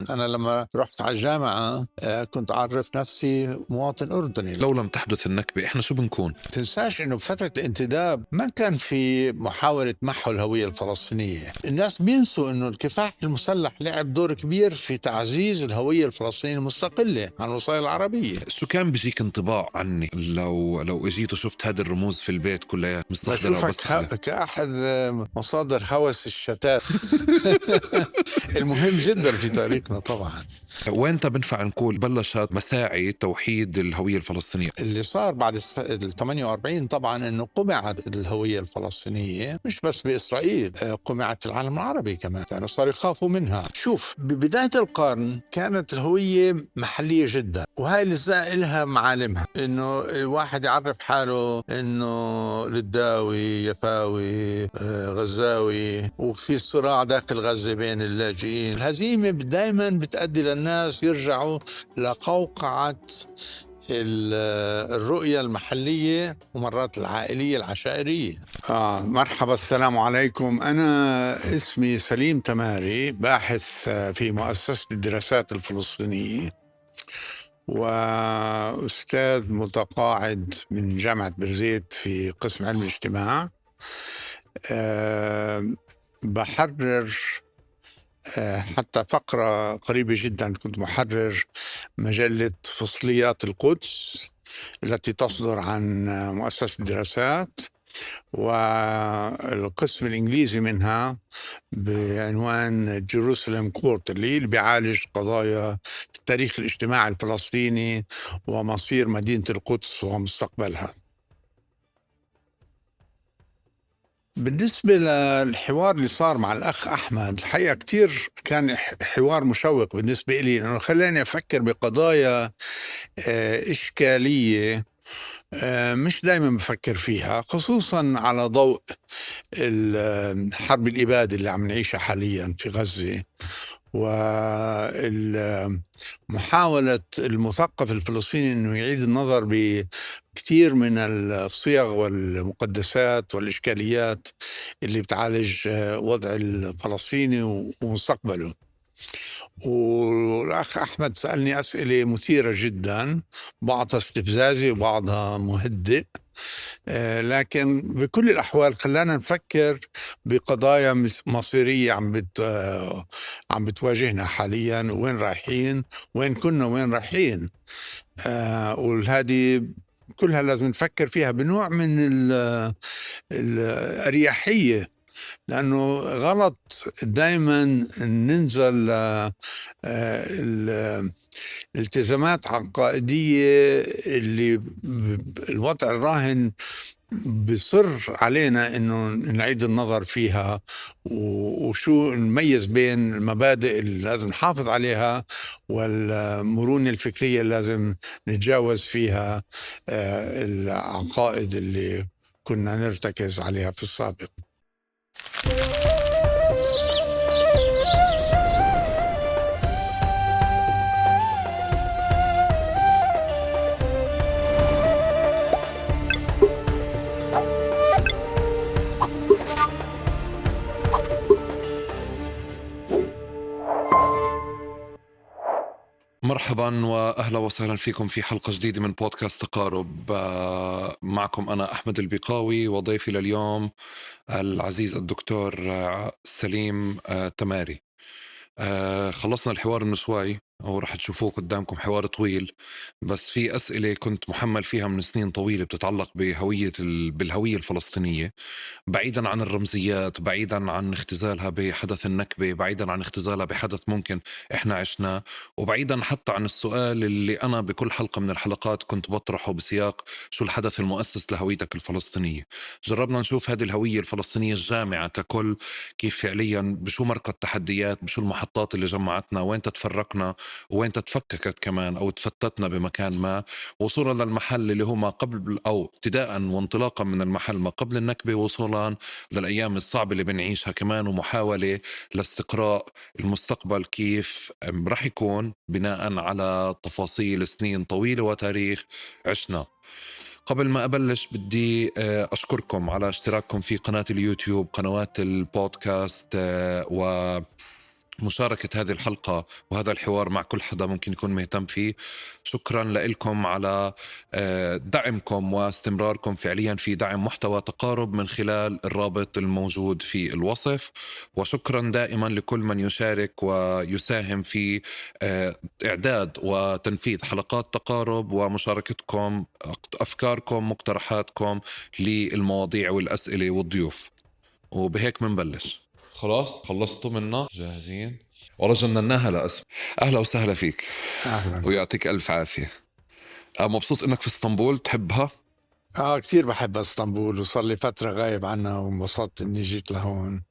أنا لما رحت على الجامعة كنت أعرف نفسي مواطن أردني. لو لم تحدث النكبة إحنا شو بنكون؟ تنساش انه بفترة الانتداب ما كان في محاولة محو الهوية الفلسطينية. الناس بينسوا انه الكفاح المسلح لعب دور كبير في تعزيز الهوية الفلسطينية المستقلة عن الوصاية العربية. شو كان بيجيك انطباع عني لو اجيت وشفت هذه الرموز في البيت كلها مستحضرة بشوفك وبس كأحد مصادر هوس الشتات المهم جدا في تاريخنا طبعا. وين بنفع نقول بلشت مساعي توحيد الهوية الفلسطينية؟ اللي صار بعد ال 48 طبعا انه قمعت الهويه الفلسطينيه مش بس باسرائيل، قمعت في العالم العربي كمان، يعني صاروا يخافوا منها. شوف، ببدايه القرن كانت الهويه محليه جدا، وهاي اللي لها معالمها، انه الواحد يعرف حاله انه للداوي، يفاوي، غزاوي، وفي صراع داخل غزه بين اللاجئين. الهزيمه دائما بتؤدي للناس يرجعوا لقوقعه الرؤية المحلية ومرات العائلية العشائرية. مرحبا، السلام عليكم. أنا اسمي سليم تماري، باحث في مؤسسة الدراسات الفلسطينية وأستاذ متقاعد من جامعة بيرزيت في قسم علم الاجتماع. بحرر حتى فقرة قريبة جدا كنت محرر مجلة فصليات القدس التي تصدر عن مؤسسة الدراسات، والقسم الإنجليزي منها بعنوان جيروساليم كورترلي اللي بيعالج قضايا التاريخ الاجتماعي الفلسطيني ومصير مدينة القدس ومستقبلها. بالنسبة للحوار اللي صار مع الأخ أحمد، الحقيقة كتير كان حوار مشوق بالنسبة لي، لأنه خلاني أفكر بقضايا إشكالية مش دايما بفكر فيها، خصوصا على ضوء الحرب الإبادة اللي عم نعيشها حاليا في غزة، ومحاولة المثقف الفلسطيني أنه يعيد النظر بكثير من الصيغ والمقدسات والإشكاليات اللي بتعالج وضع الفلسطيني ومستقبله. والأخ أحمد سألني أسئلة مثيرة جدا، بعضها استفزازي وبعضها مهدئ، لكن بكل الأحوال خلانا نفكر بقضايا مصيرية عم بتواجهنا حاليا، وين رايحين، وين كنا وين رايحين. وهذه كلها لازم نفكر فيها بنوع من الأريحية، لأنه غلط دايما ننزل الالتزامات عقائدية اللي الوضع الراهن بصر علينا انه نعيد النظر فيها، وشو نميز بين المبادئ اللي لازم نحافظ عليها والمرونة الفكرية اللي لازم نتجاوز فيها العقائد اللي كنا نرتكز عليها في السابق. مرحبا وأهلا وسهلا فيكم في حلقة جديدة من بودكاست تقارب. معكم أنا أحمد البيقاوي، وضيفي لليوم العزيز الدكتور سليم تماري. خلصنا الحوار النسوي ورح تشوفوه قدامكم، حوار طويل بس في أسئلة كنت محمل فيها من سنين طويلة بتتعلق بالهوية الفلسطينية، بعيدا عن الرمزيات، بعيدا عن اختزالها بحدث النكبة، بعيدا عن اختزالها بحدث ممكن احنا عشناه، وبعيدا حتى عن السؤال اللي أنا بكل حلقة من الحلقات كنت بطرحه بسياق شو الحدث المؤسس لهويتك الفلسطينية. جربنا نشوف هذه الهوية الفلسطينية الجامعة ككل، كيف فعليا بشو مرقت التحديات، بشو المحطات اللي جمعتنا، وين تتفرقنا وين تتفككت كمان أو تفتتنا بمكان ما، وصولا للمحل اللي هو ما قبل أو ابتداء وانطلاقا من المحل ما قبل النكبة، وصولا للأيام الصعبة اللي بنعيشها كمان، ومحاولة لاستقراء المستقبل كيف رح يكون بناء على تفاصيل سنين طويلة وتاريخ عشنا. قبل ما أبلش بدي أشكركم على اشتراككم في قناة اليوتيوب، قنوات البودكاست، مشاركة هذه الحلقة وهذا الحوار مع كل حدا ممكن يكون مهتم فيه. شكرا لكم على دعمكم واستمراركم فعليا في دعم محتوى تقارب من خلال الرابط الموجود في الوصف. وشكرا دائما لكل من يشارك ويساهم في إعداد وتنفيذ حلقات تقارب، ومشاركتكم أفكاركم مقترحاتكم للمواضيع والأسئلة والضيوف. وبهيك منبلش. خلاص خلصتوا منا جاهزين؟ والله جنناها لاسم. اهلا وسهلا فيك اهلا. ويعطيك الف عافيه. مبسوط انك في اسطنبول، تحبها؟ كثير بحب اسطنبول، وصار لي فترة غايب عنها، وانبسطت اني جيت لهون،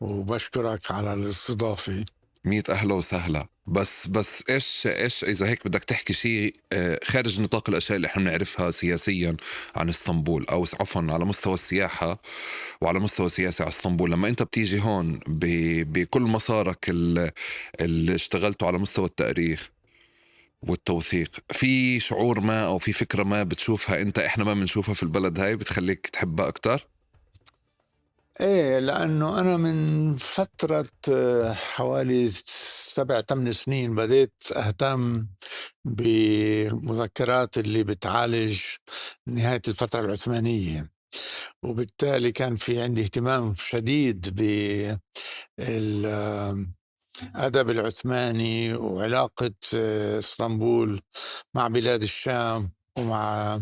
وبشكرك على الاستضافة. 100 أهلا وسهلا. بس ايش اذا هيك بدك تحكي شيء خارج نطاق الاشياء اللي احنا بنعرفها سياسيا عن اسطنبول، او عفوا على مستوى السياحه وعلى مستوى سياسي على اسطنبول. لما انت بتيجي هون بكل مسارك اللي اشتغلته على مستوى التاريخ والتوثيق، في شعور ما او في فكره ما بتشوفها انت احنا ما بنشوفها في البلد هاي بتخليك تحبها اكتر؟ ايه، لانه انا من فترة حوالي 7 8 سنين بديت اهتم بالمذكرات اللي بتعالج نهاية الفترة العثمانية، وبالتالي كان في عندي اهتمام شديد بالأدب العثماني، وعلاقة اسطنبول مع بلاد الشام ومع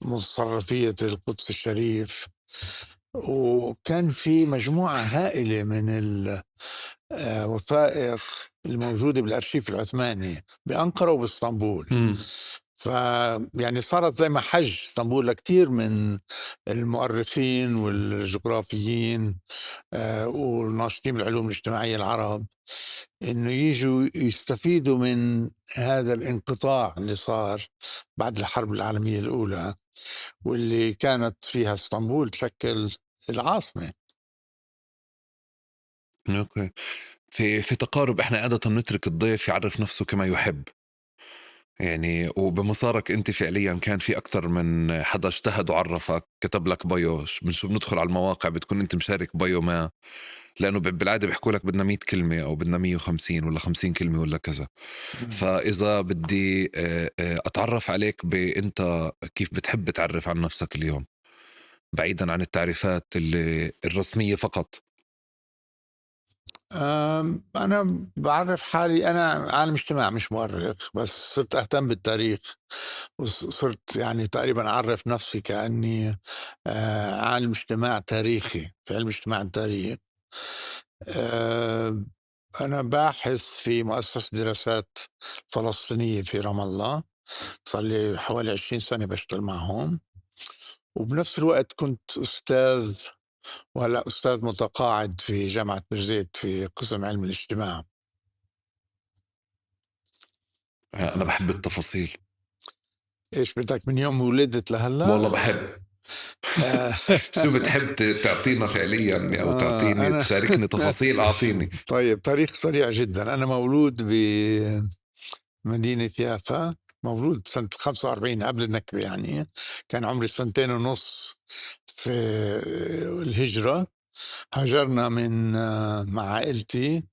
متصرفية القدس الشريف. وكان في مجموعة هائلة من الوثائق الموجودة بالأرشيف العثماني بأنقرة وباسطنبول. يعني صارت زي ما حج اسطنبول لكثير من المؤرخين والجغرافيين والناشطين بالعلوم الاجتماعية العرب، إنه يجوا يستفيدوا من هذا الانقطاع اللي صار بعد الحرب العالمية الأولى، واللي كانت فيها اسطنبول تشكل العاصمة. اوكي. في تقارب احنا عادة نترك الضيف يعرف نفسه كما يحب، يعني وبمسارك انت فعليا كان في اكثر من حدا اجتهد وعرفك كتب لك بايو. من شو بندخل على المواقع بتكون انت مشارك بايو ما، لانه بالعاده بيحكوا لك بدنا 100 كلمه او بدنا 150 ولا 50 كلمه ولا كذا. مم. فاذا بدي اتعرف عليك انت كيف بتحب تعرف عن نفسك اليوم بعيدا عن التعريفات الرسميه فقط؟ أنا بعرف حالي أنا عالم اجتماع مش مؤرخ، بس صرت أهتم بالتاريخ، وصرت يعني تقريبا أعرف نفسي كأني عالم اجتماع تاريخي في علم اجتماع التاريخ. آم، أنا باحث في مؤسسة دراسات فلسطينية في رام الله، صار لي حوالي 20 سنة بشتغل معهم، وبنفس الوقت كنت أستاذ، وهلأ أستاذ متقاعد في جامعة بيرزيت في قسم علم الاجتماع. انا بحب التفاصيل. إيش بدك من يوم ولدت والله لهلأ؟ بحب. آه، شو بتحب تعطينا فعليا، او تعطيني أنا تشاركني تفاصيل؟ اعطيني. طيب، تاريخ سريع جدا. أنا مولود بمدينة يافا، مولود سنة 45 قبل النكبة يعني. كان عمري 2.5 في الهجرة. هاجرنا مع عائلتي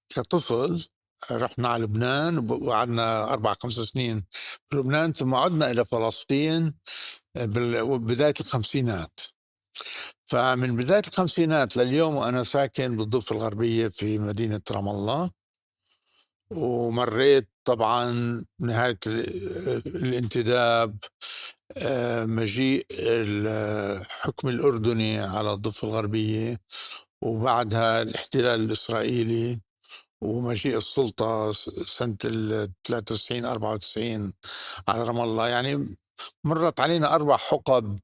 كطفل، رحنا على لبنان وقعدنا 4 5 سنين في لبنان، ثم عدنا إلى فلسطين بداية الخمسينات. فمن بداية الخمسينات لليوم وأنا ساكن بالضفة الغربية في مدينة رام الله، ومريت طبعا نهاية الانتداب، مجيء الحكم الأردني على الضفة الغربية، وبعدها الاحتلال الإسرائيلي، ومجيء السلطة سنة 93 94 على رام الله. يعني مرت علينا 4 حقب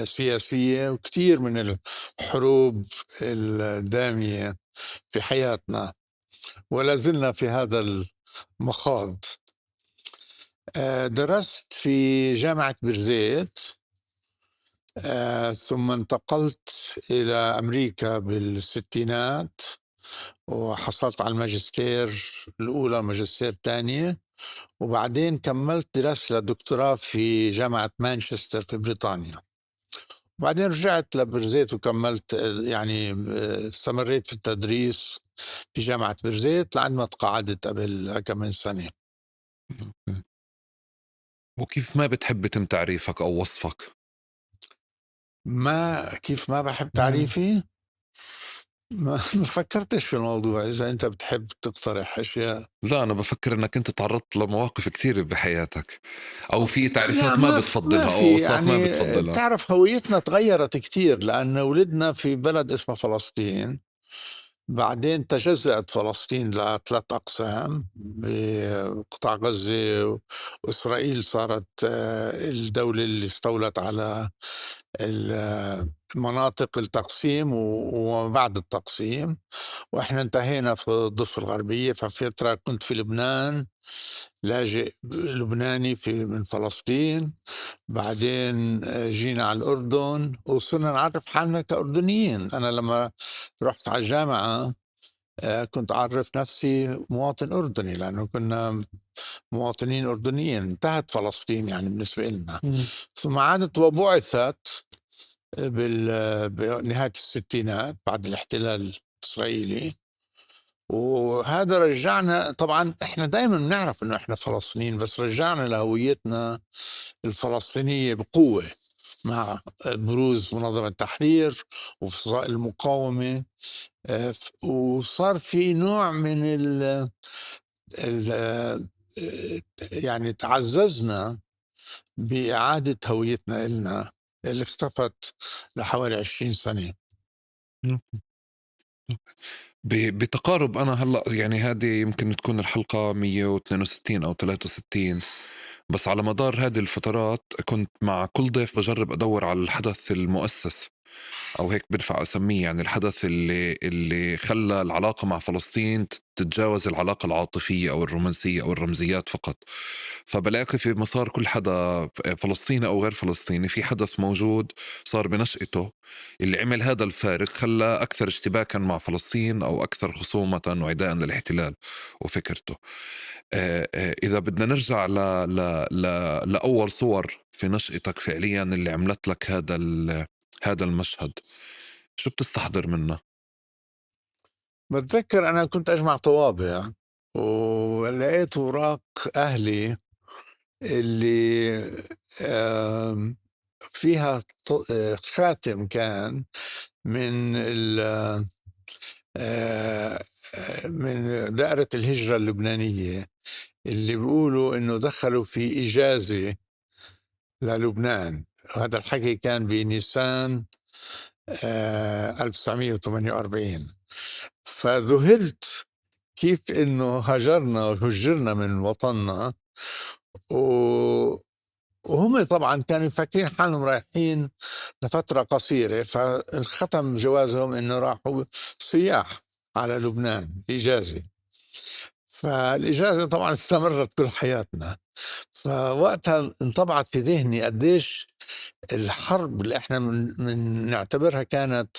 سياسية، وكثير من الحروب الدامية في حياتنا، ولا زلنا في هذا المخاض. درست في جامعة بيرزيت، ثم انتقلت إلى أمريكا بالستينات، وحصلت على الماجستير الأولى والماجستير الثانية، وبعدين كملت دراسة للدكتوراه في جامعة مانشستر في بريطانيا. بعدين رجعت لبرزيت وكملت، يعني استمريت في التدريس في جامعة بيرزيت لعند ما تقاعدت قبل كم من سنة. أوكي. وكيف ما بتحب يتم تعريفك أو وصفك؟ ما كيف ما باحب إمم. تعريفي؟ ما فكّرتش في الموضوع، إذا أنت بتحب تقترح أشياء. لا، أنا بافكّر إنّك أنت تعرّضت لمواقف كتيرة بحياتك، أو في لأ تعريفات ما ما بتفضّلها أو في أوصاف ما يعني بتفضّلها. بتعرف هويتنا اتغيّرت كتير، لأن ولدنا في بلد اسمه فلسطين، بعدين تجزأت فلسطين ل3 أقسام بقطاع غزة، وإسرائيل صارت الدولة اللي استولت على مناطق التقسيم وما بعد التقسيم، وإحنا انتهينا في الضفة الغربية. ففترة كنت في لبنان، لاجئ لبناني من فلسطين، بعدين جينا على الأردن وصرنا نعرف حالنا كأردنيين. أنا لما رحت على الجامعة كنت أعرف نفسي مواطن أردني، لأنه كنا مواطنين أردنيين. انتهت فلسطين يعني بالنسبة لنا، إمم. ثم عادت وبعثت بنهاية الستينات بعد الاحتلال الإسرائيلي. وهذا رجعنا، طبعا احنا دائما بنعرف انه احنا فلسطينيين، بس رجعنا لهويتنا الفلسطينية بقوة مع بروز منظمة التحرير وفصائل المقاومة. وصار في نوع من ال يعني تعززنا بإعادة هويتنا إلنا اللي اختفت لحوالي 20 سنة. إمم. بتقارب أنا هلأ يعني هذه يمكن تكون الحلقة 162 أو 63، بس على مدار هذه الفترات كنت مع كل ضيف باجرّب أدوّر على الحدث المؤسس، أو هيك بينفع أسميه، يعني الحدث اللي خلّى العلاقة مع فلسطين تتجاوز العلاقة العاطفية أو الرومانسية أو الرمزيات فقط. فبالاقي في مسار كل حدا فلسطيني أو غير فلسطيني في حدث موجود صار بنشأته اللي عمل هذا الفارق، خلّى أكثر اشتباكًا مع فلسطين أو أكثر خصومةً وعداءً للاحتلال وفكرته. إذا بدنا نرجع ل ل ل لأول صور في نشأتك فعليًا اللي عملت لك هذا المشهد، شو بتستحضر منّه؟ بتذكر أنا كنت أجمع طوابع ولقيت أوراق أهلي اللي آم، فيها خاتم كان من آه، من دائرة الهجرة اللبنانية، اللي بيقولوا إنه دخلوا في إجازة للبنان. وهذا الحكي كان بنيسان 1948. فذهلت كيف إنه هاجرنا وهجرنا من وطننا، و وهم طبعًا كانوا فاكرين حالهم رايحين لفترة قصيرة، فالختم جوازهم إنه راحوا سياح على لبنان إجازة. فالإجازة طبعًا استمرت كل حياتنا. فوقتها انطبعت في ذهني قديش الحرب اللي إحنا نعتبرها كانت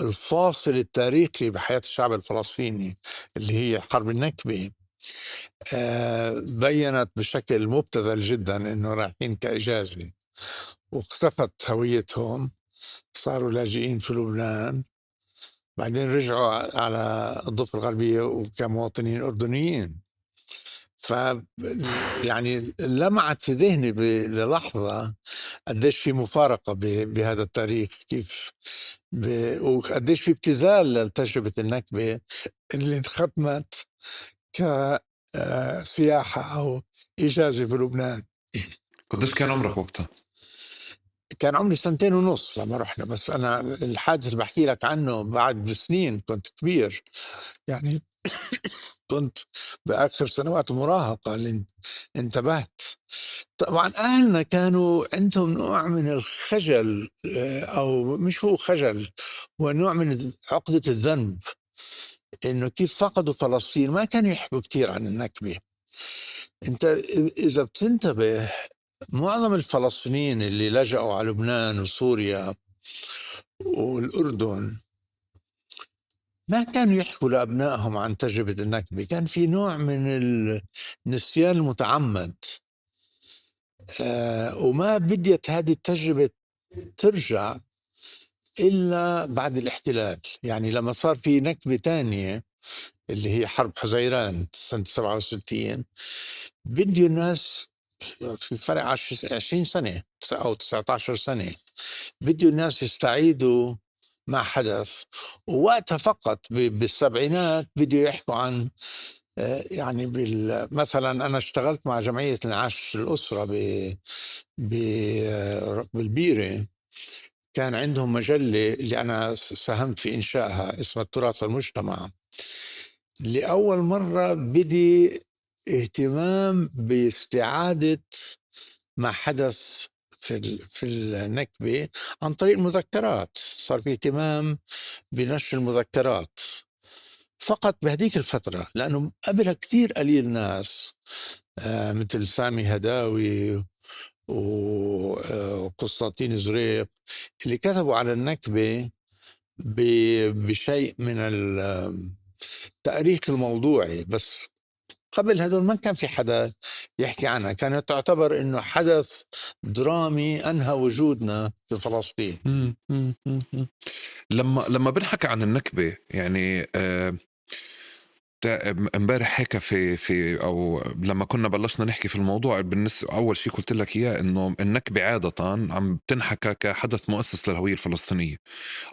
الفاصل التاريخي بحياة الشعب الفلسطيني، اللي هي حرب النكبة. بيّنت بشكل مبتذل جدًا إنه رايحين كإجازة، واختفت هويتهم، صاروا لاجئين في لبنان، بعدين رجعوا على الضفة الغربية وكمواطنين أردنيين. ف يعني لمعت في ذهني للحظة قديش في مفارقة بهذا التاريخ، كيف وقديش في ابتذال لتجربة النكبة اللي ختمت ك سياحة أو إجازة بلبنان. قديش كان عمرك وقتها؟ كان عمري 2.5 لمّا رُحنا، بس أنا الحادث اللي باحكي لك عنه بعد بسنين، كنت كبير، يعني كنت بآخر سنوات المراهقة اللي انتبهت. طبعًا أهلنا كانوا عندهم نوع من الخجل، أو مش هو خجل، هو نوع من عقدة الذنب، إنه كيف فقدوا فلسطين. ما كانوا يحكوا كتير عن النكبة. أنت إذا بتنتبه، معظم الفلسطينيين اللي لجأوا على لبنان وسوريا والأردن ما كانوا يحكوا لأبنائهم عن تجربة النكبة. كان في نوع من النسيان المتعمد. وما بديت هذه التجربة ترجع إلا بعد الاحتلال. يعني لما صار في نكبة تانية اللي هي حرب حزيران سنة 67، بدي الناس في فرق 20 سنة أو 19 سنة، بدي الناس يستعيدوا ما حدث. ووقتها فقط بالسبعينات بده يحكوا عن يعني مثلا أنا اشتغلت مع جمعية انعاش الأسرة بالبيرة. كان عندهم مجلة اللي أنا ساهمت في إنشائها اسمها التراث المجتمع. لأول مرة بدي اهتمام باستعادة ما حدث في النكبة عن طريق المذكرات. صار في اهتمام بنشر المذكرات فقط بهديك الفترة، لأنه قبلها كثير قليل ناس مثل سامي هداوي وقسطنطين زريق اللي كتبوا على النكبة بشيء من التأريخ الموضوعي. بس قبل هدول ما كان في حدا يحكي عنها، كانت تعتبر انه حدث درامي انهى وجودنا في فلسطين. لما بنحكى عن النكبة يعني امبارح هيك في او لما كنا بلشنا نحكي في الموضوع، بالنسبه اول شيء قلت لك اياه انه النكبه عاده عم تنحكى كحدث مؤسس للهويه الفلسطينيه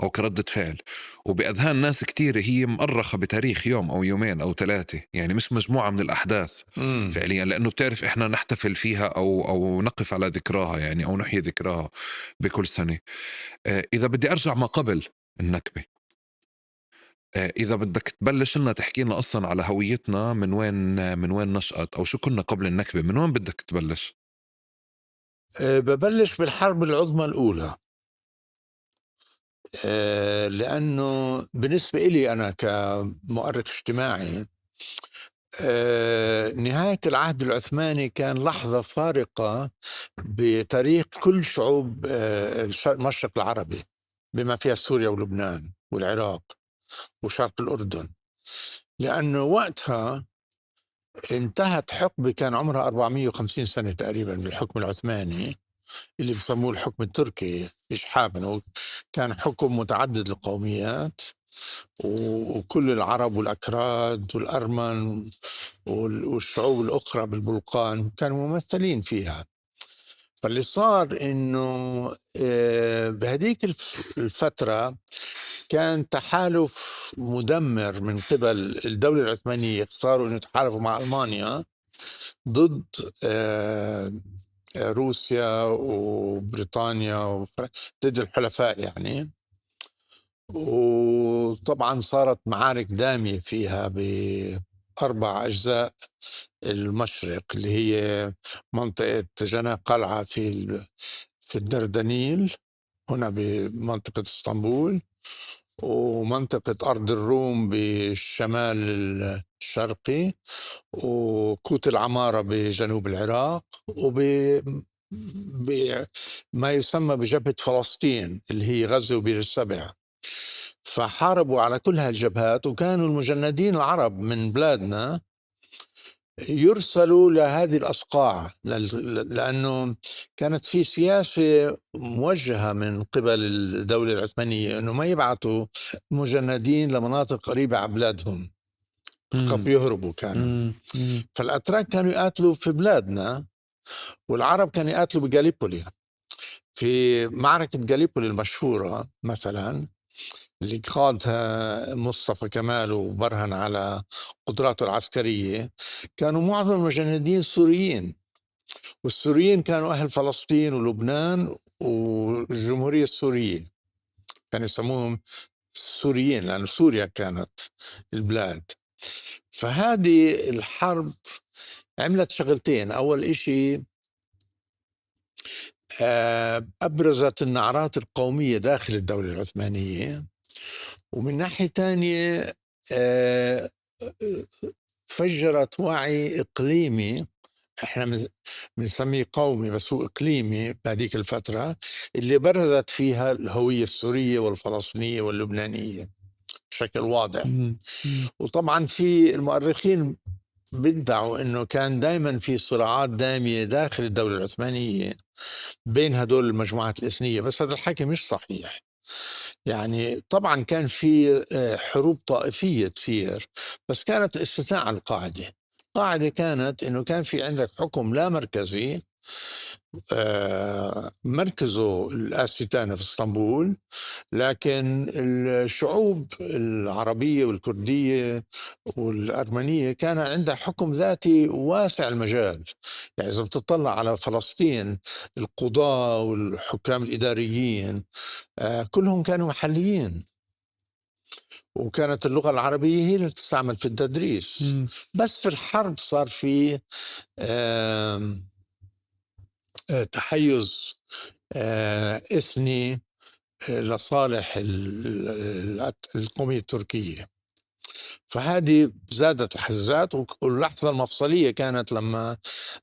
او كردة فعل، وباذهان ناس كتير هي مؤرخه بتاريخ يوم او يومين او ثلاثه، يعني مش مجموعه من الاحداث امم فعليا، لانه بتعرف احنا نحتفل فيها او نقف على ذكراها يعني او نحيي ذكراها بكل سنه. اذا بدي ارجع ما قبل النكبه، إذا بدك تبلش لنا تحكي لنا أصلا على هويتنا من وين نشأت أو شو كنا قبل النكبة، من وين بدك تبلش؟ ببلش بالحرب العظمى الأولى. لأنه بالنسبة إلي أنا كمؤرخ اجتماعي، نهاية العهد العثماني كان لحظة فارقة بتاريخ كل شعوب المشرق العربي، بما فيها سوريا ولبنان والعراق وشرق الأردن. لأنه وقتها انتهت حقبة كان عمرها 450 سنة تقريبا بالحكم العثماني، اللي بسموه الحكم التركي إشحابا. كان حكم متعدد القوميات، وكل العرب والأكراد والأرمن والشعوب الأخرى بالبلقان كانوا ممثلين فيها. فاللي صار إنه بهديك الفترة كان تحالف مدمر من قبل الدولة العثمانية، اختاروا أن يتحالفوا مع ألمانيا ضد روسيا وبريطانيا ضد الحلفاء يعني. وطبعا صارت معارك دامية فيها بأربع أجزاء المشرق، اللي هي منطقة جناح قلعة في الدردنيل هنا بمنطقة اسطنبول، ومنطقة أرض الروم بالشمال الشرقي، وكوت العمارة بجنوب العراق، ما يسمى بجبهة فلسطين اللي هي غزة وبير السبع. فحاربوا على كل هالجبهات، وكانوا المجندين العرب من بلادنا يرسلوا لهذه الأصقاع لأنه كانت في سياسة موجهة من قبل الدولة العثمانية أنه ما يبعثوا مجندين لمناطق قريبة على بلادهم، خافوا يهربوا كانوا. فالأتراك كانوا يقاتلوا في بلادنا، والعرب كانوا يقاتلوا بجاليبولي. في معركة جاليبولي المشهورة مثلا اللي قادها مصطفى كمال وبرهن على قدراته العسكرية، كانوا معظم المجندين سوريين، والسوريين كانوا أهل فلسطين ولبنان والجمهورية السورية، كانوا يسموهم سوريين لأن سوريا كانت البلاد. فهذه الحرب عملت شغلتين. أول إشي أبرزت النعرات القومية داخل الدولة العثمانية، ومن ناحية تانية آه، فجرت وعي إقليمي، احنا بنسميه قومي بس هو إقليمي بهذيك الفترة، اللي برزت فيها الهوية السورية والفلسطينية واللبنانية بشكل واضح. وطبعا في المؤرخين بيدعوا انه كان دائما في صراعات دامية داخل الدولة العثمانية بين هدول المجموعات الإثنية، بس هذا الحكي مش صحيح. يعني طبعا كان في حروب طائفية تصير، بس كانت الاستثناء على القاعدة كانت إنه كان في عندك حكم لا مركزي، مركزه الآستانة في اسطنبول، لكن الشعوب العربية والكردية والأرمنية كان عندها حكم ذاتي واسع المجال. يعني إذا بتطلع على فلسطين، القضاة والحكام الإداريين كلهم كانوا محليين، وكانت اللغة العربية هي اللي تستعمل في التدريس. بس في الحرب صار في آم، تحيز إثني لصالح القومية التركية. فهذه زادت الحزازات. واللحظة المفصلية كانت لما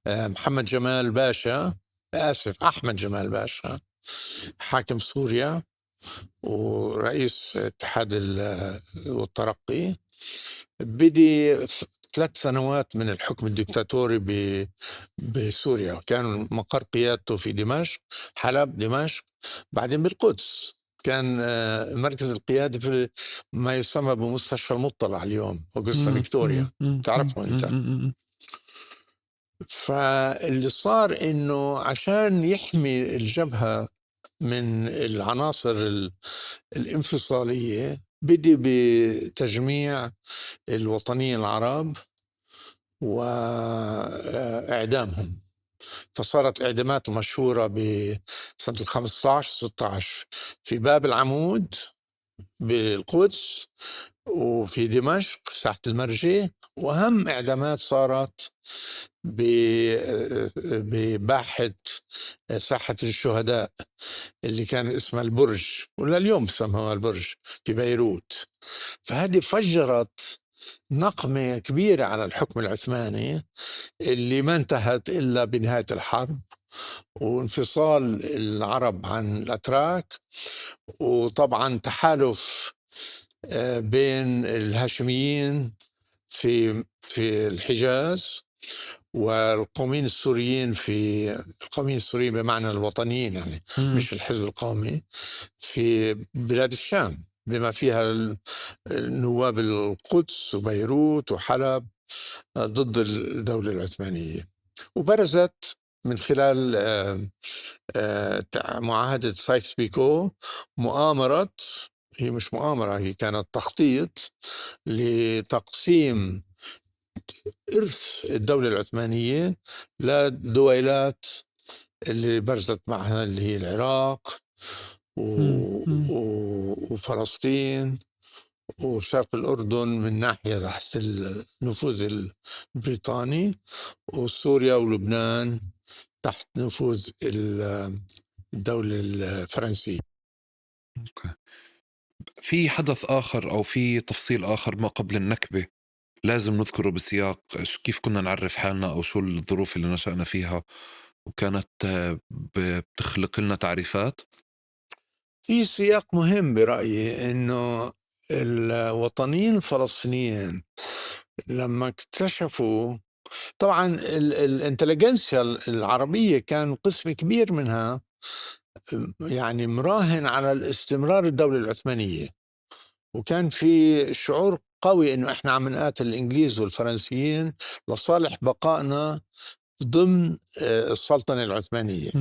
محمد جمال باشا، آسف أحمد جمال باشا، حاكم سوريا ورئيس اتحاد والترقي، بدي 3 سنوات من الحكم الدكتاتوري بسوريا. كان مقر قيادته في دمشق، حلب، دمشق، بعدين بالقدس. كان مركز القيادة في ما يسمى بمستشفى المطلع اليوم، أوغستا فيكتوريا، تعرفه أنت. فاللي صار إنه عشان يحمي الجبهة من العناصر الانفصالية، بدي بتجميع الوطنيين العرب وإعدامهم. فصارت إعدامات مشهورة بسنة 15-16 في باب العمود بالقدس، وفي دمشق ساحة المرجي. وأهم إعدامات صارت بباحة ساحة الشهداء اللي كان اسمها البرج، ولا اليوم سموها البرج، في بيروت. فهذه فجرت نقمة كبيرة على الحكم العثماني، اللي ما انتهت إلا بنهاية الحرب وانفصال العرب عن الأتراك، وطبعا تحالف بين الهاشميين في الحجاز والقوميين السوريين القوميين السوريين بمعنى الوطنيين، يعني مش الحزب القومي، في بلاد الشام بما فيها نواب القدس وبيروت وحلب ضد الدولة العثمانية. وبرزت من خلال معاهدة سايكس بيكو مؤامرة، هي مش مؤامرة، هي كانت تخطيط لتقسيم إرث الدولة العثمانية لدويلات اللي برزت معها، اللي هي العراق وفلسطين وشرق الأردن من ناحية تحت النفوذ البريطاني، وسوريا ولبنان تحت نفوذ الدولة الفرنسية. في حدث آخر أو في تفصيل آخر ما قبل النكبة لازم نذكره بسياق كيف كنا نعرف حالنا أو شو الظروف اللي نشأنا فيها وكانت بتخلق لنا تعريفات؟ في سياق مهم برأيي، إنه الوطنيين الفلسطينيين لما اكتشفوا، طبعا الانتليجنسيا العربية كان قسم كبير منها يعني مراهن على الاستمرار الدولة العثمانية، وكان في شعور قوي إنه إحنا عم نقاتل الإنجليز والفرنسيين لصالح بقائنا ضمن السلطنة العثمانية.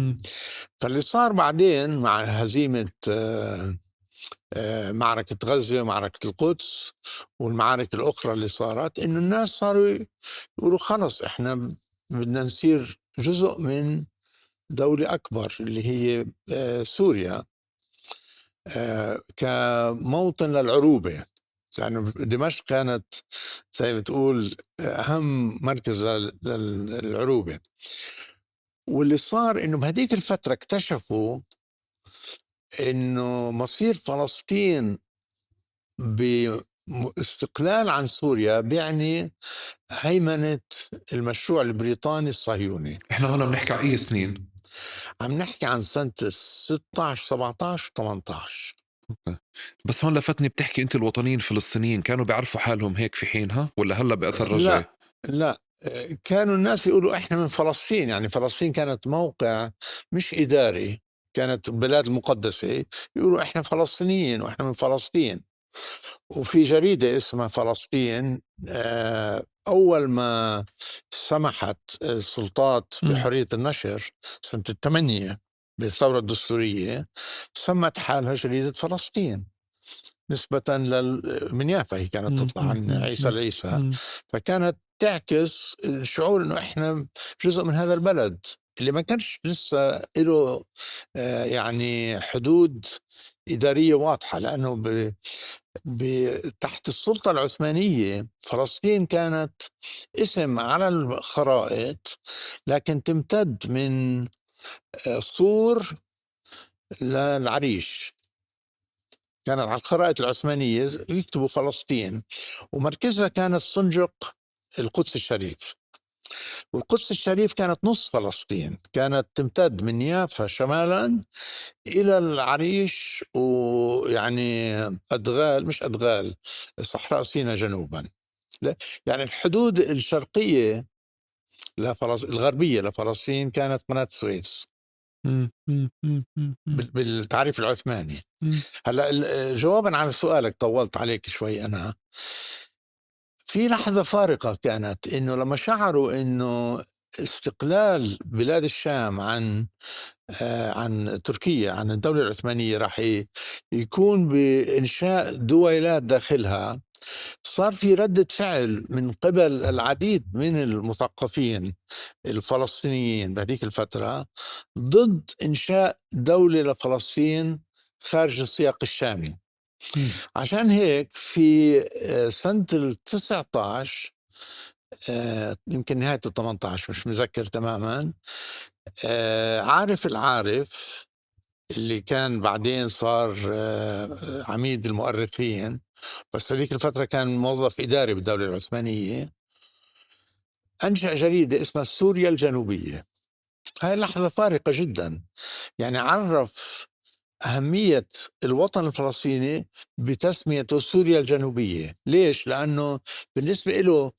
فاللي صار بعدين مع هزيمة معركة غزة ومعركة القدس والمعارك الأخرى اللي صارت، إنه الناس صاروا يقولوا خلص إحنا بدنا نصير جزء من دولة أكبر اللي هي سوريا، كموطن للعروبة. يعني دمشق كانت زي ما تقول أهم مركز للعروبة. واللي صار إنه بهديك الفترة اكتشفوا إنه مصير فلسطين باستقلال عن سوريا بيعني هيمنة المشروع البريطاني الصهيوني. إحنا هون بنحكي عن أي سنين؟ عم نحكي عن سنة 16 17 18. بس هون لفتني بتحكي أنت الوطنيين الفلسطينيين كانوا بيعرفوا حالهم هيك في حينها ولا هلا بأثر رجعي؟ لا كانوا الناس يقولوا احنا من فلسطين. يعني فلسطين كانت موقع مش إداري، كانت البلاد المقدسة يقولوا إحنا فلسطينيين وإحنا من فلسطين. وفي جريدة اسمها فلسطين، أول ما سمحت السلطات بحرية النشر سنة 8 بالثورة الدستورية، سمت حالها جريدة فلسطين نسبة من يافا، هي كانت تطلع عن عيسى العيسى، فكانت تعكس الشعور إنه إحنا جزء من هذا البلد اللي ما كانش لسه له يعني حدود إدارية واضحة، لأنه تحت السلطة العثمانية فلسطين كانت اسم على الخرائط، لكن تمتد من صور للعريش. كانت على الخرائط العثمانية يكتبوا فلسطين، ومركزها كانت صنجق القدس الشريف. والقدس الشريف كانت نص فلسطين، كانت تمتد من يافا شمالا إلى العريش، ويعني أدغال، مش أدغال، صحراء سيناء جنوبا. يعني الحدود الشرقية الغربية لفلسطين كانت قناة السويس بالتعريف العثماني. هلا جوابا على سؤالك، طولت عليك شوي أنا، في لحظة فارقة كانت إنه لما شعروا إنه استقلال بلاد الشام عن تركيا، عن الدولة العثمانية، راح يكون بإنشاء دويلات داخلها، صار في ردة فعل من قبل العديد من المثقفين الفلسطينيين بهذيك الفترة ضد إنشاء دولة لفلسطين خارج السياق الشامي. عشان هيك في سنة 19 يمكن نهاية 18، مش مذكر تماما، عارف العارف اللي كان بعدين صار عميد المؤرخين، بس هذيك الفترة كان موظف إداري بالدولة العثمانية، أنشأ جريدة اسمها سوريا الجنوبية. هاي لحظة فارقة جدا، يعني عرف أهمية الوطن الفلسطيني بتسميته سوريا الجنوبية. ليش؟ لأنه بالنسبة له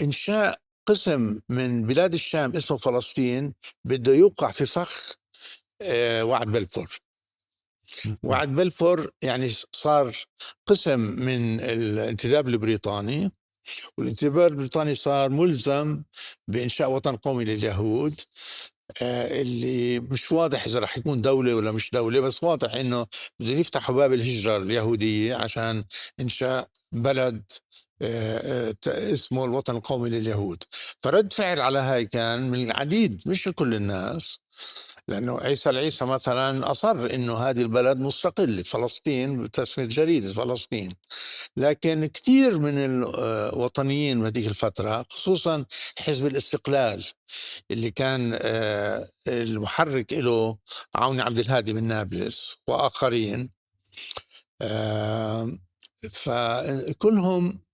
إنشاء قسم من بلاد الشام اسمه فلسطين بده يوقع في فخ وعد بلفور. وعد بلفور يعني صار قسم من الانتداب البريطاني، والانتداب البريطاني صار ملزم بإنشاء وطن قومي لليهود، اللي مش واضح إذا رح يكون دولة ولا مش دولة، بس واضح إنه بدهم يفتحوا باب الهجرة اليهودية عشان إنشاء بلد اسمه الوطن القومي لليهود. فرد فعل على هاي كان من العديد، مش كل الناس، لأنه عيسى العيسى مثلا أصر إنه هذه البلد مستقل فلسطين بتسمية جريدة فلسطين. لكن كثير من الوطنيين بهذيك الفترة، خصوصا حزب الاستقلال اللي كان المحرك له عوني عبد الهادي من نابلس وآخرين، فكلهم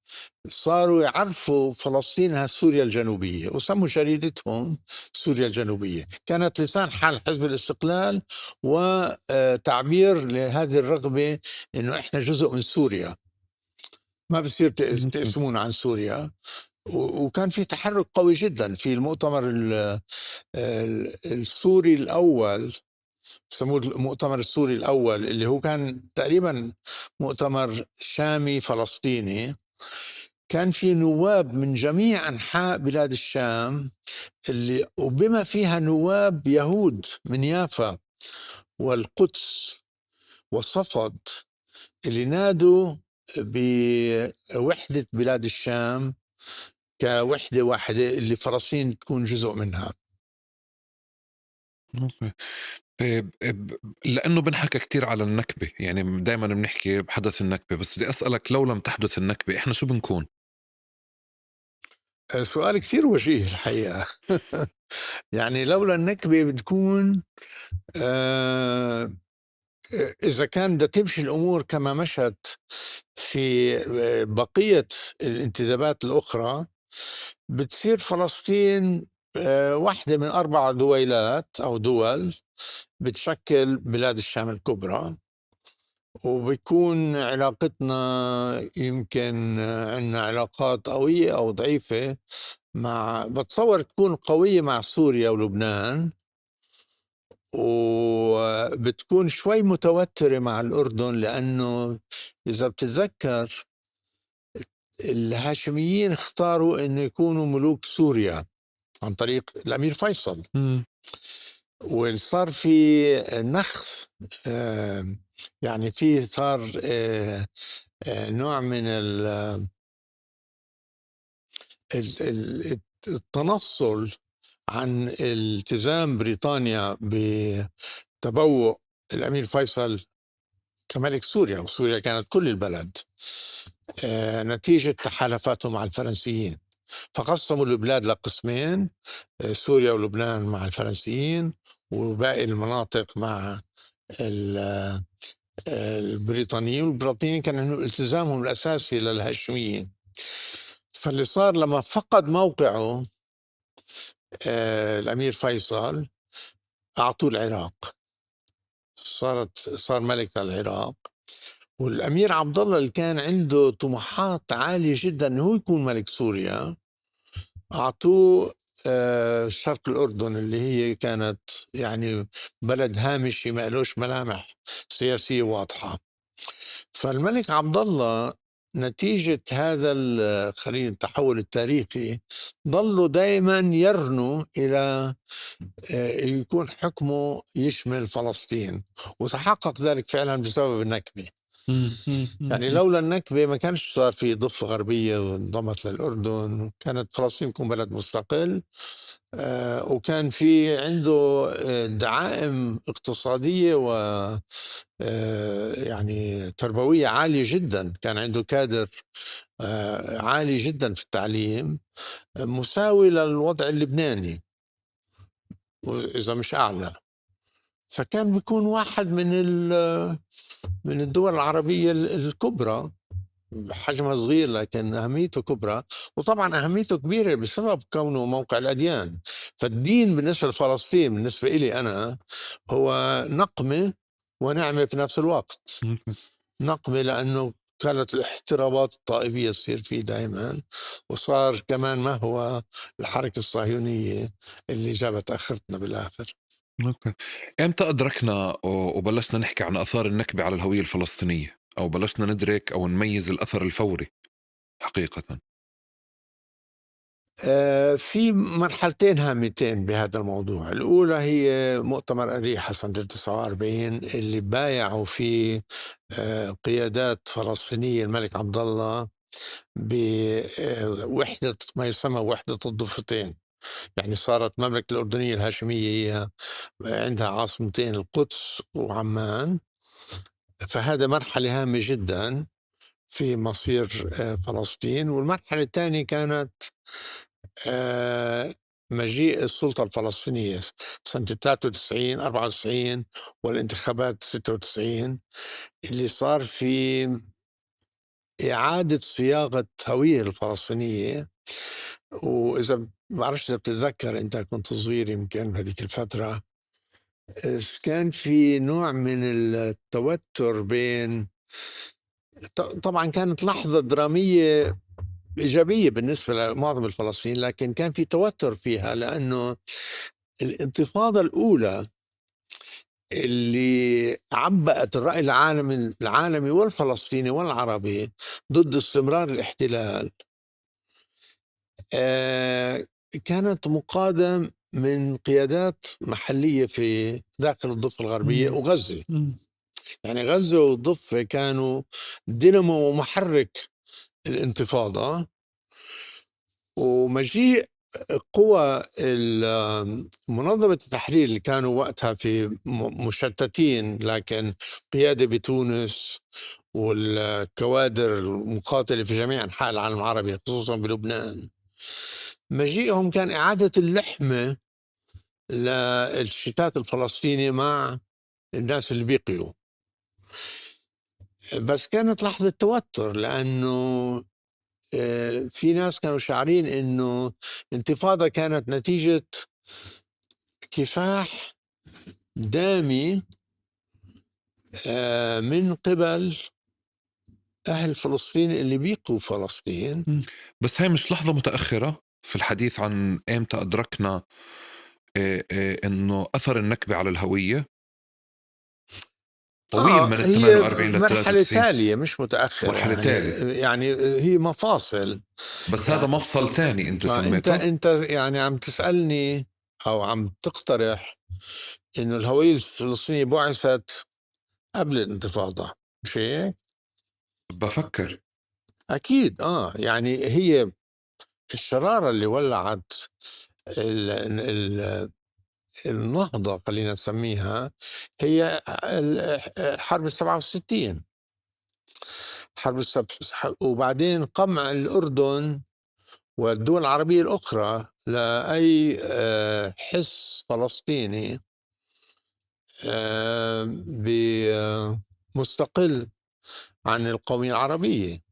صاروا يعرفوا فلسطين ها سوريا الجنوبية، وسموا جريدتهم سوريا الجنوبية. كانت لسان حال حزب الاستقلال وتعبير لهذه الرغبة إنه إحنا جزء من سوريا، ما بصير تقسمون عن سوريا. وكان في تحرك قوي جدا في المؤتمر السوري الأول، سموه المؤتمر السوري الأول، اللي هو كان تقريبا مؤتمر شامي فلسطيني. كان في نواب من جميع أنحاء بلاد الشام، اللي وبما فيها نواب يهود من يافا والقدس وصفد، اللي نادوا بوحدة بلاد الشام كوحدة واحدة اللي فلسطين تكون جزء منها. أوكي. لأنه بنحكى كتير على النكبة، يعني دايما بنحكي بحدث النكبة، بس بدي أسألك لو لم تحدث النكبة إحنا شو بنكون؟ سؤال كثير وجيه الحقيقة. يعني لولا النكبة بتكون إذا كان بدها تمشي الأمور كما مشت في بقية الانتدابات الأخرى، بتصير فلسطين واحدة من 4 دويلات أو دول بتشكل بلاد الشام الكبرى، وبيكون علاقتنا يمكن عندنا علاقات قوية أو ضعيفة بتصور تكون قوية مع سوريا ولبنان، وبتكون شوي متوترة مع الأردن، لأنه إذا بتتذكر الهاشميين اختاروا أن يكونوا ملوك سوريا عن طريق الأمير فيصل، مم. وصار في نخث، يعني في صار نوع من التنصل عن التزام بريطانيا بتبوء الأمير فيصل كملك سوريا، وسوريا كانت كل البلد، نتيجة تحالفاتهم مع الفرنسيين. فقسموا البلاد لقسمين، سوريا ولبنان مع الفرنسيين، وباقي المناطق مع البريطانيين. والبريطانيين كان التزامهم الأساسي للهاشميين. فاللي صار لما فقد موقعه الأمير فيصل، أعطوه العراق، صار ملك العراق. والأمير عبد الله اللي كان عنده طموحات عالية جدا إنه هو يكون ملك سوريا، أعطوه شرق الأردن، اللي هي كانت يعني بلد هامشي ما لهش ملامح سياسية واضحة. فالملك عبد الله نتيجة هذا خلينا التحول التاريخي ظلوا دائما يرنوا إلى يكون حكمه يشمل فلسطين، وتحقق ذلك فعلا بسبب النكبة. يعني لولا النكبة ما كانش صار في ضفة غربية وانضمت للأردن، كانت فلسطين تكون بلد مستقل. وكان في عنده دعائم اقتصادية و يعني تربوية عالية جدا. كان عنده كادر عالي جدا في التعليم، مساوي للوضع اللبناني وإذا مش أعلى. فكان بيكون واحد من الدول العربية الكبرى، حجمها صغير لكن أهميته كبرى. وطبعا أهميته كبيرة بسبب كونه موقع الأديان. فالدين بالنسبة لفلسطين بالنسبة إلي أنا هو نقمة ونعمة في نفس الوقت. نقمة لأنه كانت الاحترابات الطائفية تصير فيه دائما، وصار كمان ما هو الحركة الصهيونية اللي جابت آخرتنا بالآخر. أوكي. إمتى أدركنا وبلشنا نحكي عن آثار النكبة على الهوية الفلسطينية، أو بلشنا ندرك أو نميز الأثر الفوري حقيقة؟ في مرحلتين هامتين بهذا الموضوع. الأولى هي مؤتمر أريحة سنة 49 اللي بايعوا فيه قيادات فلسطينية الملك عبد الله بوحدة ما يسمى وحدة الضفتين. يعني صارت المملكة الأردنية الهاشمية هي عندها عاصمتين، القدس وعمان. فهذا مرحلة هامة جدا في مصير فلسطين. والمرحلة الثانية كانت مجيء السلطة الفلسطينية سنة 93 94 والانتخابات 96، اللي صار في إعادة صياغة هوية الفلسطينية. وإذا ما بعرفش إذا بتتذكر، أنت كنت صغير يمكن بهذيك الفترة، كان في نوع من التوتر بين طبعا كانت لحظة درامية إيجابية بالنسبة لمعظم الفلسطينيين، لكن كان في توتر فيها لأنه الانتفاضة الأولى اللي عبأت الرأي العالمي والفلسطيني والعربي ضد استمرار الاحتلال كانت مقادة من قيادات محلية في داخل الضفة الغربية وغزة. يعني غزة والضفة كانوا دينامو ومحرك الانتفاضة. ومجيء قوى منظمة التحرير اللي كانوا وقتها في مشتتين، لكن قيادة بتونس والكوادر المقاتلة في جميع أنحاء العالم العربي خصوصا بلبنان، مجيئهم كان إعادة اللحمة للشتات الفلسطيني مع الناس اللي بيقيوا. بس كانت لحظة توتر لأنه في ناس كانوا شاعرين إنه الانتفاضة كانت نتيجة كفاح دامي من قبل أهل فلسطين اللي بيقوا فلسطين. بس هاي مش لحظة متأخرة في الحديث عن إمتى أدركنا إنه أثر النكبة على الهوية طويل من هي ال48 مرحلة لل93. تالية مش متأخرة مرحلة تالية، يعني هي مفاصل. بس هذا مفصل تاني أنت انت سميته؟ انت يعني عم تسألني او عم تقترح انه الهوية الفلسطينية بعثت قبل الانتفاضة، مش هيك؟ بفكر. اكيد يعني هي الشرارة اللي ولعت ال ال النهضة خلينا نسميها هي حرب 67. حرب وبعدين قمع الأردن والدول العربية الأخرى لأي حس فلسطيني مستقل عن القومية العربية،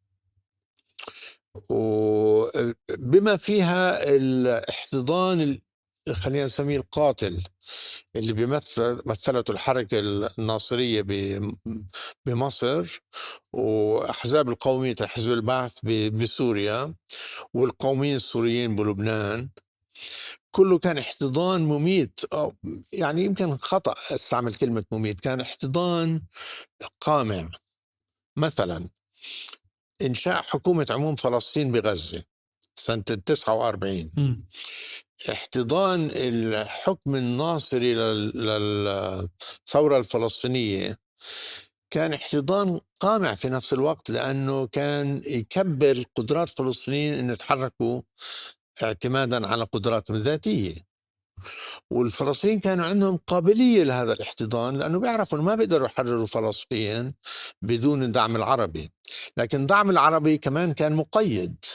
وبما فيها الاحتضان خلينا نسميه القاتل اللي مثلته الحركة الناصرية بمصر، وأحزاب القومية حزب البعث بسوريا، والقوميين السوريين بلبنان. كله كان احتضان مميت، أو يعني يمكن خطأ استعمل كلمة مميت، كان احتضان قامع. مثلا إنشاء حكومة عموم فلسطين بغزة سنة 49، احتضان الحكم الناصري للثورة الفلسطينية كان احتضان قامع في نفس الوقت، لأنه كان يكبر قدرات الفلسطينيين أن يتحركوا اعتمادا على قدراتهم الذاتية. والفلسطينيين كانوا عندهم قابلية لهذا الاحتضان، لأنه بيعرفوا ما بيقدروا يحرروا فلسطين بدون الدعم العربي، لكن الدعم العربي كمان كان مقيد.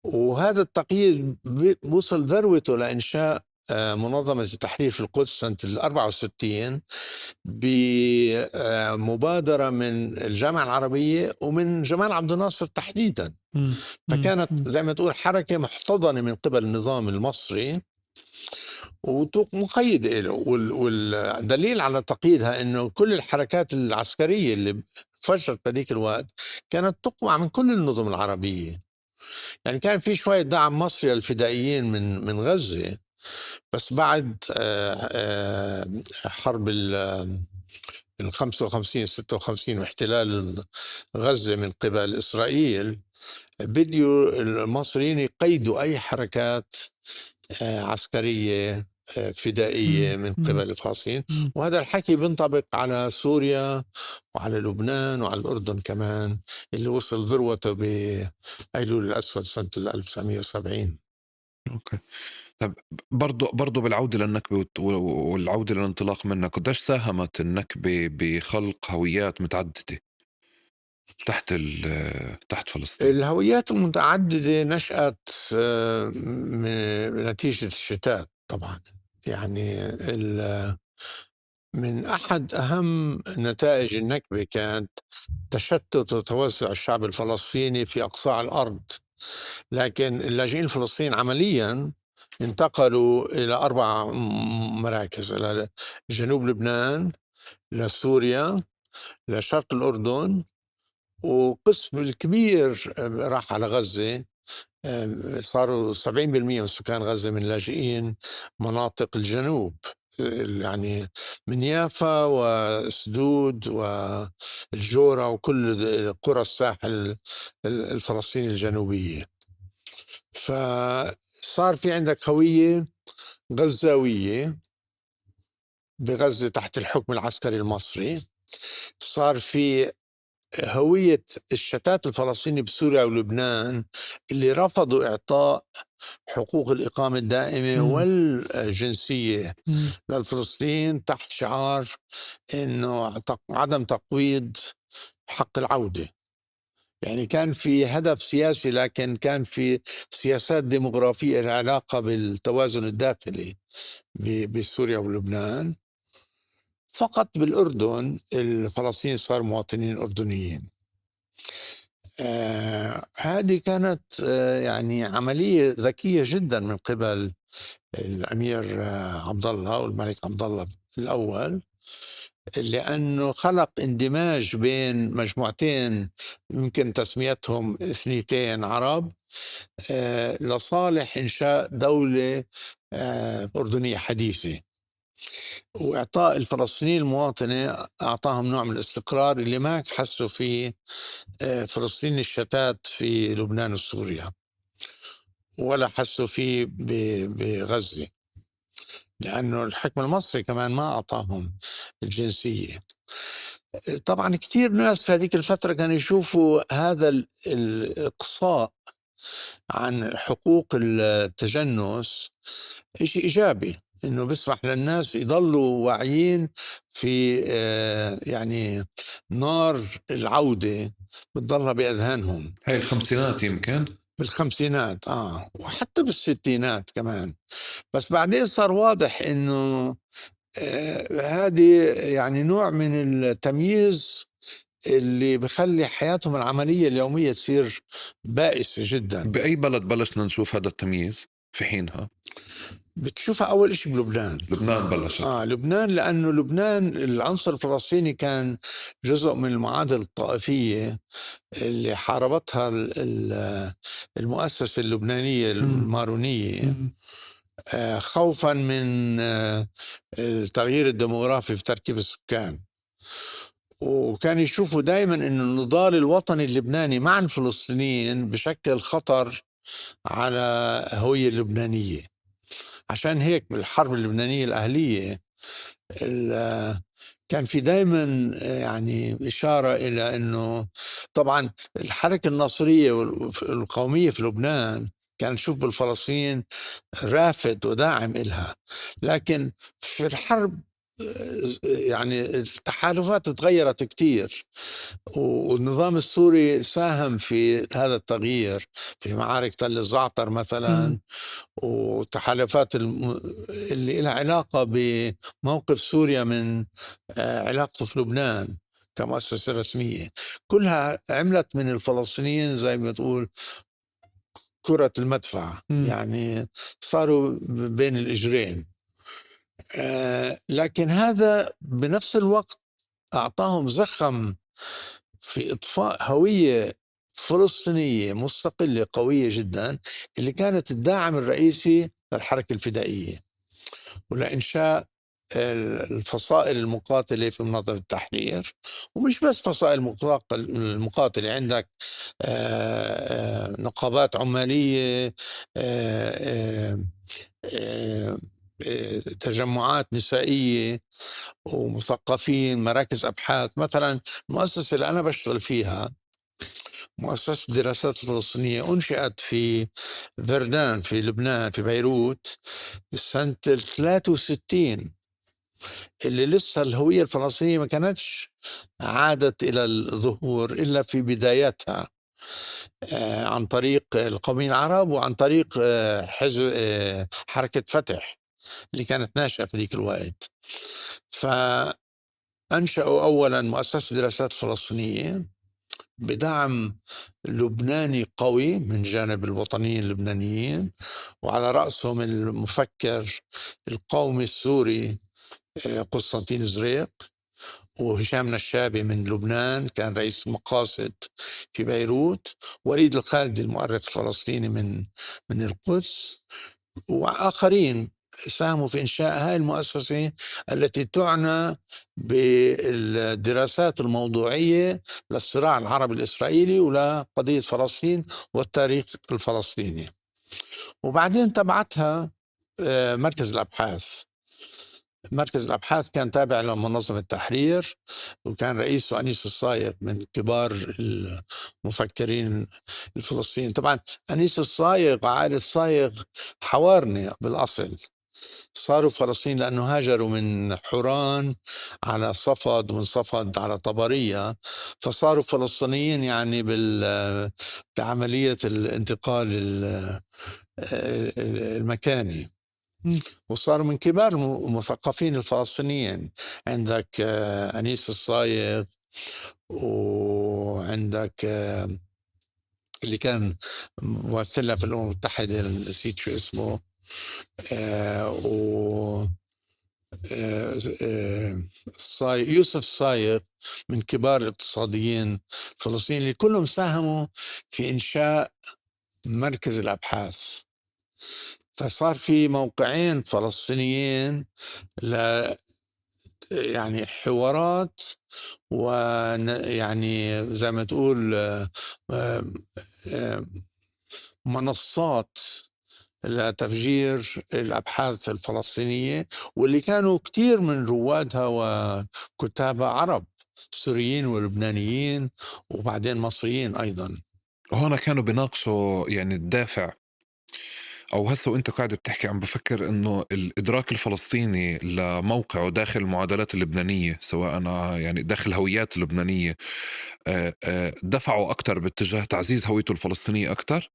وهذا التقييد وصل ذروته لإنشاء منظمة التحرير في القدس سنة 64 بمبادرة من الجامعة العربية ومن جمال عبد الناصر تحديدا. فكانت زي ما تقول حركة محتضنة من قبل النظام المصري ومقيد له. والدليل على تقييدها انه كل الحركات العسكريه اللي فشلت بهذيك الوقت كانت تقوى من كل النظم العربيه. يعني كان في شويه دعم مصري للفدائيين من غزه، بس بعد حرب ال 55 56 واحتلال غزه من قبل اسرائيل، بديوا المصريين يقيدوا اي حركات عسكرية فدائية من قبل الفلسطينيين. وهذا الحكي بينطبق على سوريا وعلى لبنان وعلى الأردن كمان، اللي وصل ذروته بأيلول الأسود سنة 1970. أوكي. طب برضو بالعودة للنكبة والعودة للانطلاق منها، قديش ساهمت النكبة بخلق هويات متعددة تحت فلسطين؟ الهويات المتعددة نشأت نتيجة الشتات طبعا. يعني من أحد أهم نتائج النكبة كانت تشتت وتوزع الشعب الفلسطيني في أقصاع الأرض. لكن اللاجئين الفلسطينيين عمليا انتقلوا إلى 4 مراكز: إلى جنوب لبنان، لسوريا، لشرق الأردن، وقسم الكبير راح على غزة. صاروا 70% من سكان غزة من لاجئين مناطق الجنوب، يعني من يافا وسدود والجورة وكل قرى الساحل الفلسطيني الجنوبية. فصار في عندك هوية غزاوية بغزة تحت الحكم العسكري المصري، صار في هوية الشتات الفلسطيني بسوريا ولبنان اللي رفضوا إعطاء حقوق الإقامة الدائمة والجنسية للفلسطينيين تحت شعار إنه عدم تقويض حق العودة. يعني كان في هدف سياسي، لكن كان في سياسات ديمغرافية لها علاقة بالتوازن الداخلي بسوريا ولبنان. فقط بالأردن الفلسطينيين صاروا مواطنين أردنيين. هذه كانت يعني عملية ذكية جدا من قبل الأمير عبد الله والملك عبد الله الأول، لأنه خلق اندماج بين مجموعتين يمكن تسميتهم إثنيتين عرب لصالح إنشاء دولة أردنية حديثة، وإعطاء الفلسطينيين المواطنة أعطاهم نوع من الاستقرار اللي ما حسوا فيه فلسطين الشتات في لبنان وسوريا، ولا حسوا فيه بغزة، لأنه الحكم المصري كمان ما أعطاهم الجنسية. طبعا كثير ناس في هذيك الفترة كانوا يشوفوا هذا الإقصاء عن حقوق التجنس شيء إيجابي، إنه بيسمح للناس يضلوا واعيين في يعني نار العودة بتضلها بأذهانهم. هاي الخمسينات يمكن. بالخمسينات وحتى بالستينات كمان، بس بعدين صار واضح إنه هذه يعني نوع من التمييز اللي بخلي حياتهم العملية اليومية تصير بائسة جدا. بأي بلد بلشنا نشوف هذا التمييز في حينها؟ بتشوفها أول إشي بلبنان. لبنان بلشت. لبنان، لأنه لبنان العنصر الفلسطيني كان جزء من المعادلة الطائفية اللي حاربتها المؤسسة اللبنانية المارونية خوفا من التغيير الديموغرافي في تركيب السكان، وكان يشوفوا دائما أن النضال الوطني اللبناني مع الفلسطينيين بشكل خطر على الهوية اللبنانية. عشان هيك بالحرب اللبنانية الأهلية كان في دائما يعني إشارة إلى أنه طبعا الحركة الناصرية والقومية في لبنان كان نشوف بالفلسطينيين رافد وداعم إلها، لكن في الحرب يعني التحالفات تغيرت كتير، والنظام السوري ساهم في هذا التغيير في معارك تل الزعتر مثلا، وتحالفات اللي لها علاقة بموقف سوريا من علاقته في لبنان كمؤسسة رسمية، كلها عملت من الفلسطينيين زي ما تقول كرة المدفع. يعني صاروا بين الإجرين. لكن هذا بنفس الوقت أعطاهم زخم في إضفاء هوية فلسطينية مستقلة قوية جدا، اللي كانت الداعم الرئيسي للحركة الفدائية ولإنشاء الفصائل المقاتلة في مناطق التحرير. ومش بس فصائل المقاتلة، عندك نقابات عمالية، آه، آه، تجمعات نسائية ومثقفين، مراكز أبحاث. مثلا المؤسسة اللي أنا بشتغل فيها مؤسسة الدراسات الفلسطينية أنشئت في فردان في لبنان في بيروت سنة 63، اللي لسه الهوية الفلسطينية ما كانتش عادت إلى الظهور إلا في بداياتها عن طريق القوميين العرب وعن طريق حزب حركة فتح اللي كانت ناشئة في ذيك الوقت. فأنشأوا أولا مؤسسة دراسات فلسطينية بدعم لبناني قوي من جانب الوطنيين اللبنانيين، وعلى رأسهم المفكر القومي السوري قسطنطين زريق، وهشام نشابي من لبنان كان رئيس مقاصد في بيروت، وليد الخالدي المؤرخ الفلسطيني من القدس، وآخرين ساهموا في إنشاء هذه المؤسسة التي تعنى بالدراسات الموضوعية للصراع العربي الإسرائيلي ولقضية فلسطين والتاريخ الفلسطيني. وبعدين تبعتها مركز الأبحاث. مركز الأبحاث كان تابع لمنظمة التحرير، وكان رئيسه أنيس الصايغ من كبار المفكرين الفلسطينيين. طبعا أنيس الصايغ وعائلة الصايغ حوارنة بالأصل، صاروا فلسطين لأنه هاجروا من حوران على صفد ومن صفد على طبرية، فصاروا فلسطينيين يعني بعملية الانتقال المكاني، وصاروا من كبار المثقفين الفلسطينيين. عندك أنيس الصايغ، وعندك اللي كان ممثلنا في الأمم المتحدة، نسيت شو اسمه، يوسف صايغ من كبار الاقتصاديين الفلسطينيين اللي كلهم ساهموا في إنشاء مركز الأبحاث. فصار في موقعين فلسطينيين ل يعني حوارات، ويعني زي ما تقول آه، منصات لتفجير الأبحاث الفلسطينية، واللي كانوا كتير من روادها وكتابها عرب، سوريين ولبنانيين وبعدين مصريين أيضا. وهون كانوا بيناقشوا يعني الدافع، أو هسه وأنت قاعد بتحكي عم بفكر إنه الإدراك الفلسطيني لموقعه داخل المعادلات اللبنانية، سواء يعني داخل الهويات اللبنانية، دفعوا أكتر باتجاه تعزيز هويته الفلسطينية أكتر.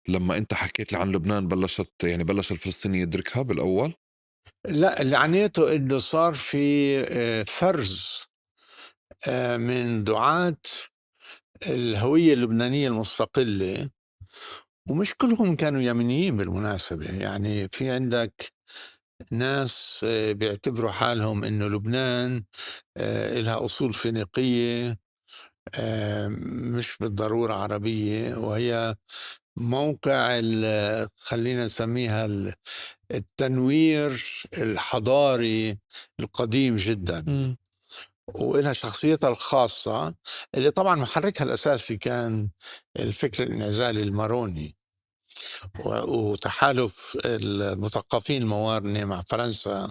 لما أنت حكيت لي عن لبنان بلش الفلسطيني يدركها بالأول. لا، اللي عنيته انه صار في فرز من دعاة الهوية اللبنانية المستقلة، ومش كلهم كانوا يمنيين بالمناسبة. يعني في عندك ناس بيعتبروا حالهم انه لبنان لها اصول فينيقية، مش بالضرورة عربية، وهي موقع خلينا نسميها التنوير الحضاري القديم جدا، مم. وإلها شخصيتها الخاصة، اللي طبعا محركها الأساسي كان الفكر الانعزالي الماروني وتحالف المثقفين الموارنة مع فرنسا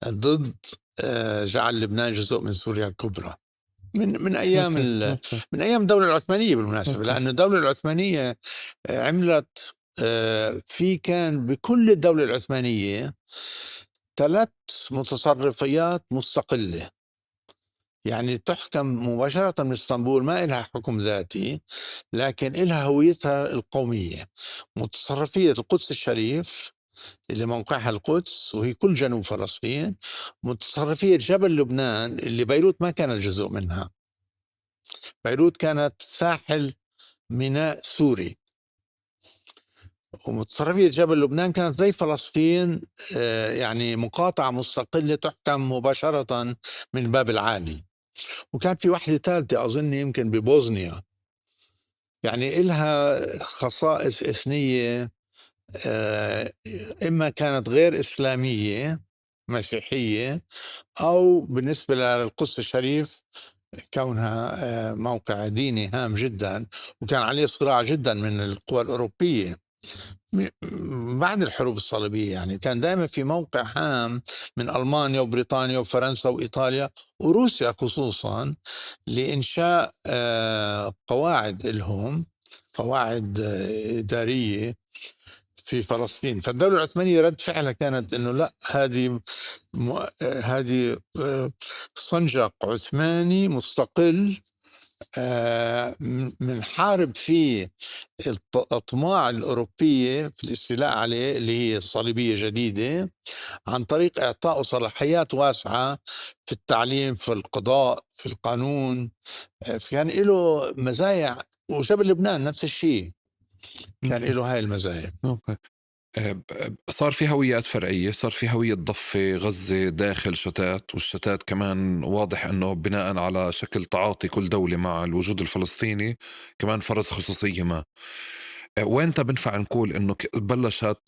ضد جعل لبنان جزء من سوريا الكبرى من ايام أوكي أوكي من ايام الدوله العثمانيه بالمناسبه، أوكي. لأن الدوله العثمانيه عملت في كان بكل الدوله العثمانيه 3 متصرفيات مستقله، يعني تحكم مباشرة من اسطنبول، ما إلها حكم ذاتي لكن إلها هويتها القومية. متصرفية القدس الشريف اللي موقعها القدس وهي كل جنوب فلسطين، متصرفية جبل لبنان اللي بيروت ما كانت جزء منها، بيروت كانت ساحل ميناء سوري، ومتصرفية جبل لبنان كانت زي فلسطين يعني مقاطعة مستقلة تحكم مباشرة من باب العالي. وكان في واحدة ثالثة أظن يمكن ببوزنيا، يعني إلها خصائص إثنية إما كانت غير إسلامية مسيحية، أو بالنسبة للقدس الشريف كونها موقع ديني هام جدا، وكان عليه صراع جدا من القوى الأوروبية بعد الحروب الصليبية. يعني كان دائما في موقع هام من ألمانيا وبريطانيا وفرنسا وإيطاليا وروسيا خصوصا لإنشاء قواعد لهم، قواعد إدارية في فلسطين. فالدولة العثمانية رد فعلها كانت إنه لا، هذه صنجق عثماني مستقل منحارب فيه الأطماع الأوروبية في الاستيلاء عليه اللي هي الصليبية جديدة، عن طريق إعطائه صلاحيات واسعة في التعليم، في القضاء، في القانون. فكان له مزايا، وجبل لبنان نفس الشيء كان أوكي له هاي المزايا. أوكي. صار في هويات فرعية، صار في هوية ضفة غزة داخل شتات، والشتات كمان واضح أنه بناء على شكل تعاطي كل دولة مع الوجود الفلسطيني كمان فرض خصوصية ما. وين بنفع نقول أنه بلشت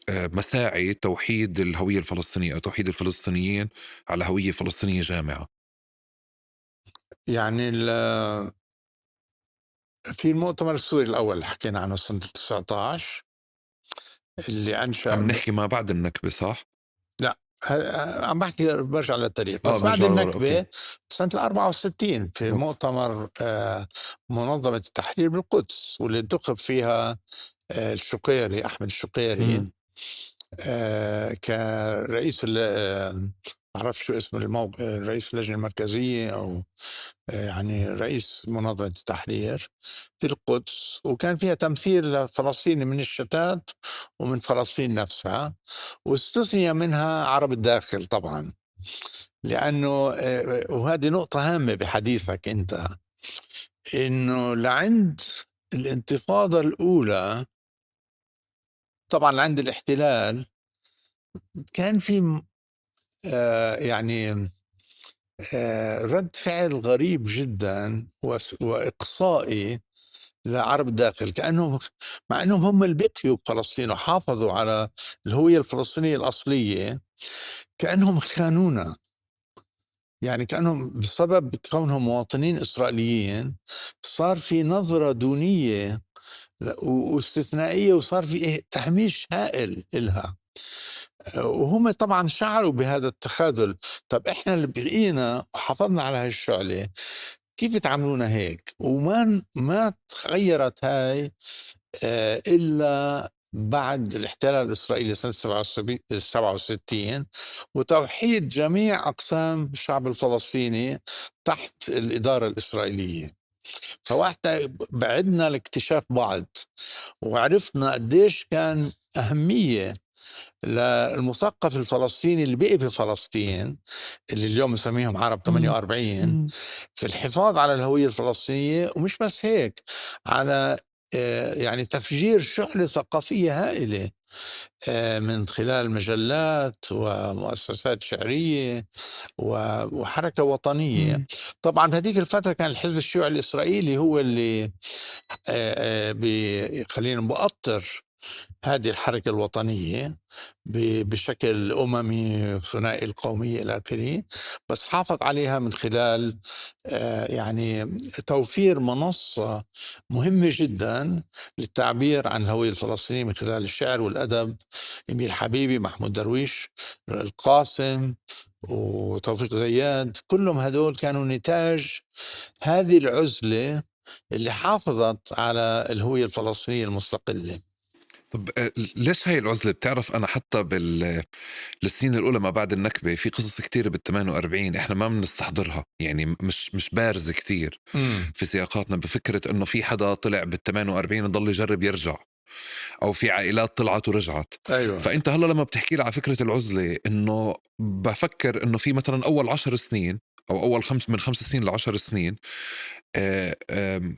مساعي توحيد الهوية الفلسطينية أو توحيد الفلسطينيين على هوية فلسطينية جامعة؟ يعني في المؤتمر السوري الأول اللي حكينا عنه سنة 19 اللي عم أنشأ. نحكي ما بعد النكبة صح؟ لا، عم بحكي برجع للتاريخ، بس بعد بنرجع لورا. أوكي النكبة سنة 64 في أوكي. مؤتمر منظمة التحرير بالقدس، واللي انتخب فيها الشقيري، أحمد الشقيري، مم. كرئيس بعرف شو اسم الموقع، رئيس اللجنة المركزية أو يعني رئيس منظمة التحرير في القدس. وكان فيها تمثيل فلسطيني من الشتات ومن فلسطين نفسها، واستثني منها عرب الداخل طبعا، لأنه وهذه نقطة هامة بحديثك أنت، إنه لعند الانتفاضة الأولى طبعا عند الاحتلال كان في يعني رد فعل غريب جدا وإقصائي لعرب الداخل، كأنهم مع أنهم هم اللي بقيوا بفلسطين وحافظوا على الهوية الفلسطينية الأصلية، كأنهم خانونا. يعني كأنهم بسبب كونهم مواطنين إسرائيليين صار في نظرة دونية واستثنائية، وصار في تهميش هائل إلها. وهم طبعا شعروا بهذا التخاذل. طب إحنا اللي بقينا وحافظنا على هالشعلة، كيف بتعاملونا هيك؟ ما تغيرت هاي إلا بعد الاحتلال الإسرائيلي سنة 67 وتوحيد جميع أقسام الشعب الفلسطيني تحت الإدارة الإسرائيلية. فوقتها بعدنا لاكتشاف بعض، وعرفنا قديش كان أهمية للمثقف الفلسطيني اللي بقي بفلسطين، اللي اليوم نسميهم عرب 48، في الحفاظ على الهوية الفلسطينية. ومش بس هيك، على يعني تفجير شحنة ثقافية هائلة من خلال مجلات ومؤسسات شعرية وحركة وطنية. طبعا بهذيك الفترة كان الحزب الشيوعي الإسرائيلي هو اللي خلينا بأطر هذه الحركة الوطنية بشكل أممي ثنائي القومية إلى آخره، بس حافظ عليها من خلال يعني توفير منصة مهمة جدا للتعبير عن الهوية الفلسطينية من خلال الشعر والأدب. إميل حبيبي، محمود درويش، القاسم، وتوفيق زياد، كلهم هدول كانوا نتاج هذه العزلة اللي حافظت على الهوية الفلسطينية المستقلة. طب ليش هاي العزلة؟ بتعرف أنا حتى السنين الأولى ما بعد النكبة في قصص كتير بال48 إحنا ما بنستحضرها، يعني مش بارز كتير امم في سياقاتنا، بفكرة إنه في حدا طلع بال48 يضل يجرب يرجع، أو في عائلات طلعت ورجعت. ايوه. فأنت هلا لما بتحكي لي على فكرة العزلة، إنه بفكر إنه في مثلا أول 10 سنين أو أول من 5 سنين ل10 سنين، آه، آم،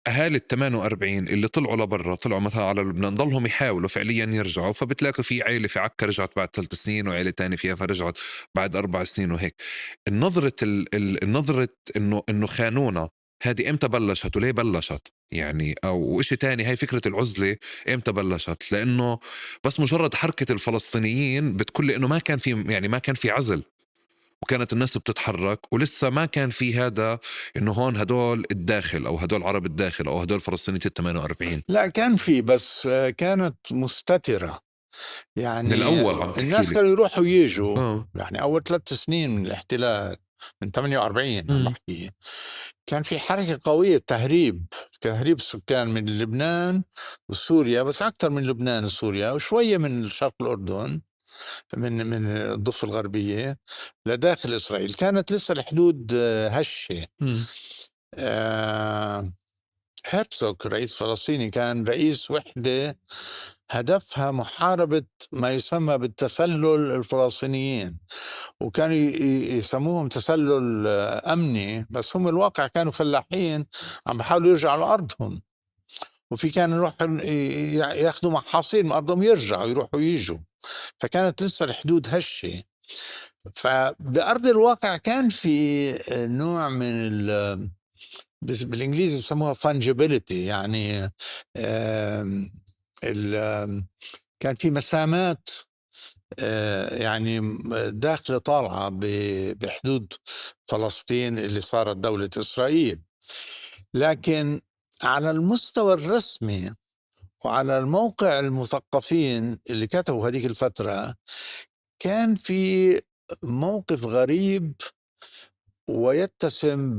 أهالي ال48 اللي طلعوا لبرا، طلعوا مثلا على لبنان، ضلهم يحاولوا فعليا يرجعوا، فبتلاقوا في عائلة في عكا رجعت بعد 3 سنين، وعائلة تانية فيها فرجعت بعد 4 سنين وهيك. النظرة إنه خانونا، هذه إمتى بلشت وليه بلشت؟ يعني أو إشي تاني، هاي فكرة العزلة إمتى بلشت؟ لأنه بس مجرد حركة الفلسطينيين بتقول لي إنه ما كان في، يعني ما كان في عزل، وكانت الناس بتتحرك، ولسه ما كان في هذا انه هون هدول الداخل او هدول عرب الداخل او هدول فلسطينية ال 48. لا، كان في، بس كانت مستترة. من يعني الاول عم تحكي الناس لي؟ كانوا يروحوا ويجوا. اه. يعني أول 3 سنين من الاحتلال، من 48 عم امم. بحكي، كان في حركة قوية تهريب السكان من لبنان وسوريا، بس أكثر من لبنان وسوريا وشوية من شرق الأردن، من الضفة الغربية لداخل إسرائيل. كانت لسه الحدود هشة. امم. آه، هرتزوغ رئيس فلسطيني كان رئيس وحدة هدفها محاربة ما يسمى بالتسلل الفلسطينيين، وكانوا يسموهم تسلل أمني، بس هم الواقع كانوا فلاحين عم بحاولوا يرجعوا لأرضهم. وفي كانوا يروحوا ياخذوا محاصيل من أرضهم، يرجعوا يروحوا ييجوا. فكانت لسه الحدود هشة. فبأرض الواقع كان في نوع من بالإنجليزي بسموها fungibility. يعني آم، كان في مسامات يعني داخلة طالعة بحدود فلسطين اللي صارت دولة إسرائيل. لكن على المستوى الرسمي وعلى الموقع المثقفين اللي كتبوا هذيك الفترة، كان في موقف غريب ويتسم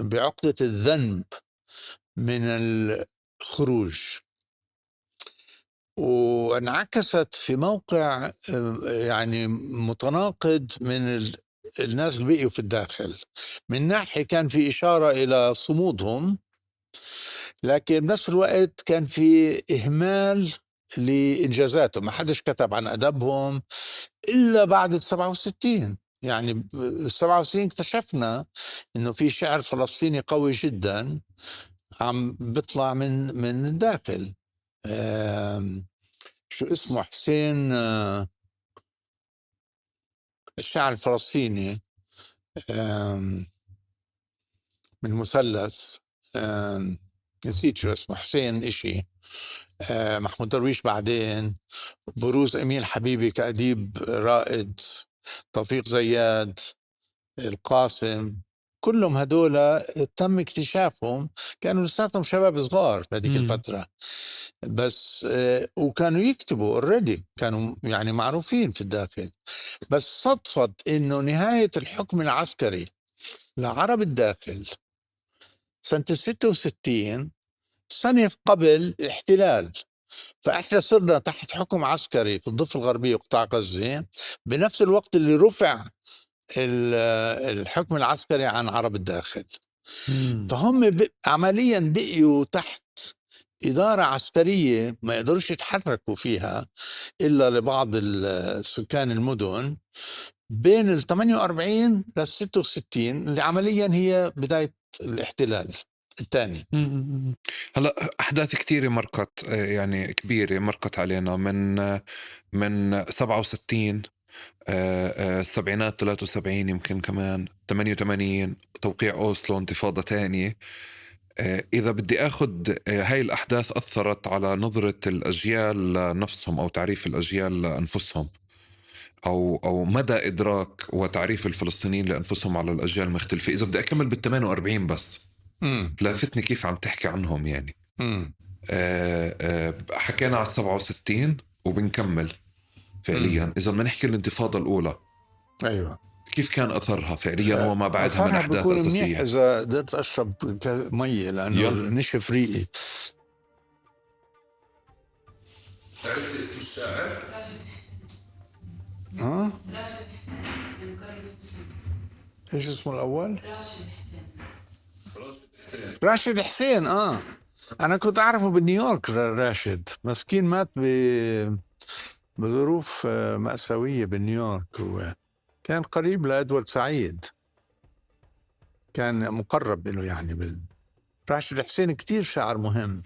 بعقدة الذنب من الخروج، وانعكست في موقع يعني متناقض من الناس اللي بقيوا في الداخل. من ناحية كان في إشارة إلى صمودهم، لكن بنفس الوقت كان في إهمال لإنجازاتهم. ما حدش كتب عن أدبهم إلا بعد 67. يعني ب 67 اكتشفنا إنه في شعر فلسطيني قوي جدا عم بيطلع من الداخل. آم، شو اسمه حسين الشاعر الفلسطيني آم، من مثلث نسيت شو اسمه، حسين إشي، محمود درويش بعدين، بروز أمين حبيبي كأديب رائد، توفيق زياد، القاسم، كلهم هدول تم اكتشافهم، كانوا لساتهم شباب صغار في هذيك مم. الفترة، بس وكانوا يكتبوا اوريدي، كانوا يعني معروفين في الداخل. بس صدفت انه نهاية الحكم العسكري لعرب الداخل سنة 66، سنة قبل الاحتلال، فاحنا صرنا تحت حكم عسكري في الضفة الغربية وقطاع غزة بنفس الوقت اللي رفع الحكم العسكري عن عرب الداخل. مم. فهم عمليا بقيوا تحت إدارة عسكرية ما يقدروش يتحركوا فيها إلا لبعض سكان المدن بين ال 48 لل 66، اللي عمليا هي بداية الاحتلال الثاني. مم. هلا احداث كثيره مرقت، يعني كبيره مرقت علينا من 67، السبعينات 73، يمكن كمان 88 توقيع أوسلو، انتفاضة تانية. إذا بدي أخذ هاي الأحداث أثرت على نظرة الأجيال نفسهم أو تعريف الأجيال لأنفسهم، أو مدى إدراك وتعريف الفلسطينيين لأنفسهم على الأجيال المختلفة. إذا بدي أكمل بال 48 بس، امم لافتني كيف عم تحكي عنهم يعني. امم حكينا على 67 وبنكمل امم فعليا. إذا بدنا نحكي الانتفاضة الأولى، ايوه، كيف كان أثرها فعليا وما بعدها من اثرها أحداث بيكون منيح أساسية؟ اذا قدرت اشرب ميه لانه يلا. نشف ريقي. عرفت اسم الشاعر؟ ها، راشد حسين من قرية مسلم. ايش اسمه الاول؟ راشد حسين. راشد حسين. انا كنت اعرفه بنيويورك، راشد مسكين مات بظروف مأساوية بنيويورك. هو كان قريب لأدوارد سعيد، كان مقرب له يعني راشد حسين كتير شاعر مهم.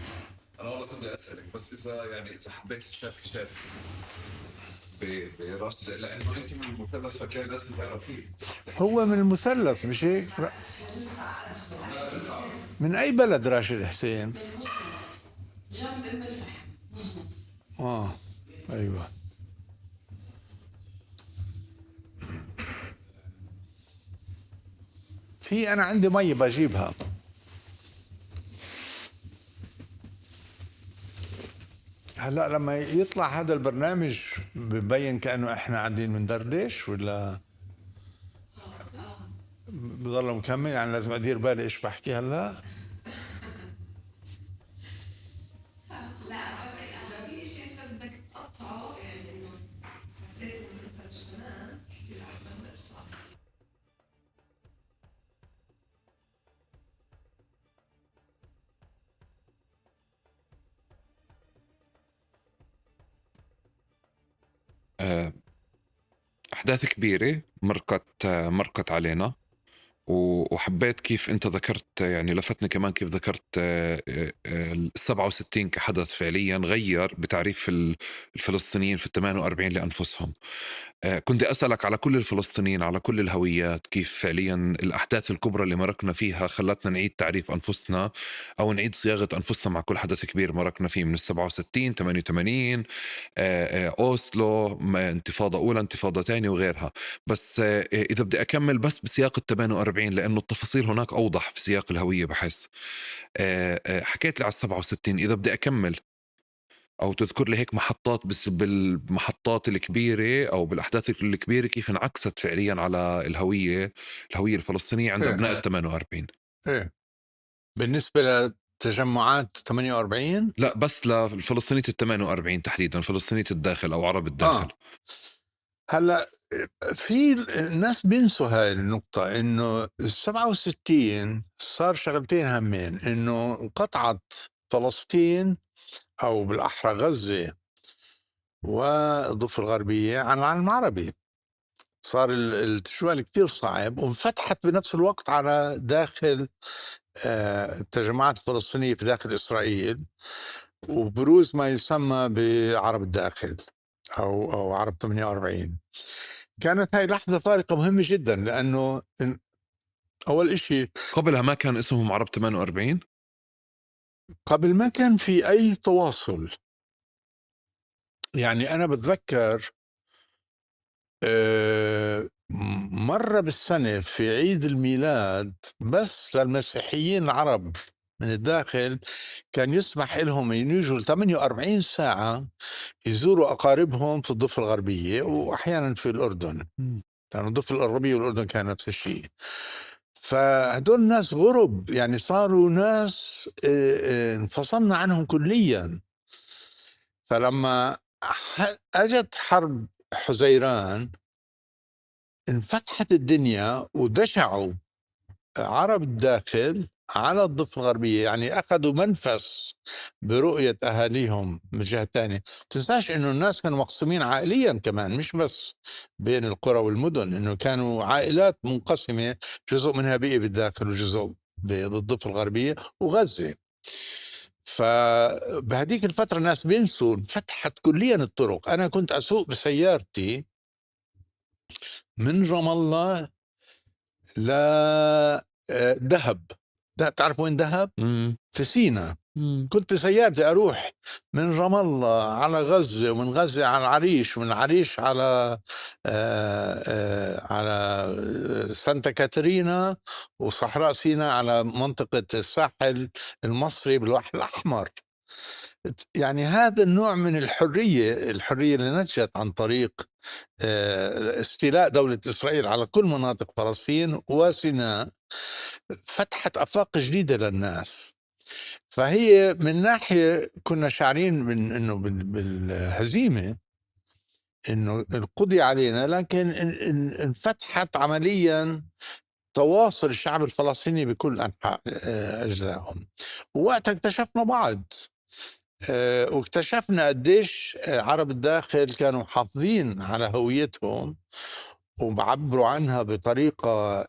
أنا والله كنت أسألك بس إذا حبيت تشارك براشد، لأنه أنت من المثلث فكان لازم تعرفيه. هو من المثلث مش هيك؟ من أي بلد راشد حسين؟ جنب ام الفحم مصمص. أيوة. أنا عندي مي بجيبها. هلا لما يطلع هذا البرنامج ببين كأنه احنا قاعدين بندردش ولا بضل مكمل؟ يعني لازم ادير بالي ايش بحكي هلا. لا اذا في شيء انت بدك تقطعه يعني انه حسيت انه انت مش تمام كثير احسن تقطع. أحداث كبيرة مرقت علينا، وحبيت كيف أنت ذكرت، يعني لفتني كمان كيف ذكرت ال 67 كحدث فعليا غير بتعريف الفلسطينيين في ال 48 لأنفسهم. كنت أسألك على كل الفلسطينيين، على كل الهويات، كيف فعليا الأحداث الكبرى اللي مرقنا فيها خلتنا نعيد تعريف أنفسنا أو نعيد صياغة أنفسنا مع كل حدث كبير مرقنا فيه، من 67، 88، أوسلو، انتفاضة أولى، انتفاضة تانية، وغيرها. بس إذا بدي أكمل بس بسياق ال 48، لأنه التفاصيل هناك أوضح في سياق الهوية بحس. حكيت لي على 67، إذا بدي أكمل أو تذكر لي هيك محطات، بس بالمحطات الكبيرة أو بالأحداث الكبيرة كيف انعكست فعليا على الهوية الفلسطينية عند أبناء ال 48. ايه، بالنسبة لتجمعات 48. لا، بس للفلسطينية ال 48 تحديدا، فلسطينية الداخل أو عرب الداخل. هلا في الناس بينسوا هاي النقطة، انه ال 67 صار شغلتين هامين، انه انقطعت فلسطين او بالاحرى غزة والضفة الغربية عن العالم العربي. صار التشوال كتير صعب، وانفتحت بنفس الوقت على داخل التجمعات الفلسطينية في داخل إسرائيل. وبروز ما يسمى بعرب الداخل أو عرب 48. كانت هاي لحظة فارقة مهمة جدا، لأنه أول إشي قبلها ما كان اسمهم عرب 48؟ قبل ما كان في أي تواصل. يعني أنا بتذكر مرة بالسنة في عيد الميلاد بس للمسيحيين العرب من الداخل كان يسمح لهم يجوا 48 ساعة يزوروا أقاربهم في الضفة الغربية وأحيانا في الأردن، لأن الضفة الغربية والأردن كان نفس الشيء. فهدول الناس غرب، يعني صاروا ناس انفصلنا عنهم كليا. فلما أجت حرب حزيران انفتحت الدنيا ودشعوا عرب الداخل على الضفة الغربية، يعني أخذوا منفس برؤية أهاليهم من جهة تانية. تنساش إنه الناس كانوا مقسومين عائليا كمان، مش بس بين القرى والمدن، إنه كانوا عائلات منقسمة، جزء منها بقي بالداخل وجزء بالضفة الغربية وغزة. فبهديك الفترة الناس بينسوا انفتحت كليا الطرق. أنا كنت أسوق بسيارتي من رام الله ل دهب. تعرف وين دهب؟ في سيناء. كنت بسيارتي أروح من رام الله على غزة، ومن غزة على العريش، ومن العريش على على سانتا كاترينا وصحراء سيناء على منطقة الساحل المصري بالبحر الأحمر. يعني هذا النوع من الحرية اللي نشأت عن طريق استيلاء دولة إسرائيل على كل مناطق فلسطين وسيناء فتحت آفاق جديدة للناس. فهي من ناحية كنا شاعرين من إنه بالهزيمة، إنه القضي علينا، لكن انفتحت عمليا تواصل الشعب الفلسطيني بكل أنحاء أجزائهم. ووقتها اكتشفنا بعض، واكتشفنا قديش عرب الداخل كانوا محافظين على هويتهم وبعبروا عنها بطريقة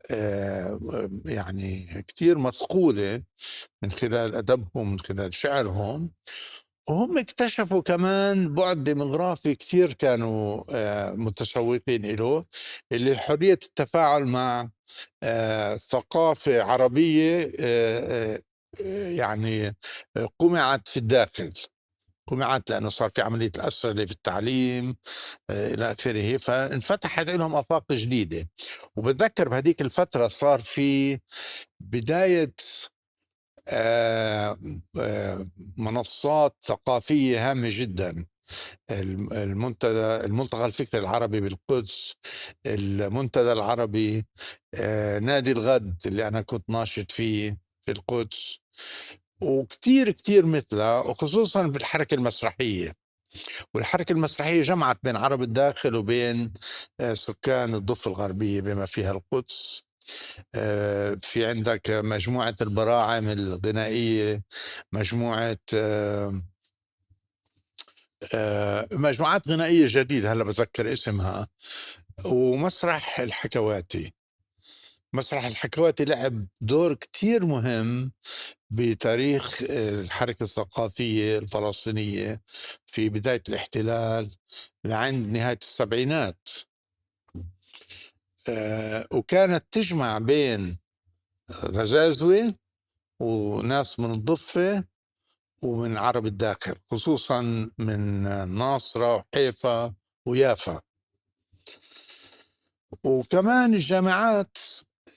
يعني كتير مصقولة من خلال أدبهم، من خلال شعرهم. وهم اكتشفوا كمان بعد ديموغرافي كتير كانوا متشوقين إله، اللي حرية التفاعل مع ثقافة عربية يعني قمعت في الداخل، قمعت لأنه صار في عملية الأسرة في التعليم إلى آخره. فانفتحت لهم آفاق جديدة. وبتذكر بهديك الفترة صار في بداية منصات ثقافية هامة جدا، الملتقى الفكري العربي بالقدس، المنتدى العربي، نادي الغد اللي أنا كنت ناشط فيه في القدس، وكتير كتير مثلها، وخصوصا بالحركة المسرحية. والحركة المسرحية جمعت بين عرب الداخل وبين سكان الضفة الغربية بما فيها القدس. في عندك مجموعة البراعم الغنائية، مجموعة مجموعات غنائية جديدة هلا بذكر اسمها، ومسرح الحكواتي. مسرح الحكواتي لعب دور كتير مهم بتاريخ الحركة الثقافية الفلسطينية في بداية الاحتلال لعند نهاية السبعينات. وكانت تجمع بين غزازوة وناس من الضفة ومن عرب الداخل، خصوصا من ناصرة وحيفا ويافا. وكمان الجامعات،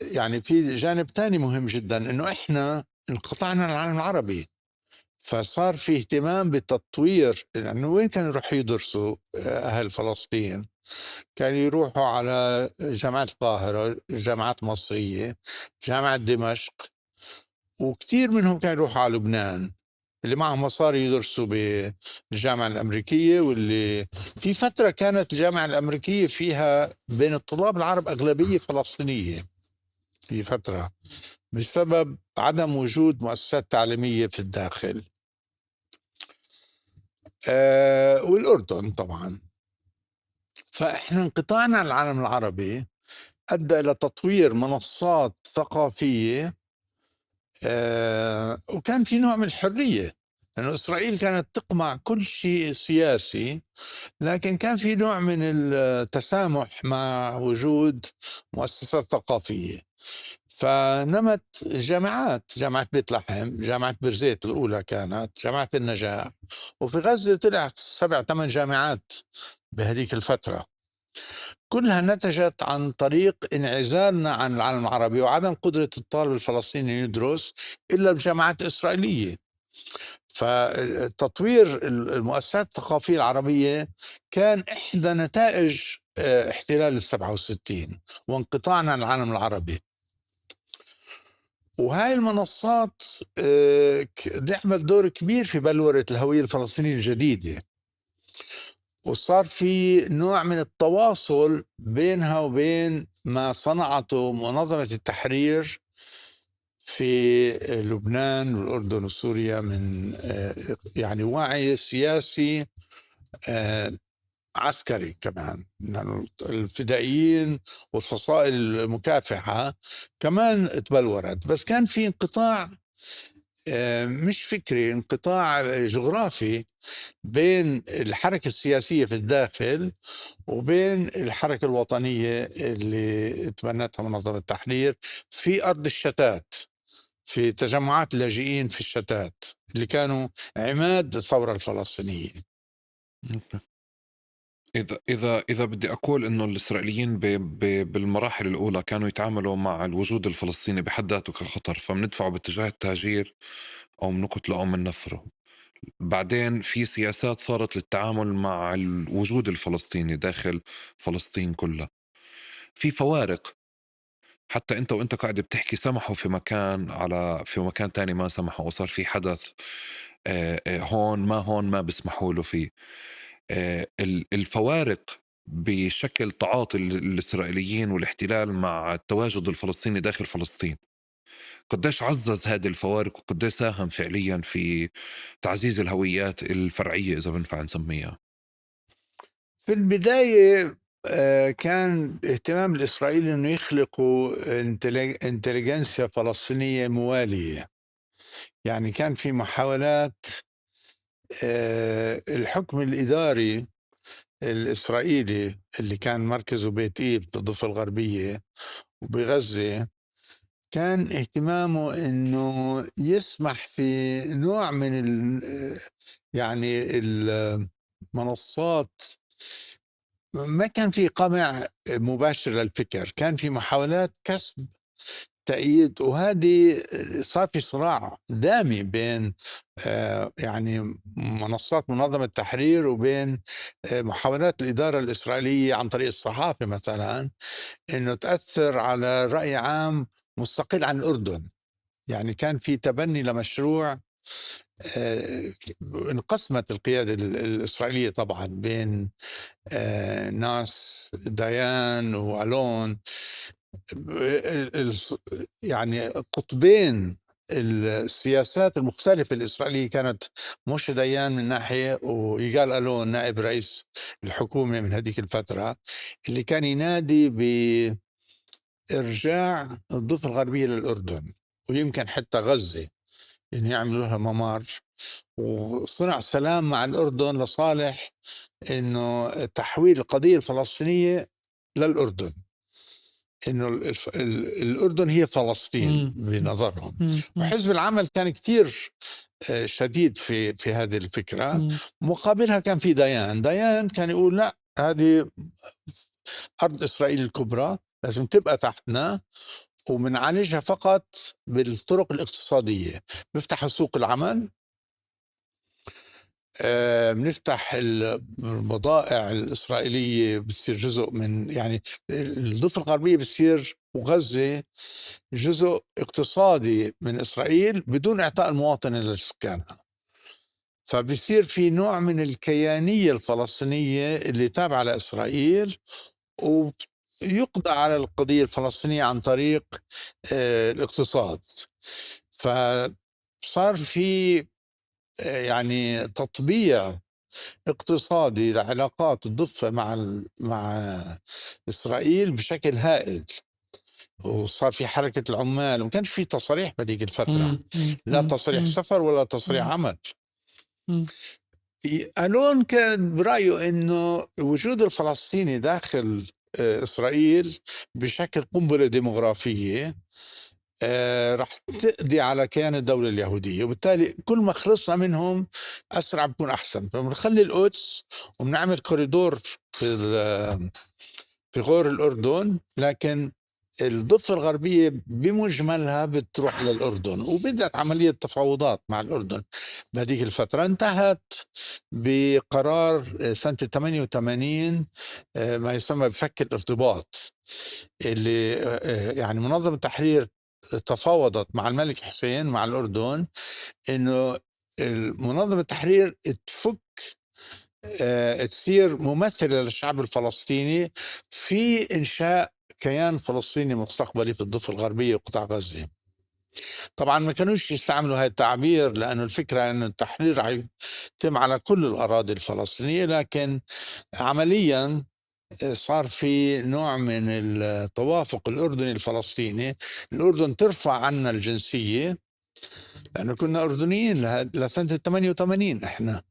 يعني في جانب تاني مهم جدا، انه احنا انقطعنا عن العالم العربي، فصار في اهتمام بالتطوير. لانه وين كانوا يروحوا يدرسوا اهل فلسطين؟ كانوا يروحوا على جامعة القاهرة، الجامعات المصرية، جامعة دمشق، وكثير منهم كانوا يروحوا على لبنان اللي معهم مصاري يدرسوا بالجامعة الأمريكية. واللي في فترة كانت الجامعة الأمريكية فيها بين الطلاب العرب أغلبية فلسطينية في فترة، بسبب عدم وجود مؤسسات تعليمية في الداخل. والأردن طبعا. فإحنا انقطاعنا عن العالم العربي أدى إلى تطوير منصات ثقافية، وكان في نوع من الحرية. لأن إسرائيل كانت تقمع كل شيء سياسي، لكن كان في نوع من التسامح مع وجود مؤسسات ثقافية. فنمت جامعات، جامعة بيت لحم، جامعة بيرزيت الأولى كانت، جامعة النجاح، وفي غزة طلع 7 8 جامعات بهذيك الفترة. كلها نتجت عن طريق انعزالنا عن العالم العربي وعدم قدرة الطالب الفلسطيني يدرس إلا بجامعات إسرائيلية. فتطوير المؤسسات الثقافية العربية كان إحدى نتائج احتلال 67 وانقطاعنا عن العالم العربي. وهاي المنصات لعبت دور كبير في بلورة الهوية الفلسطينية الجديدة، وصار في نوع من التواصل بينها وبين ما صنعته منظمة التحرير في لبنان والأردن وسوريا من يعني وعي سياسي عسكري كمان. يعني الفدائيين والفصائل المكافحة كمان تبلورت، بس كان في انقطاع مش فكري، انقطاع جغرافي بين الحركة السياسية في الداخل وبين الحركة الوطنية اللي تبنتها منظمة التحرير في أرض الشتات، في تجمعات اللاجئين في الشتات اللي كانوا عماد الثورة الفلسطينية. أوكي. إذا بدي أقول إنه الإسرائيليين بالمراحل الأولى كانوا يتعاملوا مع الوجود الفلسطيني بحد ذاته كخطر، فبندفعه باتجاه التهجير أو بنقتله أو بننفره. بعدين في سياسات صارت للتعامل مع الوجود الفلسطيني داخل فلسطين كلها. في فوارق، حتى انت وانت قاعد بتحكي سمحوا في مكان على في مكان تاني ما سمحوا، وصار في حدث هون ما بيسمحوا له فيه. الفوارق بشكل تعاطي الإسرائيليين والاحتلال مع التواجد الفلسطيني داخل فلسطين، قديش عزز هذه الفوارق وقديش ساهم فعليا في تعزيز الهويات الفرعية إذا بنفع نسميها؟ في البداية كان اهتمام الإسرائيل أنه يخلقوا انتليجنسيا فلسطينية موالية. يعني كان في محاولات الحكم الإداري الإسرائيلي اللي كان مركزه بيت إيل بالضفة الغربية وبغزة، كان اهتمامه أنه يسمح في نوع من يعني المنصات. ما كان في قمع مباشر للفكر، كان في محاولات كسب تأييد، وهذه صار في صراع دامي بين يعني منصات منظمة التحرير وبين محاولات الإدارة الإسرائيلية عن طريق الصحافة مثلا إنه تأثر على رأي عام مستقل عن الأردن. يعني كان في تبني لمشروع انقسمت القيادة الإسرائيلية طبعا بين ناس ديان وألون، يعني قطبين السياسات المختلفة الإسرائيلية كانت. موشي ديان من ناحية ويقال ألون نائب رئيس الحكومة من هذيك الفترة اللي كان ينادي بإرجاع الضفة الغربية للأردن ويمكن حتى غزة إن يعملوا لها ممر، وصنع سلام مع الأردن لصالح إنه تحويل القضية الفلسطينية للأردن، إنه الأردن هي فلسطين بنظرهم. وحزب العمل كان كتير شديد في هذه الفكرة. مقابلها كان في ديان كان يقول لا، هذه أرض إسرائيل الكبرى لازم تبقى تحتنا ومنعالجها فقط بالطرق الاقتصادية. بنفتح سوق العمل، بنفتح البضائع الإسرائيلية بتصير جزء من، يعني الضفة الغربية بتصير وغزة جزء اقتصادي من إسرائيل بدون إعطاء المواطنة لسكانها. فبصير في نوع من الكيانية الفلسطينية اللي تابعة لإسرائيل، ويقضى على القضية الفلسطينية عن طريق الاقتصاد. فصار في يعني تطبيع اقتصادي لعلاقات الضفة مع إسرائيل بشكل هائل. وصار في حركة العمال، وما كانش في تصريح بهذيك الفترة، لا تصريح سفر ولا تصريح عمل. ألون كان برأيه إنه وجود الفلسطيني داخل إسرائيل بشكل قنبلة ديمغرافية رح تقضي على كيان الدولة اليهودية، وبالتالي كل ما خلصنا منهم أسرع بكون أحسن. فبنخلي القدس وبنعمل كوريدور في غور الأردن، لكن الضفة الغربية بمجملها بتروح للأردن، وبدأت عملية تفاوضات مع الأردن بهذيك الفترة. انتهت بقرار سنة 88 ما يسمى بفك الارتباط، اللي يعني منظمة التحرير تفاوضت مع الملك حسين مع الأردن إنه منظمة التحرير تفك تصير ممثلة للشعب الفلسطيني في إنشاء كيان فلسطيني مستقبلي في الضفة الغربية وقطاع غزة. طبعا ما كانوش يستعملوا هذا التعبير لأنه الفكرة أن التحرير رح يتم على كل الأراضي الفلسطينية، لكن عمليا صار في نوع من التوافق الأردني الفلسطيني. الأردن ترفع عنا الجنسية لأنه كنا أردنيين لسنة 88، إحنا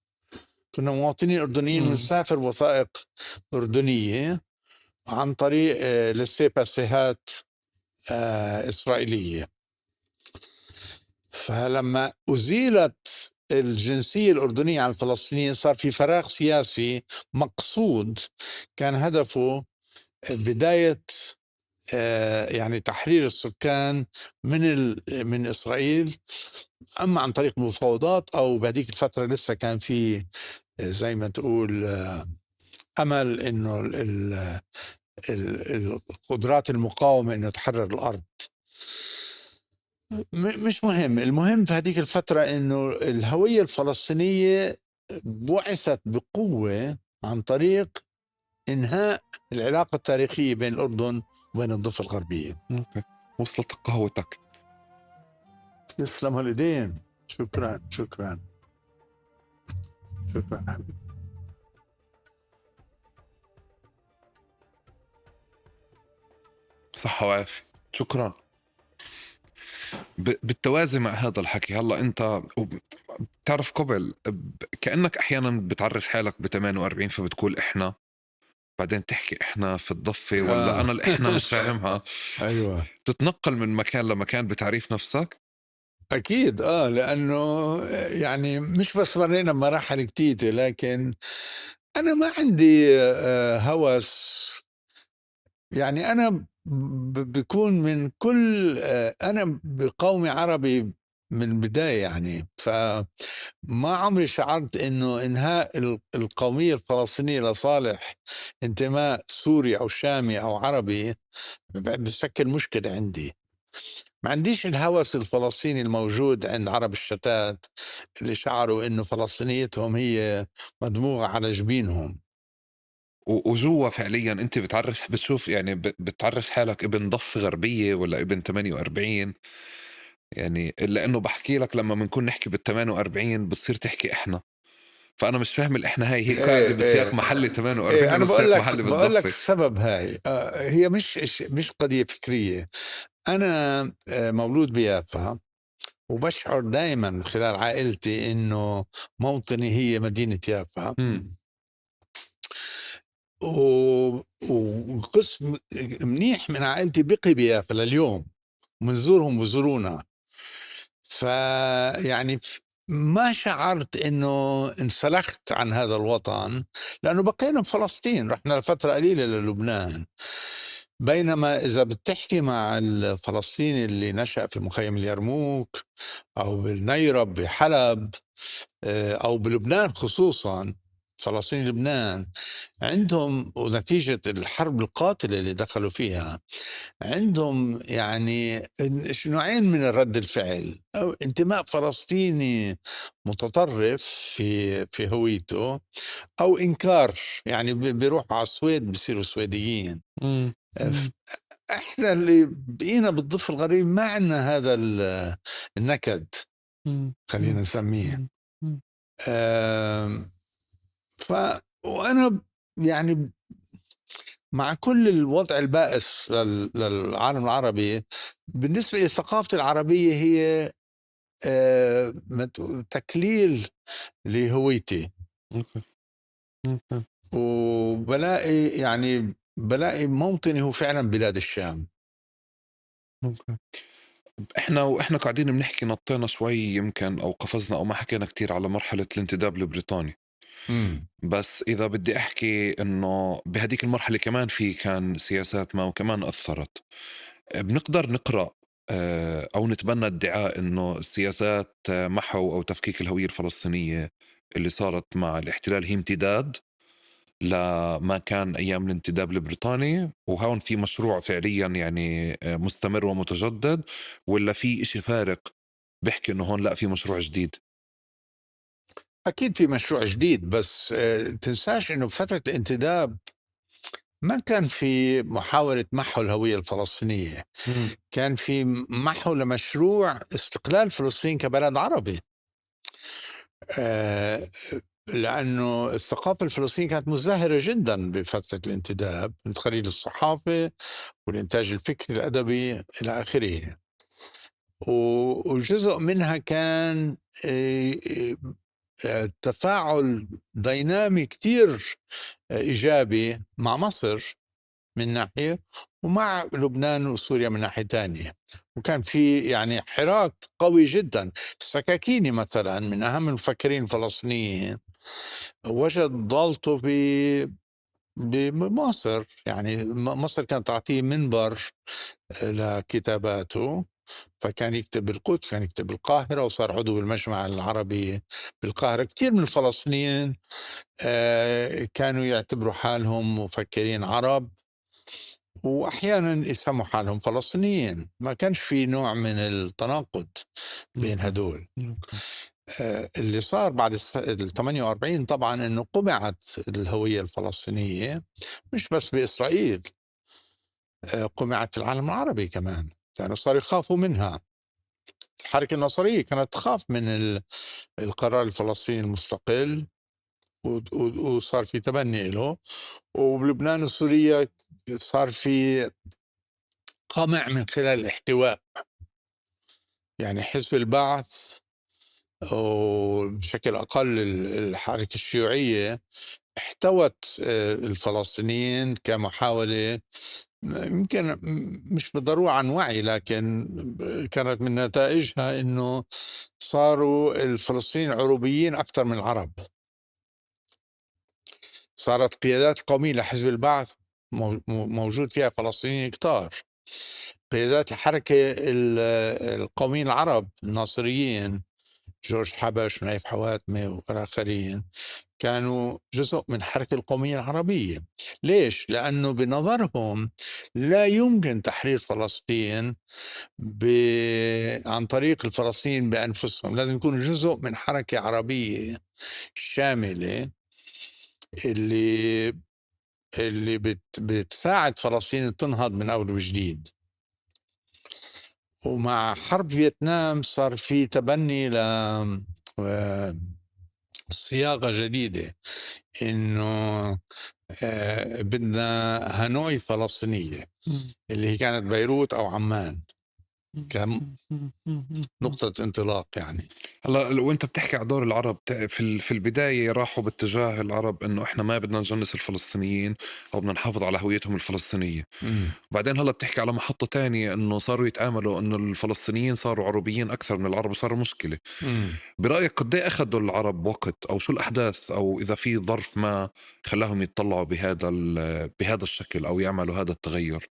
كنا مواطنين أردنيين بنسافر وثائق أردنية عن طريق للسيباسيهات إسرائيلية. فلما أزيلت الجنسية الأردنية عن الفلسطينيين صار في فراغ سياسي مقصود كان هدفه بداية يعني تحرير السكان من إسرائيل، أما عن طريق المفاوضات أو بهذيك الفترة لسه كان في زي ما تقول أمل إنه القدرات المقاومة إنه تحرر الأرض. مش مهم، المهم في هذيك الفترة إنه الهوية الفلسطينية بعثت بقوة عن طريق إنهاء العلاقة التاريخية بين الأردن وبين الضفة الغربية. أوكي. وصلت قهوتك. يسلم الإيدين. شكرا شكرا شكرا. صحة وعافية. شكرا. بالتوازي مع هذا الحكي، هلا انت بتعرف قبل كأنك احيانا بتعرف حالك ب 48 فبتقول احنا، بعدين تحكي احنا في الضفة ولا انا الاحنا مش فاهمها. أيوة تتنقل من مكان لمكان بتعريف نفسك. أكيد لأنه يعني مش بس مرينا بمراحل كتيرة، لكن أنا ما عندي هوس. يعني أنا بكون من كل أنا بقومي عربي من البداية يعني، فما عمري شعرت إنه إنهاء القومية الفلسطينية لصالح انتماء سوري أو شامي أو عربي بشكل مشكلة عندي. ما عنديش الهوس الفلسطيني الموجود عند عرب الشتات اللي شعروا إنه فلسطينيتهم هي مدموغة على جبينهم. وجوا فعليا انت بتشوف يعني بتعرف حالك ابن ضفة غربية ولا ابن 48؟ يعني لانه بحكي لك لما بنكون نحكي بال 48 بتصير تحكي احنا، فانا مش فاهم الاحنا هاي هي قاعدة بسياق محلي 48 أنا ولا سياق بقول محلي لك بالضفة؟ السبب هاي هي مش قضية فكرية. أنا مولود بيافا، وبشعر دائما من خلال عائلتي إنه موطني هي مدينة يافا. وقسم منيح من عائلتي بقي بيافا لليوم، منزورهم وزورونا. فيعني ما شعرت انه انسلخت عن هذا الوطن، لانه بقينا بفلسطين، رحنا لفتره قليله للبنان. بينما اذا بتحكي مع الفلسطيني اللي نشأ في مخيم اليرموك او بالنيرب بحلب او بلبنان خصوصا، فلسطين لبنان عندهم ونتيجة الحرب القاتلة اللي دخلوا فيها عندهم يعني نوعين من الرد الفعل، أو انتماء فلسطيني متطرف في هويته، أو إنكار، يعني بيروحوا على السويد بيصيروا سويديين. احنا اللي بقينا بالضفة الغربية ما عندنا هذا النكد، خلينا نسميه. ف وأنا يعني مع كل الوضع البائس للعالم العربي، بالنسبة للثقافة العربية هي تكليل لهويتي، أوكي. أوكي. بلاقي موطني هو فعلا بلاد الشام. أوكي. إحنا قاعدين بنحكي نطينا شوي يمكن أو قفزنا أو ما حكينا كتير على مرحلة الانتداب البريطاني. امم بس إذا بدي أحكي إنه بهديك المرحلة كمان في كان سياسات ما وكمان أثّرت. بنقدر نقرأ أو نتبنى ادعاء إنه السياسات محو أو تفكيك الهوية الفلسطينية اللي صارت مع الاحتلال هي امتداد لما كان أيام الانتداب البريطاني، وهون في مشروع فعليًا يعني مستمر ومتجدد، والّا في إشي فارق بيحكي إنه هون لأ في مشروع جديد؟ اكيد في مشروع جديد، بس تنساش انه بفتره الانتداب ما كان في محاوله محو الهويه الفلسطينيه، إمم. كان في محو لمشروع استقلال فلسطين كبلد عربي. آه، لأنه الثقافة الفلسطينية كانت مزدهرة جدا بفترة الانتداب من خلال الصحافة والإنتاج الفكري الأدبي إلى آخره. وجزء منها كان آه، تفاعل دينامي كتير إيجابي مع مصر من ناحية، ومع لبنان وسوريا من ناحية تانية. وكان في يعني حراك قوي جدا. السكاكيني مثلا من أهم المفكرين الفلسطينيين وجد ضالته بمصر، يعني مصر كانت تعطيه منبر لكتاباته، فكان يكتب بالقدس، كان يكتب بالقاهرة، وصار عضو بالمجمع العربي بالقاهرة. كثير من الفلسطينيين كانوا يعتبروا حالهم مفكرين عرب، وأحيانا يسموا حالهم فلسطينيين. ما كانش في نوع من التناقض بين أوكي. هدول. أوكي. اللي صار بعد ال 48 طبعا انه قمعت الهويه الفلسطينيه، مش بس باسرائيل، قمعت في العالم العربي كمان، يعني صاروا يخافوا منها. الحركه النصريه كانت تخاف من القرار الفلسطيني المستقل، وصار في تبني له. وبلبنان وسوريا صار في قمع من خلال الاحتواء، يعني حزب البعث وبشكل اقل الحركه الشيوعيه احتوت الفلسطينيين كمحاولة، يمكن مش بالضرورة عن وعي، لكن كانت من نتائجها أنه صاروا الفلسطينيين عروبيين أكثر من العرب. صارت قيادات قومية لحزب البعث موجود فيها فلسطينيين كتار. قيادات الحركة القوميين العرب الناصريين، جورج حبش ونايف حواتمة والآخرين، كانوا جزء من الحركة القومية العربية. ليش؟ لأنه بنظرهم لا يمكن تحرير فلسطين ب... عن طريق الفلسطينيين بأنفسهم، لازم يكونوا جزء من حركة عربية شاملة اللي بتساعد فلسطين تنهض من أول وجديد. ومع حرب فيتنام صار في تبني ل آه، صياغة جديدة، إنه بدنا هانوي فلسطينية، إمم. اللي هي كانت بيروت أو عمان، إمم. إمم. إمم. إمم. إمم. كنقطة انطلاق يعني. هلا لو انت بتحكي على دور العرب في البدايه راحوا باتجاه العرب انه احنا ما بدنا نجنس الفلسطينيين او بدنا نحافظ على هويتهم الفلسطينيه. مم. بعدين هلا بتحكي على محطه تانية انه صاروا يتعاملوا انه الفلسطينيين صاروا عربيين اكثر من العرب وصاروا مشكله. مم. برايك قد ايه اخذوا العرب وقت او شو الاحداث او اذا في ظرف ما خلاهم يتطلعوا بهذا الشكل او يعملوا هذا التغير؟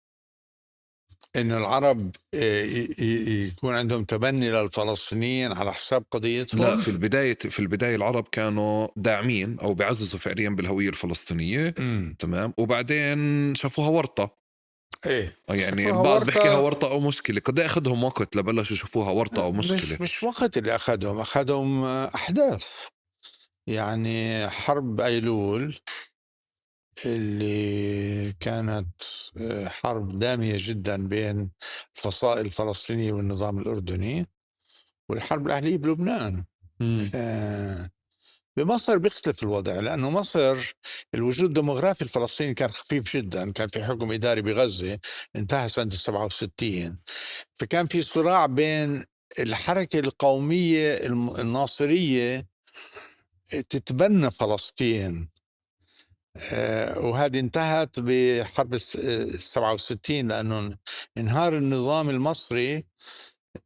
إنه العرب يكون عندهم تبني للفلسطينيين على حساب لا، قضيتهم. في البداية العرب كانوا داعمين أو بيعززوا فعليا بالهوية الفلسطينية. مم. تمام، وبعدين شافوها ورطة. إيه، يعني شافوها البعض بيحكيها ورطة. ورطة أو مشكلة. قد إيه أخذهم وقت لبلشوا يشوفوها ورطة أو مشكلة؟ مش وقت اللي أخذهم أحداث. يعني حرب أيلول اللي كانت حرب دامية جدا بين الفصائل الفلسطينية والنظام الأردني، والحرب الأهلية بلبنان. مم. آه، بمصر بيختلف الوضع، لأنه مصر الوجود الديمغرافي الفلسطيني كان خفيف جدا. كان في حكم إداري بغزة انتهى سنة 67، فكان في صراع بين الحركة القومية الناصرية تتبنى فلسطين، وهذه انتهت بحرب 67، لأنه انهار النظام المصري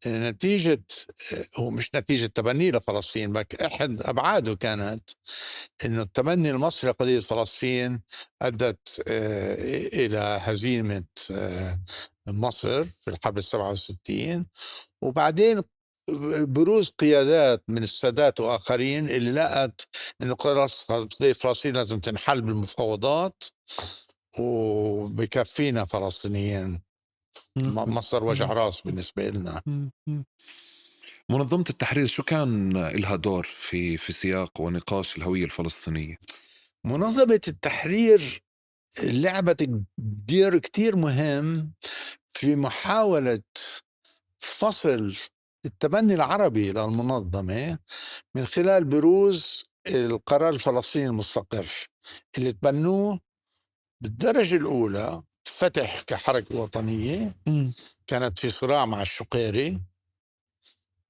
نتيجة، هو مش نتيجة تبنيه لفلسطين، بل أحد أبعاده كانت أنه التبني المصري لقضية فلسطين أدت إلى هزيمة مصر في الحرب 67، وبعدين بروز قيادات من السادات وآخرين اللي لقت أنه قضية فلسطين لازم تنحل بالمفاوضات وبكفينا فلسطينيين. مصر وجع راس بالنسبة لنا. منظمة التحرير شو كان لها دور في سياق ونقاش الهوية الفلسطينية؟ منظمة التحرير لعبت دور كتير مهم في محاولة فصل التبني العربي للمنظمة من خلال بروز القرار الفلسطيني المستقر اللي تبنوه بالدرجة الأولى فتح كحركة وطنية كانت في صراع مع الشقيري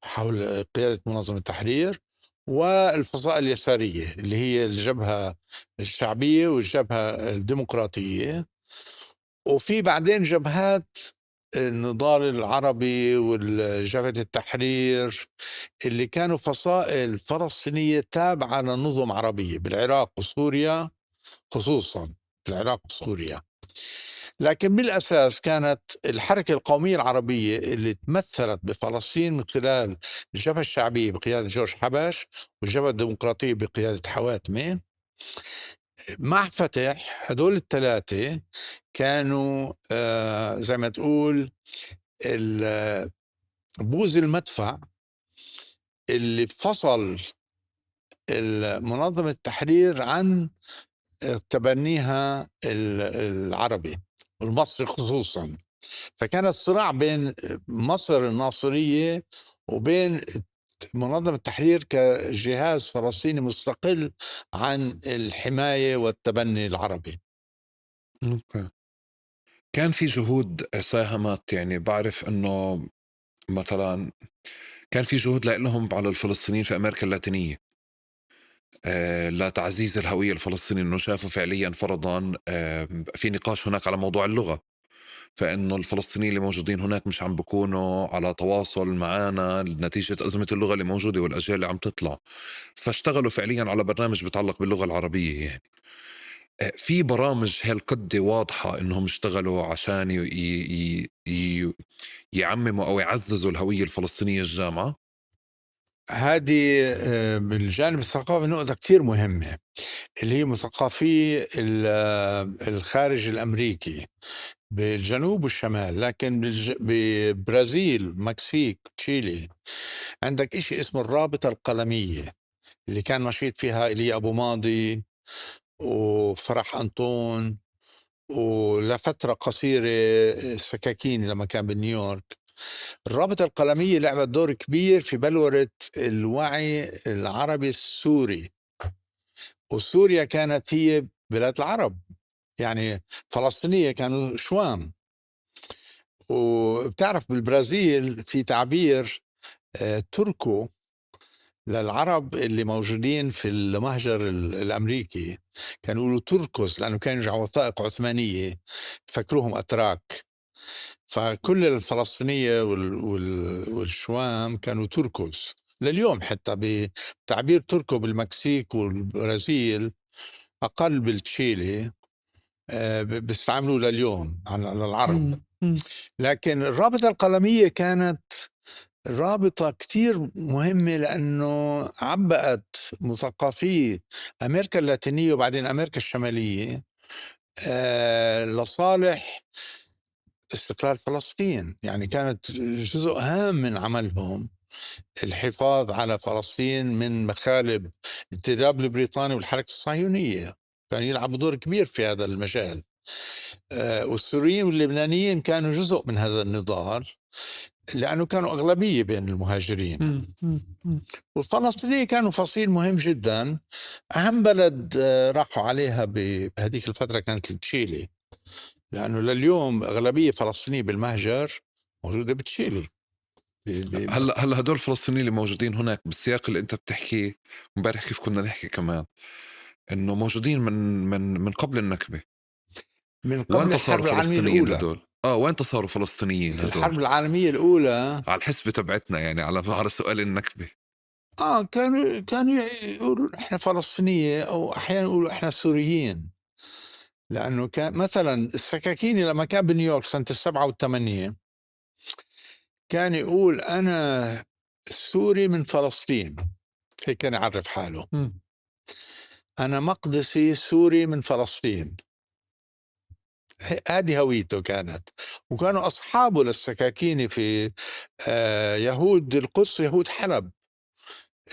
حول قيادة منظمة التحرير، والفصائل اليسارية اللي هي الجبهة الشعبية والجبهة الديمقراطية، وفي بعدين جبهات النضال العربي والجبهة التحرير اللي كانوا فصائل فلسطينية تابعة لنظم عربية بالعراق وسوريا، خصوصا العراق وسوريا. لكن بالأساس كانت الحركة القومية العربية اللي تمثلت بفلسطين من خلال الجبهة الشعبية بقيادة جورج حبش والجبهة الديمقراطية بقيادة حواتمة مع فتح، هدول الثلاثة كانوا زي ما تقول بوز المدفع اللي فصل منظمة التحرير عن تبنيها العربي والمصري خصوصا. فكان الصراع بين مصر الناصرية وبين منظمة التحرير كجهاز فلسطيني مستقل عن الحماية والتبني العربي. أوكي. كان في جهود ساهمت، يعني بعرف انه مثلا كان في جهود لهم على الفلسطينيين في امريكا اللاتينيه لتعزيز الهويه الفلسطينيه، انه شافوا فعليا فرضا في نقاش هناك على موضوع اللغه، فانه الفلسطينيين اللي موجودين هناك مش عم بيكونوا على تواصل معنا نتيجه ازمه اللغه اللي موجوده والاجيال اللي عم تطلع، فاشتغلوا فعليا على برنامج بيتعلق باللغه العربيه. يعني في برامج هالقد واضحة إنهم اشتغلوا عشان يعمموا أو يعززوا الهوية الفلسطينية الجامعة؟ هذه بالجانب الثقافي نقطة كثير مهمة اللي هي مثقفي الخارج الأمريكي بالجنوب والشمال، لكن ببرازيل، مكسيك، تشيلي عندك إشي اسمه الرابطة القلمية اللي كان نشيط فيها إيليا أبو ماضي وفرح أنطون، ولفترة قصيرة سكاكيني لما كان بنيويورك. الرابطة القلمية لعبت دور كبير في بلورة الوعي العربي السوري، وسوريا كانت هي بلاد العرب، يعني فلسطينية كانوا شوام. وبتعرف بالبرازيل في تعبير تركو للعرب اللي موجودين في المهجر الأمريكي، كانوا يقولوا تركوس لأنه كانوا يرجعوا وثائق عثمانية فكروهم أتراك، فكل الفلسطينية والشوام كانوا تركوس. لليوم حتى بتعبير تركو بالمكسيك والبرازيل أقل بالتشيلي بيستعملوا لليوم على العرب. لكن الرابطة القلمية كانت رابطة كتير مهمة لأنه عبأت مثقفي أمريكا اللاتينية وبعدين أمريكا الشمالية لصالح استقلال فلسطين. يعني كانت جزء هام من عملهم الحفاظ على فلسطين من مخالب الانتداب البريطاني والحركة الصهيونية، كان يلعبوا دور كبير في هذا المجال. والسوريين واللبنانيين كانوا جزء من هذا النضال لأنه كانوا أغلبية بين المهاجرين. والفلسطينيين كانوا فصيل مهم جدا. أهم بلد راحوا عليها بهذيك الفترة كانت تشيلي، لأنه لليوم أغلبية فلسطينية بالمهجر موجودة بتشيلي. هلا هدول الفلسطينيين اللي موجودين هناك بالسياق اللي انت بتحكيه امبارح، كيف كنا نحكي كمان انه موجودين من قبل النكبة. من قبل وين صاروا الحرب العالمية فلسطينيين الأولى. هدول؟ وين صاروا فلسطينيين هدول؟ الحرب العالمية الأولى على الحسبة تبعتنا، يعني على سؤال النكبة. كانوا يقولوا إحنا فلسطينية، أو أحيانا يقولوا إحنا سوريين. لأنه كان مثلا السكاكيني لما كان بنيويورك سنة 87 كان يقول أنا سوري من فلسطين، هيك كان يعرف حاله. أنا مقدسي سوري من فلسطين، هذه هويته كانت. وكانوا أصحابه للسكاكيني في يهود القدس، يهود حلب،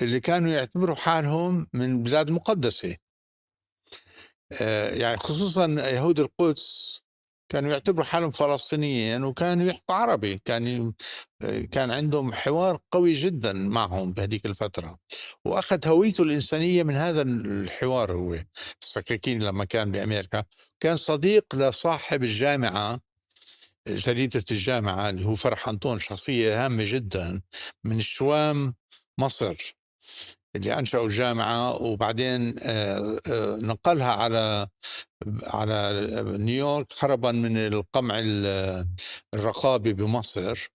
اللي كانوا يعتبروا حالهم من بلاد مقدسة. يعني خصوصا يهود القدس كانوا يعتبروا حالهم فلسطينيين، وكانوا يحكوا عربي. كان عندهم حوار قوي جدا معهم بهذيك الفترة، وأخذ هويته الإنسانية من هذا الحوار. هو السكاكين لما كان بأمريكا كان صديق لصاحب الجامعة، جريدة الجامعة، اللي هو فرح أنطون، شخصية هامة جدا من الشوام مصر، اللي أنشأوا الجامعة وبعدين نقلها على نيويورك هربا من القمع الرقابي بمصر.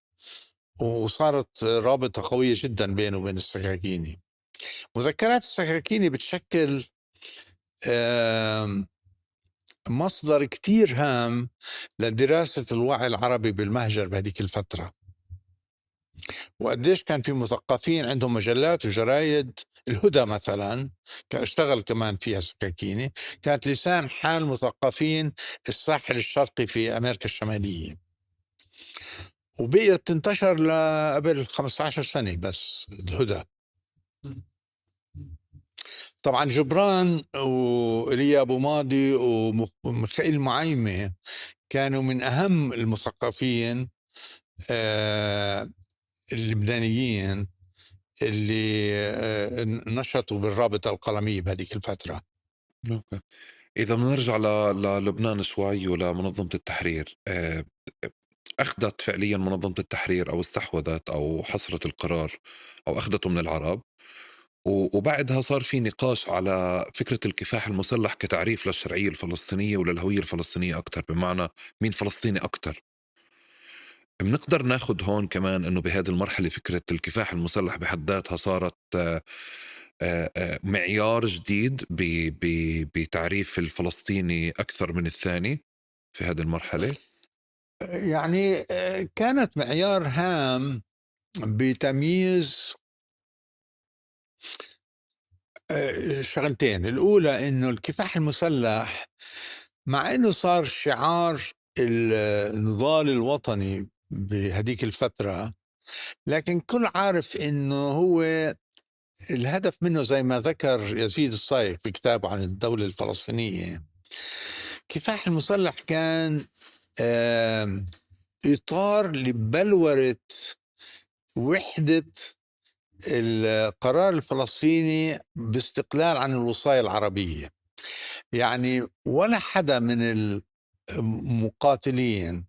وصارت رابطة قوية جدا بينه وبين السكاكيني. مذكرات السكاكيني بتشكل مصدر كتير هام لدراسة الوعي العربي بالمهجر بهذيك الفترة، وقديش كان في مثقفين عندهم مجلات وجرايد. الهدى مثلا كان اشتغل كمان فيها سكاكيني، كانت لسان حال مثقفين الساحل الشرقي في أمريكا الشمالية، وبقيت تنتشر قبل 15 سنة بس الهدى. طبعا جبران وإيليا أبو ماضي وميخائيل معيمة كانوا من أهم المثقفين اللبنانيين اللي نشطوا بالرابطة القلمية بهذيك الفترة. أوكي. إذا بنرجع للبنان شوي ولمنظمة التحرير، أخذت فعليا منظمة التحرير أو استحوذت أو حصرت القرار أو أخذته من العرب، وبعدها صار في نقاش على فكرة الكفاح المسلح كتعريف للشرعية الفلسطينية وللهوية الفلسطينية أكتر، بمعنى مين فلسطيني أكتر. بنقدر ناخد هون كمان أنه بهذه المرحلة فكرة الكفاح المسلح بحد ذاتها صارت معيار جديد بتعريف الفلسطيني أكثر من الثاني في هذه المرحلة. يعني كانت معيار هام بتمييز شغلتين. الأولى إنه الكفاح المسلح مع إنه صار شعار النضال الوطني بهديك الفترة، لكن كل عارف إنه هو الهدف منه زي ما ذكر يزيد الصايغ في كتابه عن الدولة الفلسطينية. الكفاح المسلح كان إطار لبلورة وحدة القرار الفلسطيني باستقلال عن الوصاية العربية. يعني ولا حدا من المقاتلين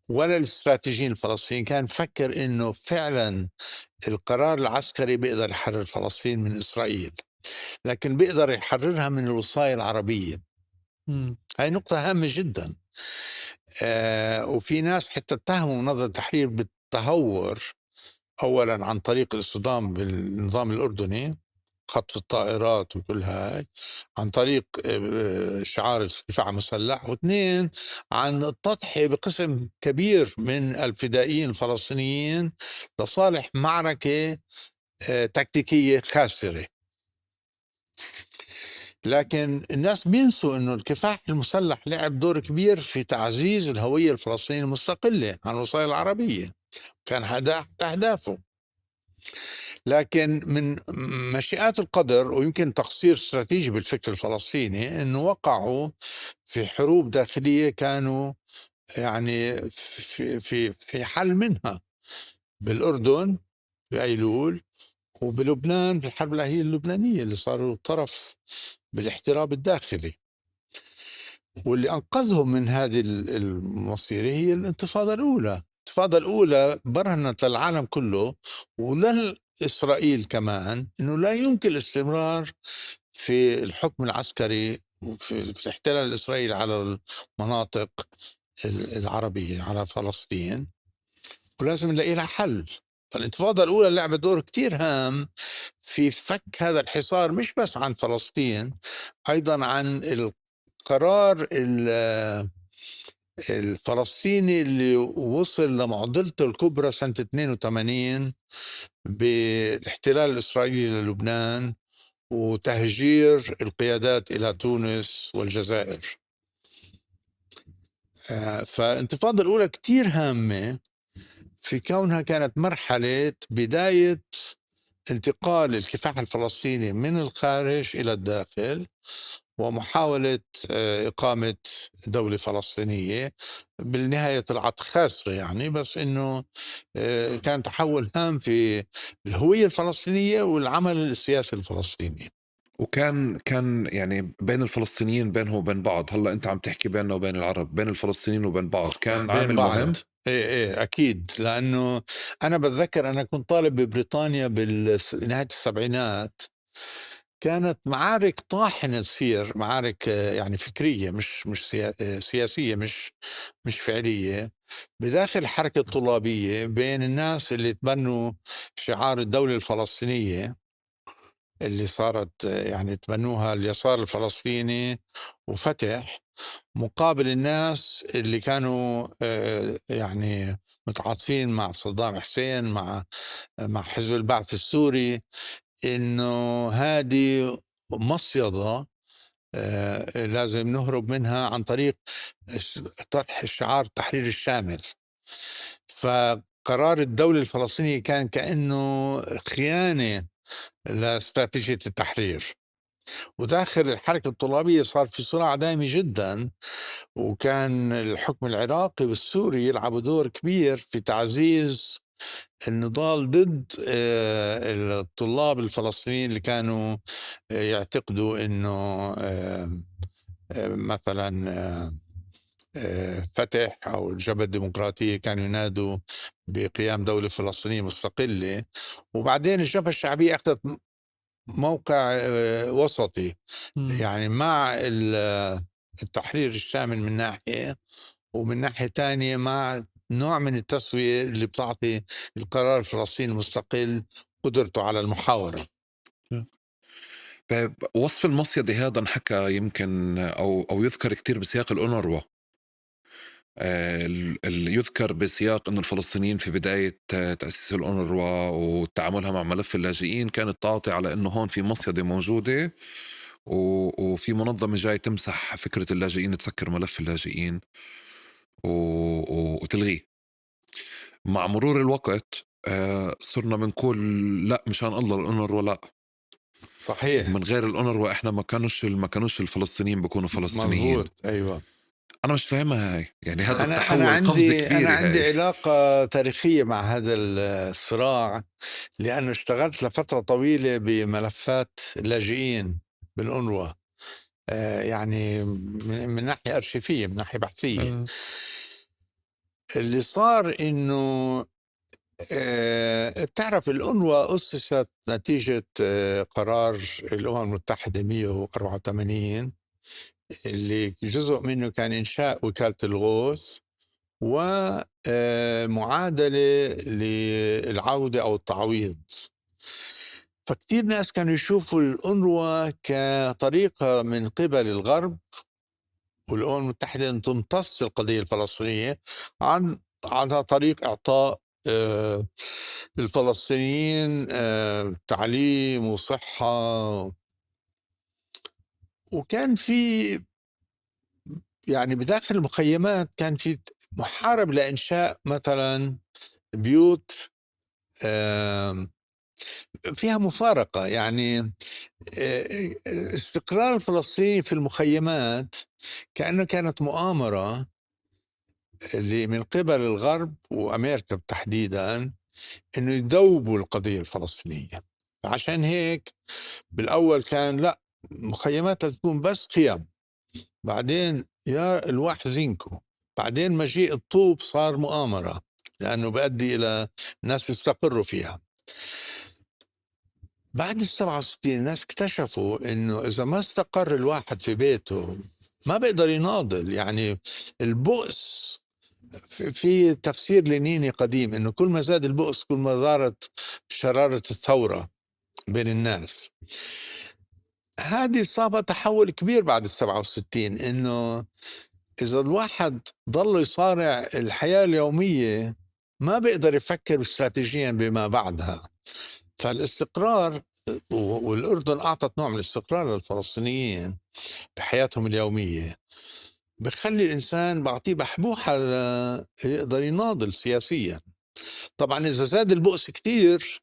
ولا الاستراتيجيين الفلسطينيين كان فكر انه فعلا القرار العسكري بيقدر يحرر فلسطين من اسرائيل، لكن بيقدر يحررها من الوصاية العربية. هاي نقطة هامة جدا. وفي ناس حتى اتهموا منظمة التحرير بالتهور، اولا عن طريق الاصطدام بالنظام الاردني، خطف الطائرات وكل هاي، عن طريق شعار الدفاع المسلح، واثنين عن التضحية بقسم كبير من الفدائيين الفلسطينيين لصالح معركة تكتيكية خاسرة. لكن الناس بينسوا انه الكفاح المسلح لعب دور كبير في تعزيز الهوية الفلسطينية المستقلة عن الوصاية العربية، كان هذا أهدافه. لكن من مشيئات القدر ويمكن تقصير استراتيجي بالفكر الفلسطيني انه وقعوا في حروب داخليه كانوا يعني في حل منها، بالاردن بايلول، وبلبنان بالحرب الاهليه اللبنانيه اللي صاروا طرف بالاحتراب الداخلي. واللي انقذهم من هذه المصيره هي الانتفاضه الاولى الانتفاضة الأولى برهنت للعالم كله ولإسرائيل كمان إنه لا يمكن الاستمرار في الحكم العسكري في الاحتلال الإسرائيلي على المناطق العربية على فلسطين، ولازم نلاقي لها حل. فالانتفاضة الأولى لعبت دور كتير هام في فك هذا الحصار، مش بس عن فلسطين، أيضا عن القرار الفلسطيني اللي وصل لمعضلته الكبرى سنة 82 بالاحتلال الإسرائيلي للبنان وتهجير القيادات إلى تونس والجزائر. فالانتفاضة الأولى كتير هامة في كونها كانت مرحلة بداية انتقال الكفاح الفلسطيني من الخارج إلى الداخل ومحاولة إقامة دولة فلسطينية. بالنهاية طلعت خاسرة يعني، بس إنه كان تحول هام في الهوية الفلسطينية والعمل السياسي الفلسطيني. وكان يعني بين الفلسطينيين بينهم وبين بعض. هلا انت عم تحكي بيننا وبين العرب، بين الفلسطينيين وبين بعض كان بين عامل بعض. مهم. ايه اكيد، لانه انا بتذكر انا كنت طالب ببريطانيا بنهايه السبعينات، كانت معارك طاحنه تصير، معارك يعني فكريه، مش سياسيه، مش فعليه، بداخل الحركه الطلابيه بين الناس اللي تبنوا شعار الدوله الفلسطينيه اللي صارت يعني تبنوها اليسار الفلسطيني وفتح، مقابل الناس اللي كانوا يعني متعاطفين مع صدام حسين، مع حزب البعث السوري، انه هذه مصيدة لازم نهرب منها عن طريق طرح شعار التحرير الشامل. فقرار الدولة الفلسطينية كان كأنه خيانة لاستراتيجية التحرير. وداخل الحركة الطلابية صار في صراع دائمي جدا، وكان الحكم العراقي والسوري يلعبوا دور كبير في تعزيز النضال ضد الطلاب الفلسطينيين اللي كانوا يعتقدوا انه مثلا فتح او الجبهه الديمقراطيه كانوا ينادوا بقيام دوله فلسطينيه مستقله. وبعدين الجبهه الشعبيه اخذت موقع وسطي، يعني مع التحرير الشامل من ناحية، ومن ناحية تانية مع نوع من التسوية اللي بتعطي القرار الفلسطيني المستقل قدرته على المحاورة. وصف المصيدة هذا انحكى يمكن أو يذكر كتير بسياق الأونروا. يذكر بسياق أن الفلسطينيين في بداية تأسيس الأونروا وتعاملها مع ملف اللاجئين كانت تعطي على أنه هون في مصيدة موجودة وفي منظمة جاي تمسح فكرة اللاجئين، تسكر ملف اللاجئين وتلغيه. مع مرور الوقت صرنا بنقول لا، مشان الله الأونروا لا، صحيح، من غير الأونروا إحنا ما كانوش الفلسطينيين بيكونوا فلسطينيين. مظبوط، أيوة. أنا مش فاهمها هاي، يعني هذا أنا التحول قفزة عندي كبيرة هاي. علاقة تاريخية مع هذا الصراع، لأنه اشتغلت لفترة طويلة بملفات اللاجئين بالأونروا، يعني من ناحية أرشيفية، من ناحية بحثية. اللي صار إنه بتعرف الأونروا أسست نتيجة قرار الأمم المتحدة 184 اللي جزء منه كان إنشاء وكالة الغوث ومعادلة للعودة أو التعويض. فكتير ناس كانوا يشوفوا الأونروا كطريقة من قبل الغرب والأمم المتحدة أن تمتص القضية الفلسطينية عن طريق إعطاء الفلسطينيين تعليم وصحة. وكان في يعني بداخل المخيمات كان في محارب لإنشاء مثلا بيوت فيها مفارقة، يعني استقرار الفلسطيني في المخيمات كأنه كانت مؤامرة اللي من قبل الغرب وأمريكا تحديدا إنه يذوبوا القضية الفلسطينية. عشان هيك بالأول كان لا، مخيمات تكون بس خيام، بعدين يا الواح زينكو، بعدين مجيء الطوب صار مؤامرة. لأنه بيؤدي إلى ناس يستقروا فيها. بعد ال67 الناس اكتشفوا إنه إذا ما استقر الواحد في بيته ما بيقدر يناضل. يعني البؤس، في تفسير لينيني قديم إنه كل ما زاد البؤس كل ما زادت شرارة الثورة بين الناس. هذه صابها تحول كبير بعد ال67، إنه إذا الواحد ضل يصارع الحياة اليومية ما بيقدر يفكر استراتيجيا بما بعدها. فالاستقرار، والأردن أعطت نوع من الاستقرار للفلسطينيين بحياتهم اليومية، بخلي الإنسان بعطيه بحبوحة يقدر يناضل سياسيا. طبعا إذا زاد البؤس كتير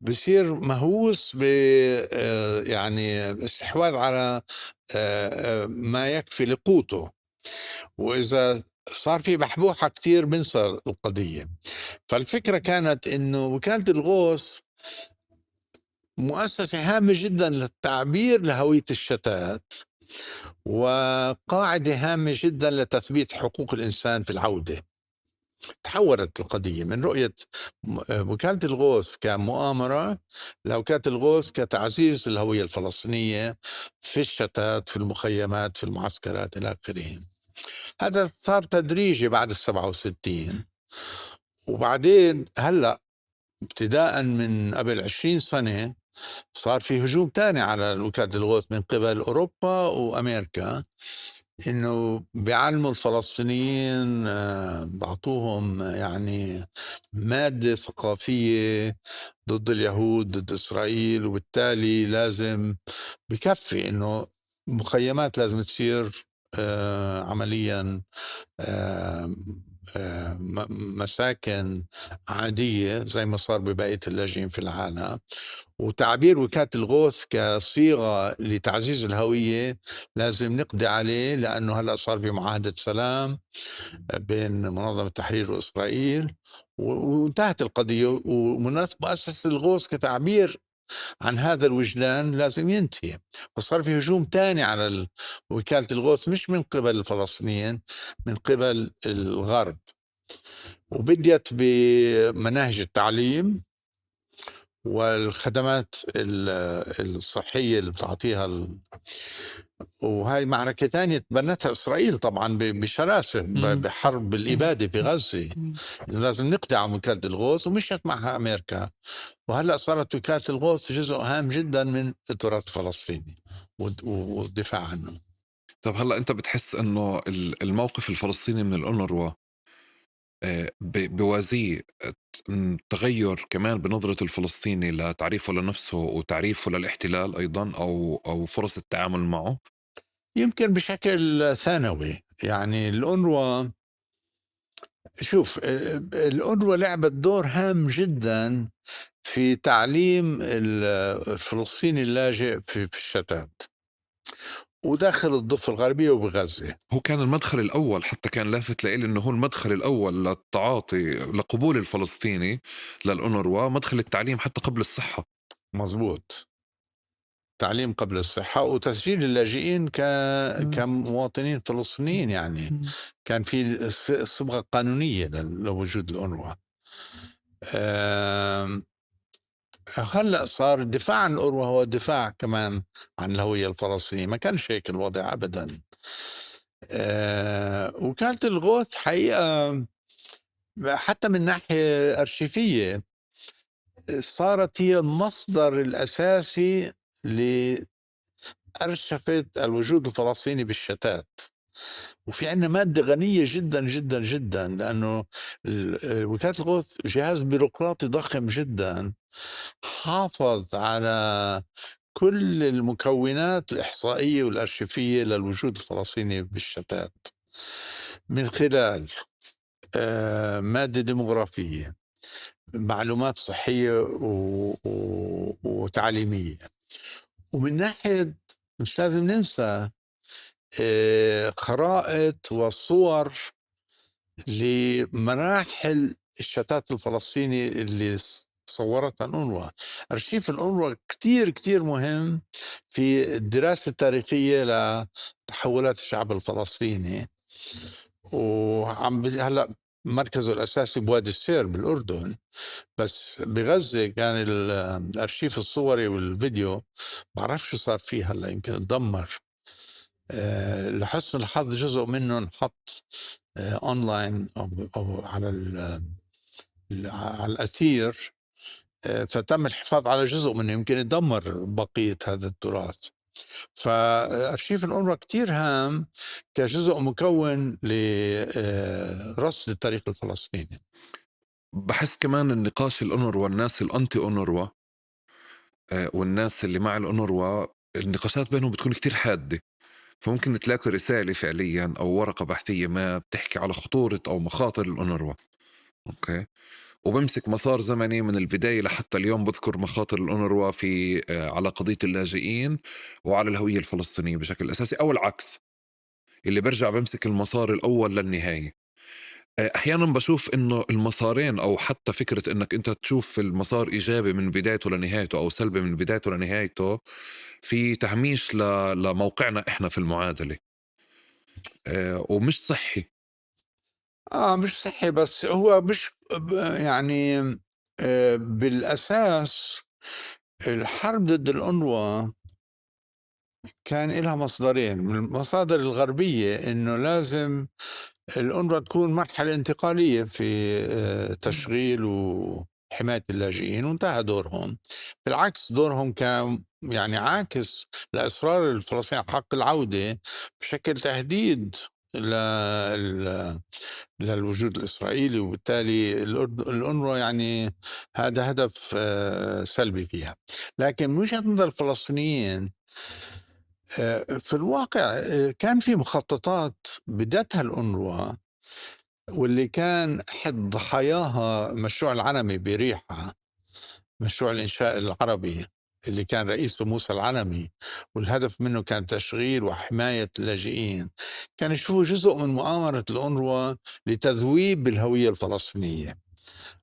بصير مهووس ب يعني استحواذ على ما يكفي لقوته، وإذا صار في بحبوحة كتير بنسى القضية. فالفكرة كانت إنه وكالة الغوث مؤسسة هامة جدا للتعبير لهوية الشتات، وقاعدة هامة جدا لتثبيت حقوق الإنسان في العودة. تحولت القضية من رؤية وكالة الغوث كمؤامرة لوكالة الغوث كتعزيز الهوية الفلسطينية في الشتات، في المخيمات، في المعسكرات إلى آخره. هذا صار تدريجي بعد ال67. وبعدين هلأ ابتداء من قبل 20 سنة صار في هجوم تاني على وكالة الغوث من قبل أوروبا وأمريكا، إنه بيعلموا الفلسطينيين، بعطوهم يعني مادة ثقافية ضد اليهود ضد إسرائيل، وبالتالي لازم بكفي إنه مخيمات لازم تصير عمليا آه، مساكن عادية زي ما صار ببقية اللاجئين في العالم. وتعبير وكالة الغوث كصيغة لتعزيز الهوية لازم نقضي عليه، لأنه هلأ صار في معاهدة سلام بين منظمة التحرير وإسرائيل وانتهت القضية. ومؤسسة الغوث كتعبير عن هذا الوجدان لازم ينتهي. فصار في هجوم تاني على وكالة الغوث، مش من قبل الفلسطينيين، من قبل الغرب، وبديت بمناهج التعليم والخدمات الصحية اللي بتعطيها وهاي معركة تانية تبنتها إسرائيل طبعا بشراسة بحرب الإبادة في غزة. لازم نقضي على وكالة الغوث، ومشت معها أمريكا. وهلأ صارت وكالة الغوث جزء هام جدا من التراث الفلسطيني والدفاع عنه. طب هلا انت بتحس انه الموقف الفلسطيني من الأونروا بوازيه تغير كمان بنظرة الفلسطيني لتعريفه لنفسه وتعريفه للاحتلال أيضا أو فرص التعامل معه؟ يمكن بشكل ثانوي. يعني الأونروا، شوف، الأونروا لعبت دور هام جدا في تعليم الفلسطيني اللاجئ في الشتات وداخل الضفة الغربية وبغزة. هو كان المدخل الأول، حتى كان لافت لإلي إنه هو المدخل الأول للتعاطي لقبول الفلسطيني للأونروا، مدخل التعليم حتى قبل الصحة. مزبوط، تعليم قبل الصحة وتسجيل اللاجئين كمواطنين فلسطينيين. يعني كان في صبغة قانونية لوجود الأونروا. هلا صار الدفاع عن الأونروا هو دفاع كمان عن الهوية الفلسطينية. ما كانش هيك الوضع أبدا. وكالة الغوث حقيقة حتى من ناحية أرشيفية صارت هي المصدر الأساسي لأرشفة الوجود الفلسطيني بالشتات. وفي عندنا مادة غنية جدا جدا جدا، لأنه وكالة الغوث جهاز بيروقراطي ضخم جدا حافظ على كل المكونات الإحصائية والأرشيفية للوجود الفلسطيني بالشتات، من خلال مادة ديموغرافية، معلومات صحية وتعليمية. ومن ناحية مش لازم ننسى خرائط وصور لمراحل الشتات الفلسطيني اللي صورتها الأونروا. أرشيف الأونروا كتير كتير مهم في الدراسة التاريخية لتحولات الشعب الفلسطيني. هلا مركزه الأساسي بوادي السير بالأردن، بس بغزة كان الأرشيف الصوري والفيديو بعرفش شو صار فيه هلا، يمكن اتدمر. لحسن الحظ جزء منه انحط اونلاين أو على على الأثير، فتم الحفاظ على جزء منه، يمكن يدمر بقية هذا التراث. فأرشيف الأونروا كتير هام كجزء مكون لرصد التاريخ الفلسطيني. بحس كمان النقاش الأونروا والناس الأنتي أونروا والناس اللي مع الأونروا النقاشات بينهم بتكون كتير حادة، فممكن تلاقي رسالة فعليا أو ورقة بحثية ما بتحكي على خطورة أو مخاطر الأونروا، أوكي، وبمسك مسار زمني من البداية لحتى اليوم بذكر مخاطر الأونروا في على قضية اللاجئين وعلى الهوية الفلسطينية بشكل أساسي، أو العكس اللي برجع بمسك المسار الأول للنهاية. أحيانا بشوف إنه المسارين أو حتى فكرة إنك أنت تشوف المسار إيجابي من بدايته لنهايته أو سلبي من بدايته لنهايته في تهميش لموقعنا إحنا في المعادلة، ومش صحي. مش صحي، بس هو مش يعني بالأساس الحرب ضد الأونروا كان إلها مصدرين من المصادر الغربية، إنه لازم الأونروا تكون مرحلة انتقالية في تشغيل وحماية اللاجئين، وانتهى دورهم. بالعكس دورهم كان يعني عاكس لإصرار الفلسطينيين على حق العودة، بشكل تهديد للوجود الإسرائيلي، وبالتالي الأونروا يعني هذا هدف سلبي فيها. لكن من وجهة نظر الفلسطينيين في الواقع كان في مخططات بدتها الأونروا، واللي كان أحد ضحاياها مشروع العلمي بريحة، مشروع الإنشاء العربي اللي كان رئيسه موسى العلمي، والهدف منه كان تشغيل وحماية اللاجئين. كان يشوفوا جزء من مؤامرة الأونروا لتذويب الهوية الفلسطينية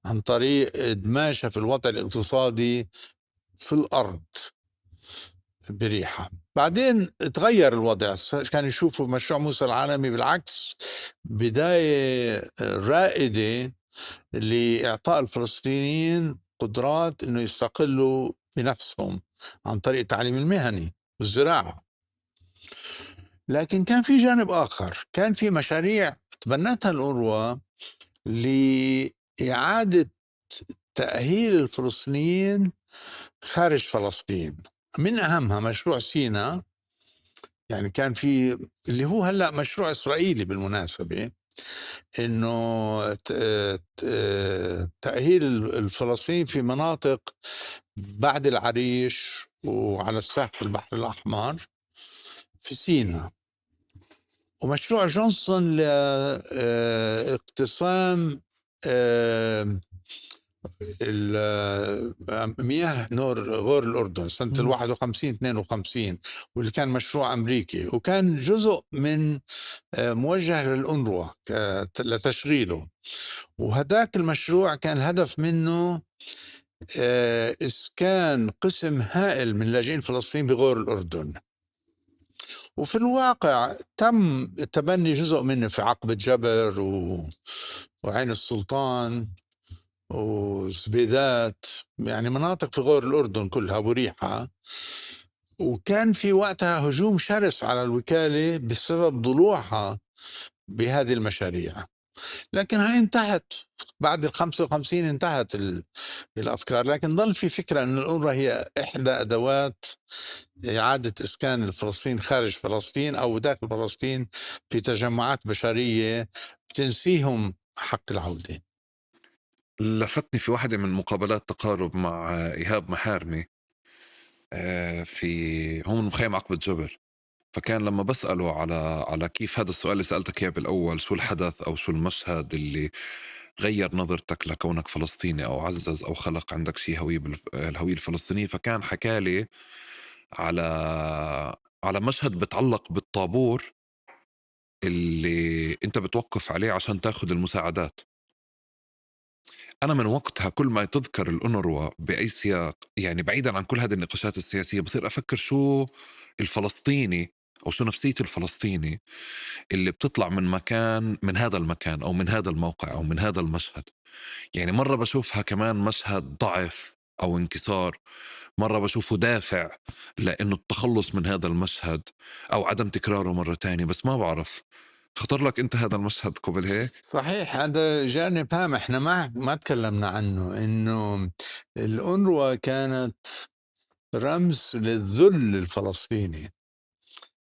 عن طريق إدماجها في الوضع الاقتصادي في الأرض بريحة. بعدين تغير الوضع، كان يشوفوا مشروع موسى العالمي بالعكس بداية رائدة لإعطاء الفلسطينيين قدرات إنه يستقلوا بنفسهم عن طريق التعليم المهني والزراعة. لكن كان في جانب آخر، كان في مشاريع تبنتها الأونروا لإعادة تأهيل الفلسطينيين خارج فلسطين. من أهمها مشروع سيناء، يعني كان في اللي هو هلأ مشروع إسرائيلي بالمناسبة، إنه تأهيل الفلسطينيين في مناطق بعد العريش وعلى الساحل البحر الأحمر في سيناء. ومشروع جونسون لاقتسام مياه غور الأردن سنة 51-52، واللي كان مشروع أمريكي، وكان جزء من موجه للأونروا لتشغيله. وهداك المشروع كان الهدف منه إسكان قسم هائل من لاجئين فلسطين بغور الأردن. وفي الواقع تم تبني جزء منه في عقبة جبر وعين السلطان وزبيدات، يعني مناطق في غور الأردن كلها وريحة. وكان في وقتها هجوم شرس على الوكالة بسبب ضلوعها بهذه المشاريع، لكن هاي انتهت بعد 55، انتهت الأفكار. لكن ظل في فكرة أن الأونروا هي إحدى أدوات إعادة إسكان الفلسطين خارج فلسطين أو داخل فلسطين في تجمعات بشرية بتنسيهم حق العودة. لفتني في واحدة من مقابلات تقارب مع إيهاب محارمي في هون مخيم عقبة جبر، فكان لما بسأله على كيف هذا السؤال اللي سألتك إياه بالأول، شو الحدث أو شو المشهد اللي غير نظرتك لكونك فلسطيني أو عزز أو خلق عندك شيء هوية الهوية الفلسطينية، فكان حكالي على مشهد بتعلق بالطابور اللي أنت بتوقف عليه عشان تاخد المساعدات. أنا من وقتها كل ما تذكر الأونروا بأي سياق، يعني بعيدا عن كل هذه النقاشات السياسية، بصير أفكر شو الفلسطيني أو شو نفسية الفلسطيني اللي بتطلع من مكان، من هذا المكان أو من هذا الموقع أو من هذا المشهد. يعني مرة بشوفها كمان مشهد ضعف أو انكسار، مرة بشوفه دافع لأنه التخلص من هذا المشهد أو عدم تكراره مرة تانية. بس ما بعرف، خطر لك أنت هذا المشهد قبل هيك؟ صحيح، هذا جانب هام احنا ما تكلمنا عنه، انه الأونروا كانت رمز للذل الفلسطيني.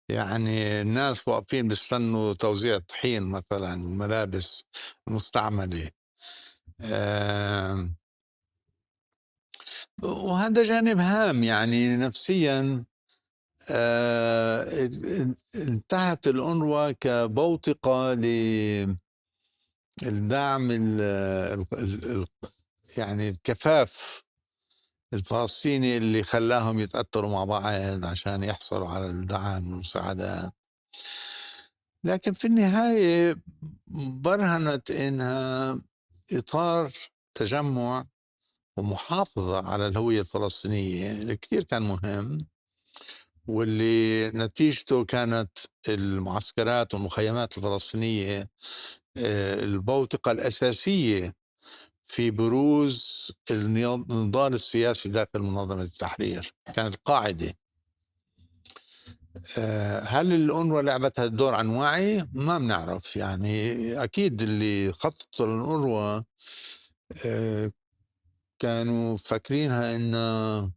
يعني الناس واقفين بيستنوا توزيع الطحين مثلا، ملابس مستعملة. آم، وهذا جانب هام يعني نفسيا. انتهت الأونروا كبوتقة للدعم يعني الكفاف الفلسطيني اللي خلاهم يتأثروا مع بعض عشان يحصلوا على الدعم والمساعدات. لكن في النهاية برهنت إنها إطار تجمع ومحافظة على الهوية الفلسطينية اللي كتير كان مهم، واللي نتيجته كانت المعسكرات والمخيمات الفلسطينية البوتقة الأساسية في بروز النضال السياسي داخل منظمة التحرير، كانت قاعدة. هل الأونروا لعبت هذا الدور عن وعي؟ ما بنعرف. يعني أكيد اللي خططوا للأونروا آه، كانوا فاكرينها إنها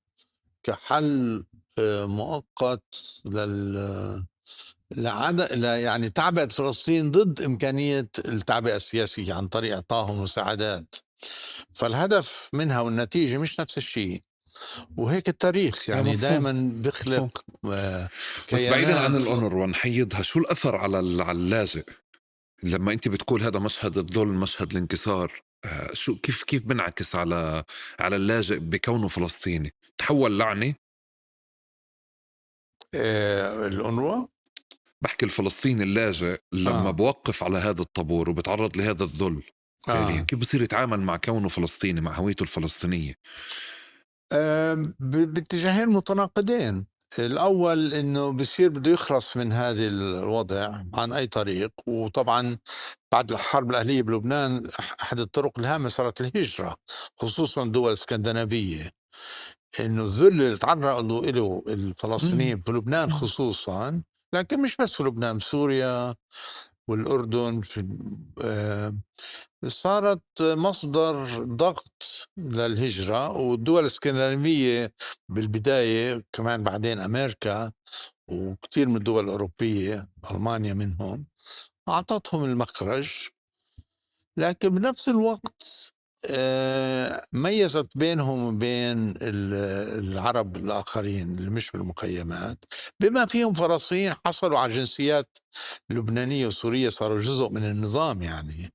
كحل مؤقت يعني تعبئة فلسطين ضد إمكانية التعبئة السياسية عن طريق إعطائهم مساعدات. فالهدف منها والنتيجة مش نفس الشيء. وهيك التاريخ يعني مفهوم. دائما مفهوم. بيخلق بس بعيدا عن كيانات. الأونر ونحيدها، شو الأثر على على اللاجئ لما أنت بتقول هذا مشهد الذل، مشهد الانكسار؟ شو كيف بنعكس على اللاجئ بكونه فلسطيني؟ تحول لعنة؟ الأونروا بحكي الفلسطيني اللاجئ لما آه بوقف على هذا الطابور وبتعرض لهذا الذل فعليا، آه كيف بصير يتعامل مع كونه فلسطيني، مع هويته الفلسطينية؟ باتجاهين متناقضين. الأول إنه بصير بده يخلص من هذا الوضع عن أي طريق. وطبعا بعد الحرب الأهلية بلبنان أحد الطرق الهامة صارت الهجرة، خصوصا الدول الاسكندنافية. إنه الذل اللي تعرضوا له مم. الفلسطينيين في لبنان مم. خصوصا، لكن مش بس في لبنان، سوريا والأردن صارت مصدر ضغط للهجرة. والدول الاسكندنافية بالبداية، كمان بعدين أمريكا وكثير من الدول الأوروبية، ألمانيا منهم، أعطتهم المخرج. لكن بنفس الوقت ميزت بينهم وبين العرب الآخرين اللي مش بالمخيمات، بما فيهم فلسطينيين حصلوا على جنسيات لبنانية وسورية، صاروا جزء من النظام. يعني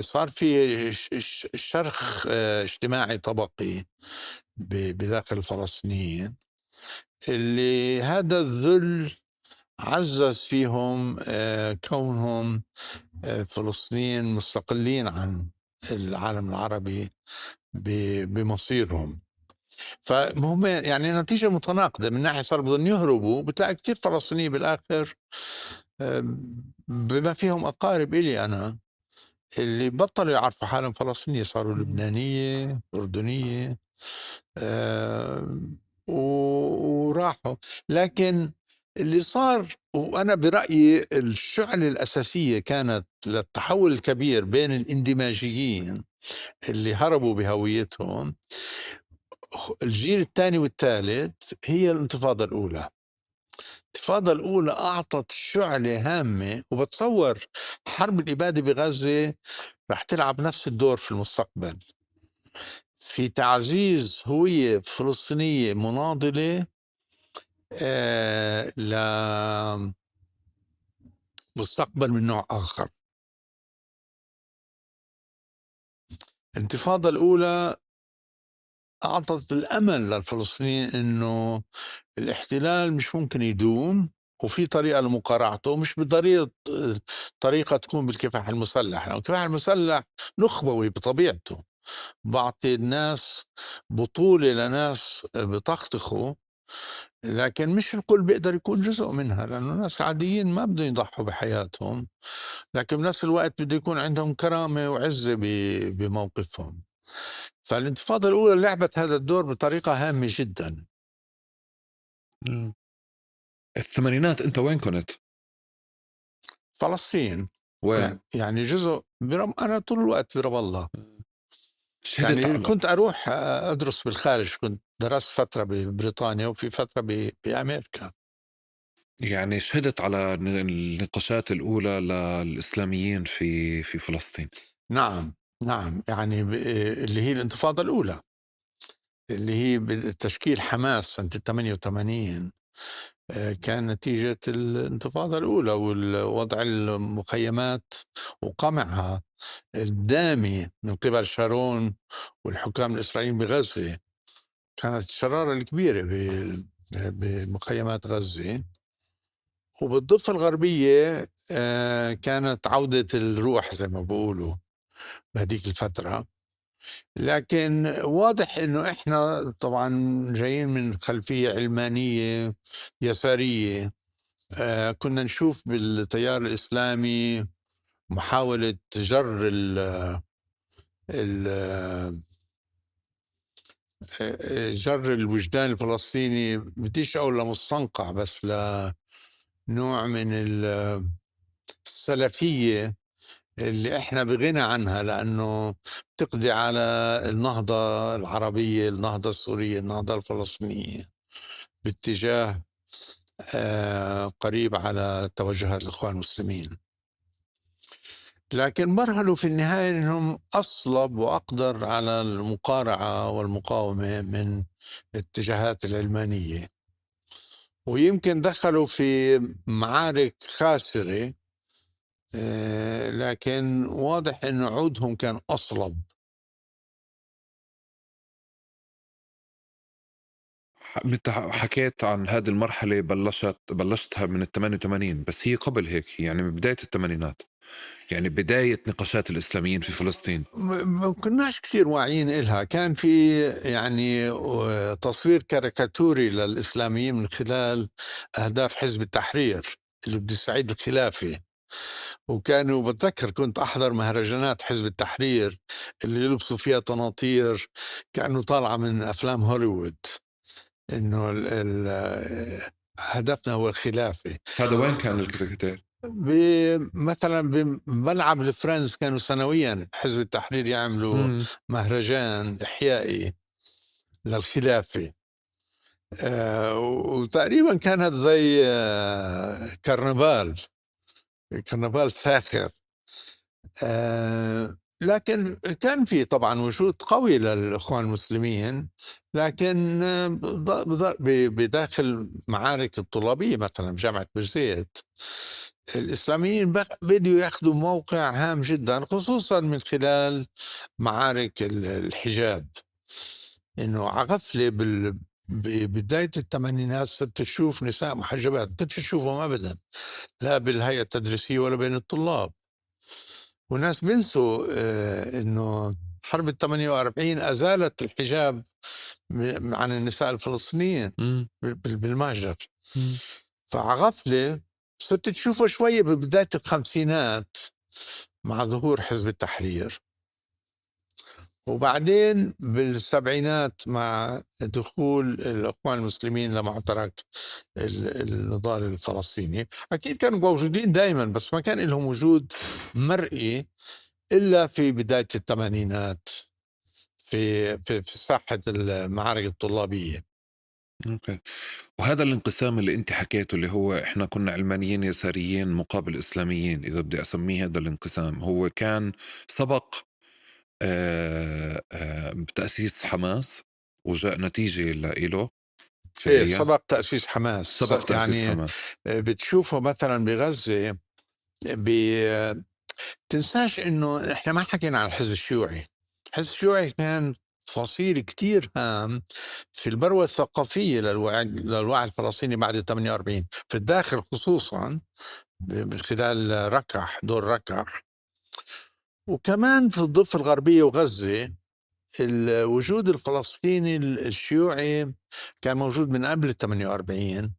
صار في شرخ اجتماعي طبقي بداخل الفلسطينيين، اللي هذا الذل عزز فيهم كونهم فلسطينيين مستقلين عن العالم العربي بمصيرهم. فهم يعني نتيجة متناقضة. من ناحية صار بدهم يهربوا، بتلاقي كتير فلسطينيين بالآخر آه، بما فيهم أقارب إلي أنا اللي بطلوا يعرفوا حالهم فلسطينية، صاروا مم. لبنانية أردنية آه، وراحوا. لكن اللي صار، وأنا برأيي الشعلة الأساسية كانت للتحول الكبير بين الاندماجيين اللي هربوا بهويتهم، الجيل الثاني والثالث، هي الانتفاضة الأولى. الانتفاضة الأولى أعطت شعلة هامة، وبتصور حرب الإبادة بغزة رح تلعب نفس الدور في المستقبل في تعزيز هوية فلسطينية مناضلة لمستقبل من نوع آخر. الانتفاضة الأولى أعطت الأمل للفلسطينيين إنه الاحتلال مش ممكن يدوم، وفي طريقة لمقارعته، مش طريقة تكون بالكفاح المسلح، لأن الكفاح المسلح نخبوي بطبيعته، بعطي الناس بطولة لناس بتخطخوا لكن مش الكل بيقدر يكون جزء منها، لأنه ناس عاديين ما بدهم يضحوا بحياتهم، لكن بنفس الوقت بده يكون عندهم كرامة وعزة بموقفهم. فالانتفاضة الأولى لعبت هذا الدور بطريقة هامة جدا. إمم. الثمانينات أنت وين كنت؟ فلسطين وين؟ يعني جزء أنا طول الوقت برام الله. شهدت يعني على كنت أروح أدرس بالخارج، كنت درست فترة ببريطانيا وفي فترة بأمريكا. يعني شهدت على النقاشات الأولى للإسلاميين في فلسطين. نعم، نعم، يعني اللي هي الانتفاضة الأولى، اللي هي بتشكيل حماس سنة 88، كان نتيجة الانتفاضة الأولى ووضع المخيمات وقمعها الدامي من قبل شارون والحكام الإسرائيليين بغزة. كانت الشرارة الكبيرة بمخيمات غزة. وبالضفة الغربية كانت عودة الروح زي ما بقولوا بهديك الفترة. لكن واضح انه احنا طبعا جايين من خلفية علمانية يسارية. كنا نشوف بالتيار الإسلامي محاولة جر ال جر الوجدان الفلسطيني، بديش أقول لمستنقع، بس لنوع من السلفية اللي احنا بغنى عنها، لأنه تقضي على النهضة العربية، النهضة السورية، النهضة الفلسطينية، باتجاه قريب على توجهات الإخوان المسلمين. لكن مرحلوا في النهاية أنهم أصلب وأقدر على المقارعة والمقاومة من الاتجاهات العلمانية، ويمكن دخلوا في معارك خاسرة. لكن واضح أن عودهم كان أصلب. أنت حكيت عن هذه المرحلة بلشتها من ال88، بس هي قبل هيك، يعني من بداية الثمانينات، يعني بداية نقاشات الإسلاميين في فلسطين. ما كناش كثير واعيين إلها. كان في يعني تصوير كاريكاتوري للإسلاميين من خلال أهداف حزب التحرير اللي بده يستعيد الخلافة. وكانوا بتذكر كنت أحضر مهرجانات حزب التحرير اللي يلبسوا فيها طناطير كأنه طالعة من أفلام هوليوود، إنه هدفنا هو الخلافة. هذا وين كان الكاريكاتير؟ مثلا بملعب الفرنز كانوا سنويا حزب التحرير يعملوا مهرجان إحيائي للخلافة. وتقريبا كانت زي كرنفال ساخر. لكن كان في طبعا وجود قوي للإخوان المسلمين، لكن بداخل معارك الطلابية مثلا بجامعة بيرزيت الإسلاميين بدوا ياخذوا موقع هام جدا، خصوصا من خلال معارك الحجاب. إنه عغفلة ببداية الثمانينات صرت تشوف نساء محجبات كنت تشوفهم أبدا، لا بالهيئة التدريسية ولا بين الطلاب. والناس بينسوا انه حرب 48 ازالت الحجاب عن النساء الفلسطينيين بالمهجر. فعغفلة صرت تشوفه شوية ببداية الخمسينات مع ظهور حزب التحرير، وبعدين بالسبعينات مع دخول الإخوان المسلمين لمعترك النضال الفلسطيني. أكيد كانوا موجودين دائما، بس ما كان لهم وجود مرئي إلا في بداية الثمانينات في ساحة المعارك الطلابية. اوكي. وهذا الانقسام اللي انت حكيته، اللي هو احنا كنا علمانيين يساريين مقابل اسلاميين، اذا بدي اسميه هذا الانقسام، هو كان سبق بتأسيس حماس وجاء نتيجة له إيه، فعليا. سبق تأسيس حماس. سبق تأسيس يعني حماس. بتشوفه مثلا بغزة، تنساش انه احنا ما حكينا عن الحزب الشيوعي. الحزب الشيوعي كان فصيل كتير هام في البروة الثقافية للوعي الفلسطيني بعد 48 في الداخل، خصوصا من خلال ركح، دور ركح، وكمان في الضفة الغربية وغزة. الوجود الفلسطيني الشيوعي كان موجود من قبل 48،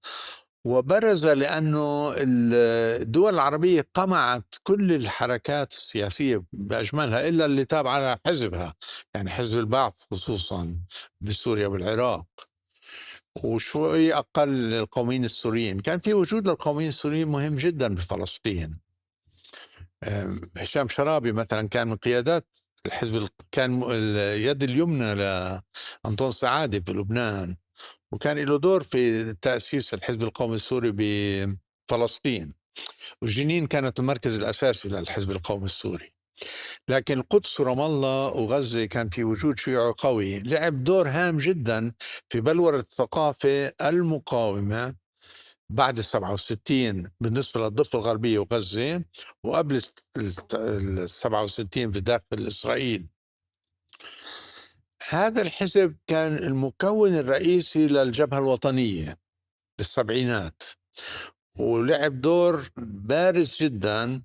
وبرز لأنه الدول العربية قمعت كل الحركات السياسية بأجملها إلا اللي تابعة لحزبها، يعني حزب البعث خصوصا بسوريا والعراق، وشوي أقل القوميين السوريين. كان في وجود للقوميين السوريين مهم جدا بفلسطين. هشام شرابي مثلا كان من قيادات الحزب كان اليد اليمنى لأنطون سعادة في لبنان، وكان له دور في تأسيس الحزب القومي السوري بفلسطين، وجنين كانت المركز الأساسي للحزب القومي السوري. لكن القدس ورام الله وغزة كان في وجود شيوعي قوي لعب دور هام جدا في بلورة الثقافة المقاومة بعد 67 بالنسبة للضفة الغربية وغزة، وقبل 67 في داخل إسرائيل. هذا الحزب كان المكون الرئيسي للجبهة الوطنية بالسبعينات، ولعب دور بارز جدا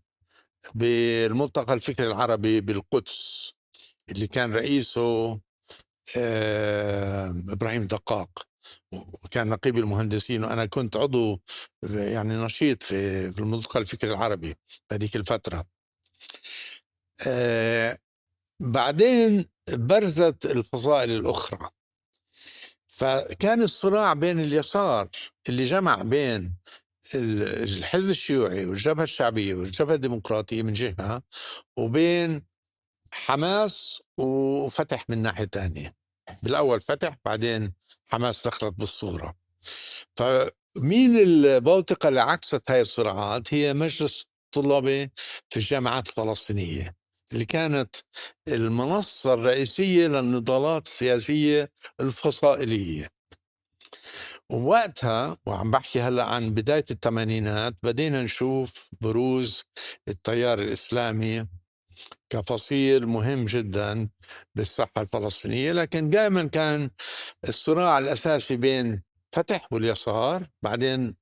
بالملتقى الفكري العربي بالقدس اللي كان رئيسه إبراهيم دقاق، وكان نقيب المهندسين، وأنا كنت عضو يعني نشيط في الملتقى الفكري العربي هذيك الفترة. بعدين برزت الفصائل الأخرى، فكان الصراع بين اليسار اللي جمع بين الحزب الشيوعي والجبهة الشعبية والجبهة الديمقراطية من جهة، وبين حماس وفتح من ناحية تانية. بالأول فتح، بعدين حماس دخلت بالصورة. فمين البوتقة اللي عكست هاي الصراعات؟ هي مجلس الطلبة في الجامعات الفلسطينية، اللي كانت المنصة الرئيسية للنضالات السياسية الفصائلية. ووقتها، وعم بحكي هلأ عن بداية الثمانينات، بدينا نشوف بروز التيار الإسلامي كفصيل مهم جدا بالساحة الفلسطينية. لكن دائما كان الصراع الأساسي بين فتح واليسار، بعدين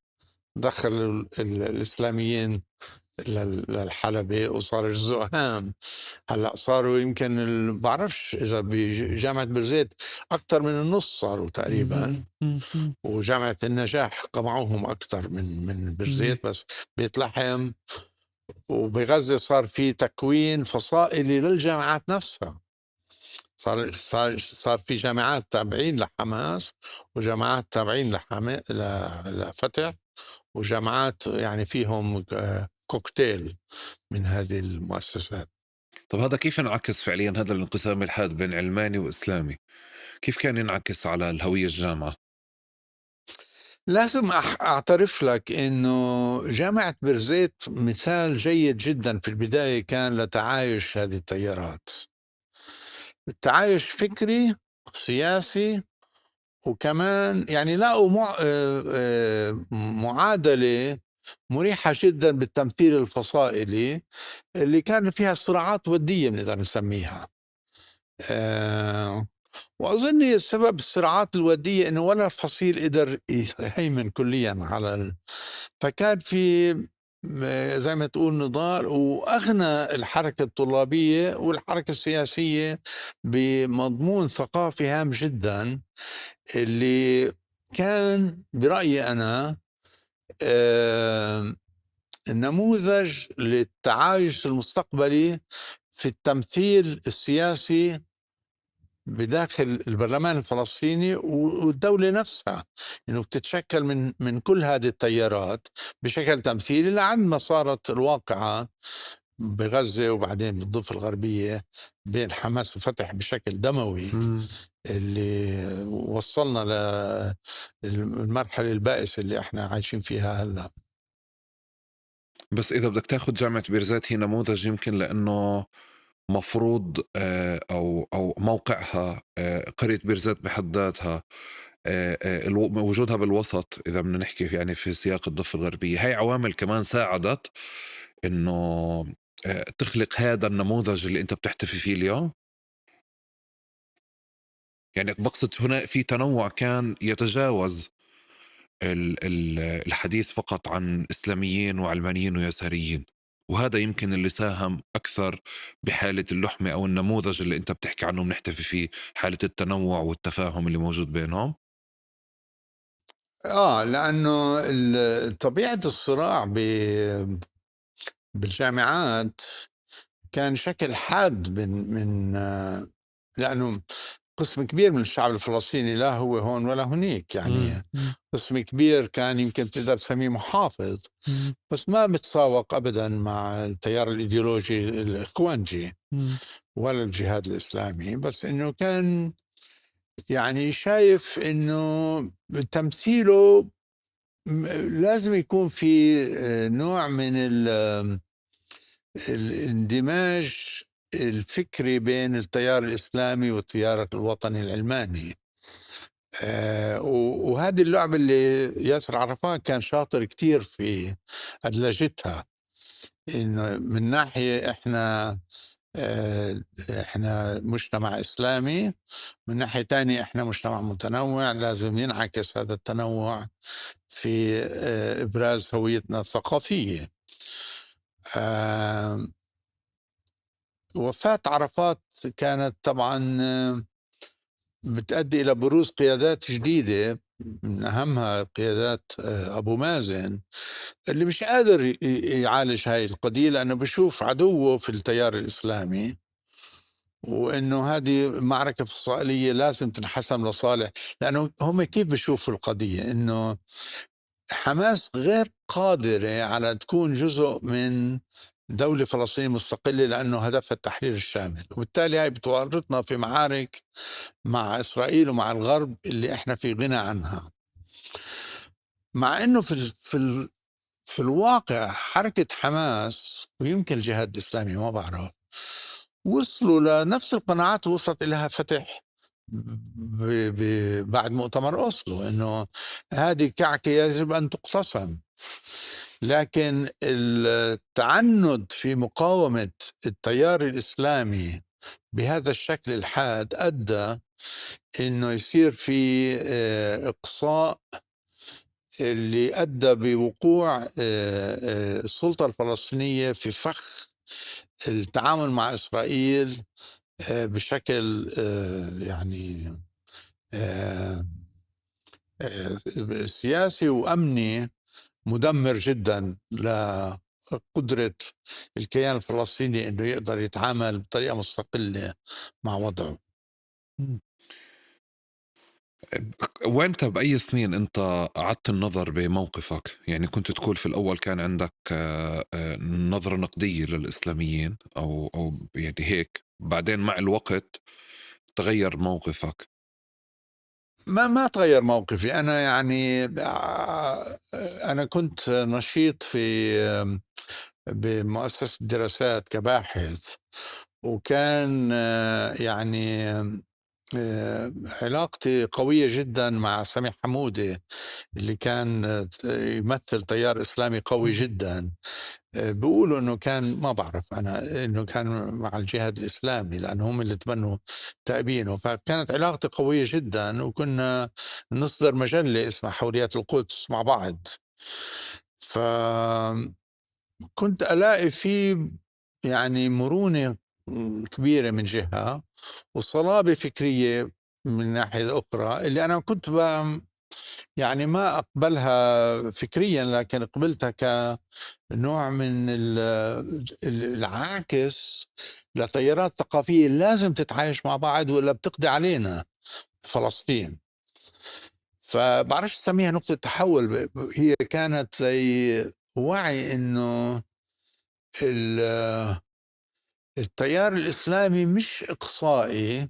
دخل الإسلاميين للحلبة وصار جزء هام. هلا صاروا يمكن بعرفش إذا بجامعة بيرزيت أكثر من النص صاروا تقريبا، وجامعة النجاح قمعوهم أكثر من بيرزيت، بس بيت لحم وبغزة صار في تكوين فصائلي للجامعات نفسها. صار في جامعات تابعين لحماس، وجامعات تابعين لفتح، وجامعات يعني فيهم كوكتيل من هذه المؤسسات. طب هذا كيف انعكس فعليا هذا الانقسام الحاد بين علماني وإسلامي؟ كيف كان ينعكس على الهوية الجامعة؟ لازم أعترف لك إنه جامعة بيرزيت مثال جيد جدا في البداية كان لتعايش هذه التيارات، التعايش فكري سياسي، وكمان يعني لقوا معادلة مريحة جدا بالتمثيل الفصائلي اللي كان فيها صراعات ودية بنقدر نسميها. وأظن السبب الصراعات الودية إنه ولا فصيل قدر يهيمن كليا على فكان في زي ما تقول نضال، وأغنى الحركة الطلابية والحركة السياسية بمضمون ثقافي هام جدا، اللي كان برأيي أنا النموذج للتعايش المستقبلي في التمثيل السياسي بداخل البرلمان الفلسطيني والدولة نفسها، إنه بتتشكل من كل هذه التيارات بشكل تمثيلي، لعند ما صارت الواقعة بغزة وبعدين بالضفة الغربية بين حماس وفتح بشكل دموي، اللي وصلنا للمرحلة البائسة اللي احنا عايشين فيها هلا. بس إذا بدك تاخد جامعة بيرزيت هي نموذج، يمكن لأنه مفروض أو موقعها قرية بيرزيت بحد ذاتها وجودها بالوسط، إذا بدنا نحكي يعني في سياق الضفة الغربية، هاي عوامل كمان ساعدت إنه تخلق هذا النموذج اللي أنت بتحتفي فيه اليوم. يعني بقصد هنا في تنوع كان يتجاوز الحديث فقط عن إسلاميين وعلمانيين ويساريين. وهذا يمكن اللي ساهم أكثر بحالة اللحمة أو النموذج اللي أنت بتحكي عنه بنحتفي فيه، حالة التنوع والتفاهم اللي موجود بينهم. لأنه طبيعة الصراع بالجامعات كان شكل حاد من لأنه قسم كبير من الشعب الفلسطيني لا هو هون ولا هنيك، إمم، يعني إمم، قسم كبير كان يمكن تقدر تسميه محافظ، إمم، بس ما بتساوق أبدا مع التيار الإيديولوجي الإخوانجي إمم، ولا الجهاد الإسلامي، بس إنه كان يعني شايف إنه تمثيله م لازم يكون في نوع من الاندماج الفكري بين التيار الإسلامي والتيار الوطني العلماني. وهذه اللعبة اللي ياسر عرفات كان شاطر كتير في أدلجتها، إنه من ناحية إحنا مجتمع إسلامي، من ناحية تانية إحنا مجتمع متنوع لازم ينعكس هذا التنوع في إبراز هويتنا الثقافية. آه، وفاة عرفات كانت طبعا بتؤدي إلى بروز قيادات جديدة، من أهمها قيادات أبو مازن اللي مش قادر يعالج هاي القضية لأنه بشوف عدوه في التيار الإسلامي، وإنه هذه معركة فصائلية لازم تنحسم لصالح، لأنه هم كيف بشوفوا القضية إنه حماس غير قادرة على تكون جزء من دولة فلسطينية مستقلة لأنه هدفها التحرير الشامل، وبالتالي هاي بتورطنا في معارك مع إسرائيل ومع الغرب اللي إحنا في غنى عنها. مع إنه في الواقع حركة حماس ويمكن الجهاد الإسلامي ما بعرف وصلوا لنفس القناعات اللي وصلت إليها فتح بعد مؤتمر أوسلو، إنه هذه كعكة يجب أن تقتسم. لكن التعنت في مقاومة التيار الإسلامي بهذا الشكل الحاد أدى إنه يصير في إقصاء اللي أدى بوقوع السلطة الفلسطينية في فخ التعامل مع إسرائيل بشكل يعني آه، سياسي وأمني مدمر جدا لقدرة الكيان الفلسطيني أنه يقدر يتعامل بطريقة مستقلة مع وضعه. إمم. وأنت بأي سنين أنت أعدت النظر بموقفك؟ يعني كنت تقول في الأول كان عندك نظرة نقدية للإسلاميين أو يعني هيك، بعدين مع الوقت تغيّر موقفك. ما تغير موقفي أنا، يعني أنا كنت نشيط بمؤسسة دراسات كباحث، وكان يعني علاقتي قوية جدا مع سميح حمودة اللي كان يمثل تيار إسلامي قوي إمم. جدا. بيقولوا انه كان، ما بعرف انا، انه كان مع الجهاد الاسلامي لانه هم اللي تبنوا تأبينه، فكانت علاقتي قويه جدا، وكنا نصدر مجله اسمها حوريات القدس مع بعض. فكنت الاقي فيه يعني مرونه كبيره من جهه، وصلابه فكريه من ناحيه اخرى، اللي انا كنت يعني ما اقبلها فكريا، لكن قبلتها نوع من العاكس لتيارات ثقافية لازم تتعايش مع بعض ولا بتقضي علينا فلسطين. فبعرفش تسميها نقطة تحول، هي كانت زي وعي انه ال- التيار الإسلامي مش إقصائي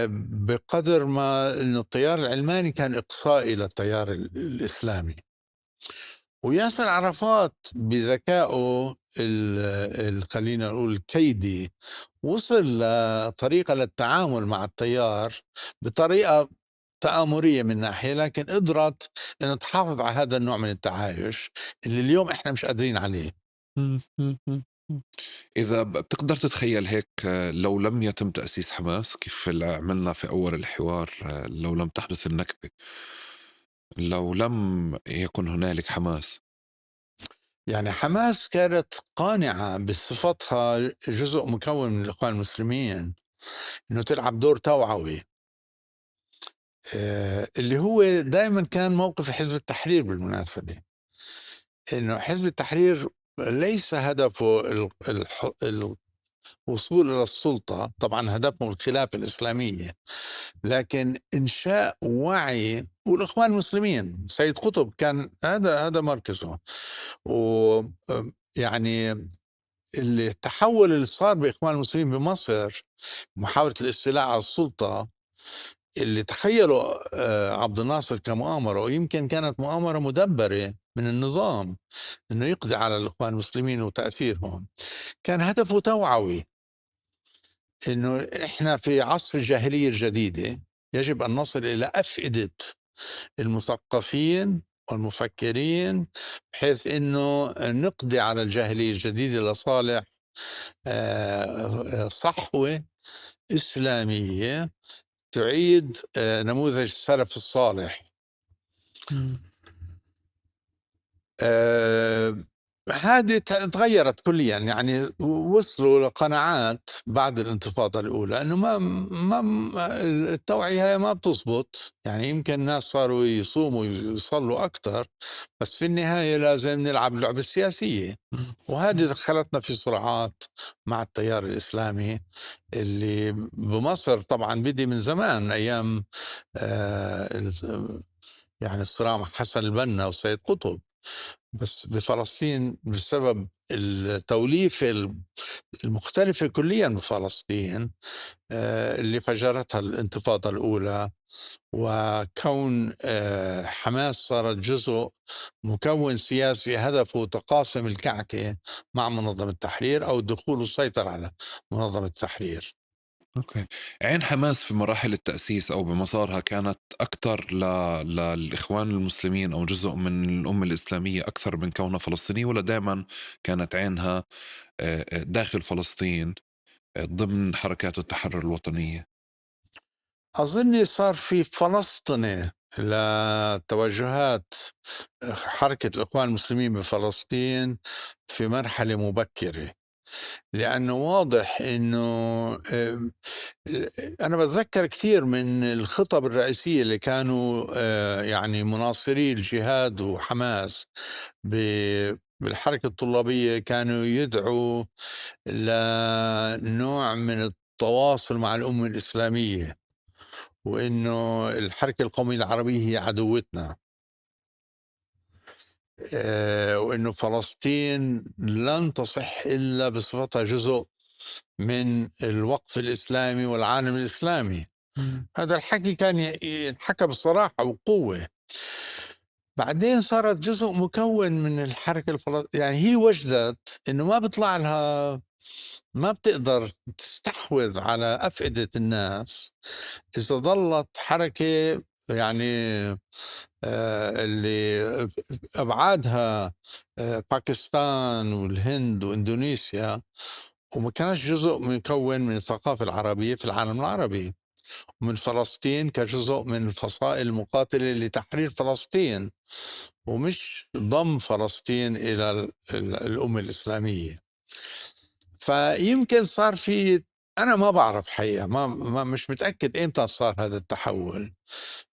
بقدر ما انه التيار العلماني كان إقصائي للتيار الإسلامي. وياسر عرفات بذكائه خلينا نقول الكيدي وصل لطريقة للتعامل مع التيار بطريقة تآمرية من ناحية، لكن قدرت أن تحافظ على هذا النوع من التعايش اللي اليوم إحنا مش قادرين عليه. إمم، إمم، إمم، إمم. إذا بتقدر تتخيل هيك لو لم يتم تأسيس حماس كيف عملنا في أول الحوار لو لم تحدث النكبة، لو لم يكن هنالك حماس. يعني حماس كانت قانعة بصفتها جزء مكون من الإخوان المسلمين إنه تلعب دور توعوي، اللي هو دائما كان موقف حزب التحرير بالمناسبة. إنه حزب التحرير ليس هدفه الوصول إلى السلطة، طبعا هدفهم الخلافة الإسلامية، لكن إنشاء وعي. والإخوان المسلمين سيد قطب كان هذا مركزه. ويعني التحول اللي صار بإخوان المسلمين بمصر، محاولة الاستيلاء على السلطة، اللي تخيلوا عبد الناصر كمؤامرة، ويمكن كانت مؤامرة مدبرة من النظام انه يقضي على الاخوان المسلمين وتاثيرهم، كان هدفه توعوي. انه احنا في عصر الجاهليه الجديده، يجب ان نصل الى افئده المثقفين والمفكرين، بحيث انه نقضي على الجاهليه الجديده لصالح صحوه اسلاميه تعيد نموذج السلف الصالح. مم. هذه تغيرت كليا، يعني وصلوا لقناعات بعد الانتفاضة الأولى أنه التوعية ما بتزبط. يعني يمكن الناس صاروا يصوموا ويصلوا أكثر، بس في النهاية لازم نلعب اللعبة السياسية. مم. وهذه دخلتنا في صراعات مع التيار الإسلامي اللي بمصر طبعا بدي من زمان، أيام آه، يعني الصراع مع حسن البنا والسيد قطب. بس بفلسطين بسبب التوليفة المختلفة كليا بفلسطين اللي فجرتها الانتفاضة الأولى، وكون حماس صارت جزء مكون سياسي هدفه تقاسم الكعكة مع منظمة التحرير أو الدخول والسيطرة على منظمة التحرير. أوكي. عين حماس في مراحل التأسيس أو بمسارها كانت أكثر للإخوان المسلمين أو جزء من الأمة الإسلامية أكثر من كونها فلسطينية، ولا دائما كانت عينها داخل فلسطين ضمن حركات التحرر الوطنية؟ أظن صار في فلسطيني لتوجهات حركة الإخوان المسلمين بفلسطين في مرحلة مبكرة، لأنه واضح أنه أنا بتذكر كثير من الخطب الرئيسية اللي كانوا يعني مناصري الجهاد وحماس بالحركة الطلابية، كانوا يدعوا لنوع من التواصل مع الأمة الإسلامية، وإنه الحركة القومية العربية هي عدوتنا، وإنه فلسطين لن تصح إلا بصفتها جزء من الوقف الإسلامي والعالم الإسلامي. مم. هذا الحكي كان ينحكى بصراحة وقوة. بعدين صارت جزء مكون من الحركة الفلسطينية، يعني هي وجدت إنه ما بيطلع لها، ما بتقدر تستحوذ على أفئدة الناس إذا ظلت حركة يعني اللي أبعادها باكستان والهند وإندونيسيا، وما كانش جزء مكون من الثقافة العربية في العالم العربي، ومن فلسطين كجزء من الفصائل المقاتلة لتحرير فلسطين، ومش ضم فلسطين إلى الأمة الإسلامية. فيمكن صار في، أنا ما بعرف حقيقة، مش متأكد إمتى صار هذا التحول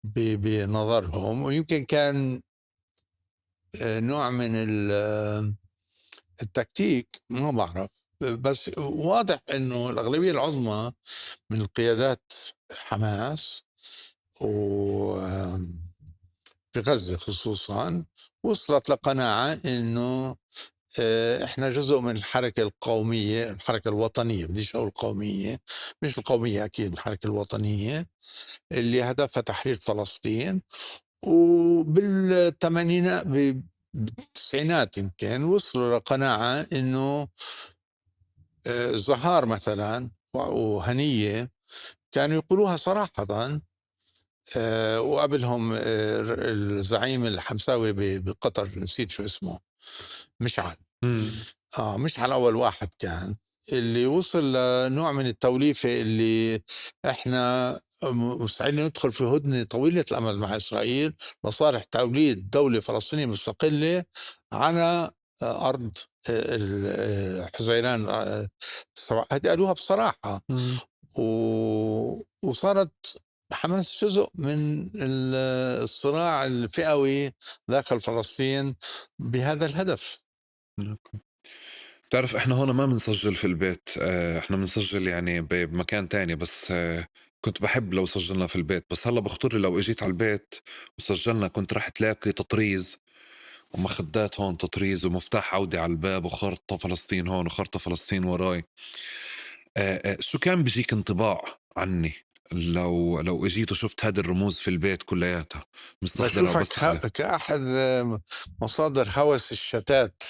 بنظرهم، ويمكن كان نوع من التكتيك، ما بعرف. بس واضح انه الاغلبيه العظمى من القيادات حماس وفي غزه خصوصا وصلت لقناعه انه احنا جزء من الحركه القوميه، الحركه الوطنيه، بديش اقول قوميه، مش القوميه اكيد، الحركه الوطنيه اللي هدفها تحرير فلسطين. وبالثمانينات بالتسعينات يمكن وصلوا لقناعة إنه زهار مثلا وهنية كانوا يقولوها صراحة. وقبلهم الزعيم الحمساوي بقطر، نسيت شو اسمه، مشعل. مم. مشعل أول واحد كان اللي وصل لنوع من التوليفة اللي احنا مستعدين ندخل في هدنة طويلة الأمد مع إسرائيل لصالح توليد دولة فلسطينية مستقلة على أرض حزيران، هذه قالوها بصراحة. وصارت حماس جزء من الصراع الفئوي داخل فلسطين بهذا الهدف. بتعرف إحنا هون ما بنسجّل في البيت، إحنا بنسجّل يعني بمكان تاني، بس كنت باحب لو سجّلنا في البيت، بس هلّأ بخطر لي لو إجيت على البيت وسجّلنا كنت راح تلاقي تطريز ومخدات هون تطريز ومفتاح عودة على الباب وخارطة فلسطين هون وخارطة فلسطين وراي. شو كان بيجيك انطباع عني لو إجيت وشُفت هذه الرموز في البيت كلّياتها مستحضرة بشوفك بس كأحد مصادر هوس الشتات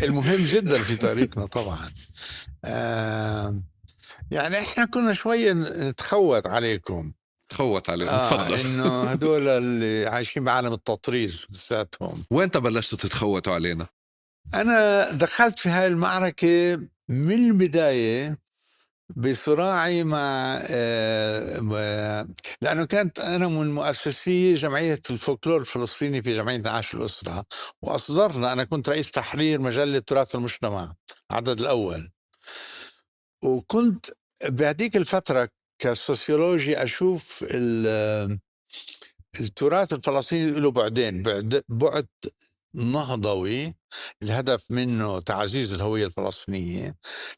المهم جدا في تاريخنا طبعا. آم، يعني احنا كنا شوية نتخوت عليكم، خوّت علينا، تفضّل. انه هدول اللي عايشين بعالم التطريز لساتهم. وإمتى بلّشتوا تتخوّتوا علينا؟ انا دخلت في هاي المعركة من البداية بصراعي مع لأنه كانت أنا من مؤسسي جمعية الفولكلور الفلسطيني في جمعية عاش الأسرة، وأصدرنا، أنا كنت رئيس تحرير مجلة تراث المجتمع العدد الأول. وكنت بهديك الفترة كسوسيولوجي أشوف التراث الفلسطيني له بعدين، بعد نهضوي الهدف منه تعزيز الهوية الفلسطينية،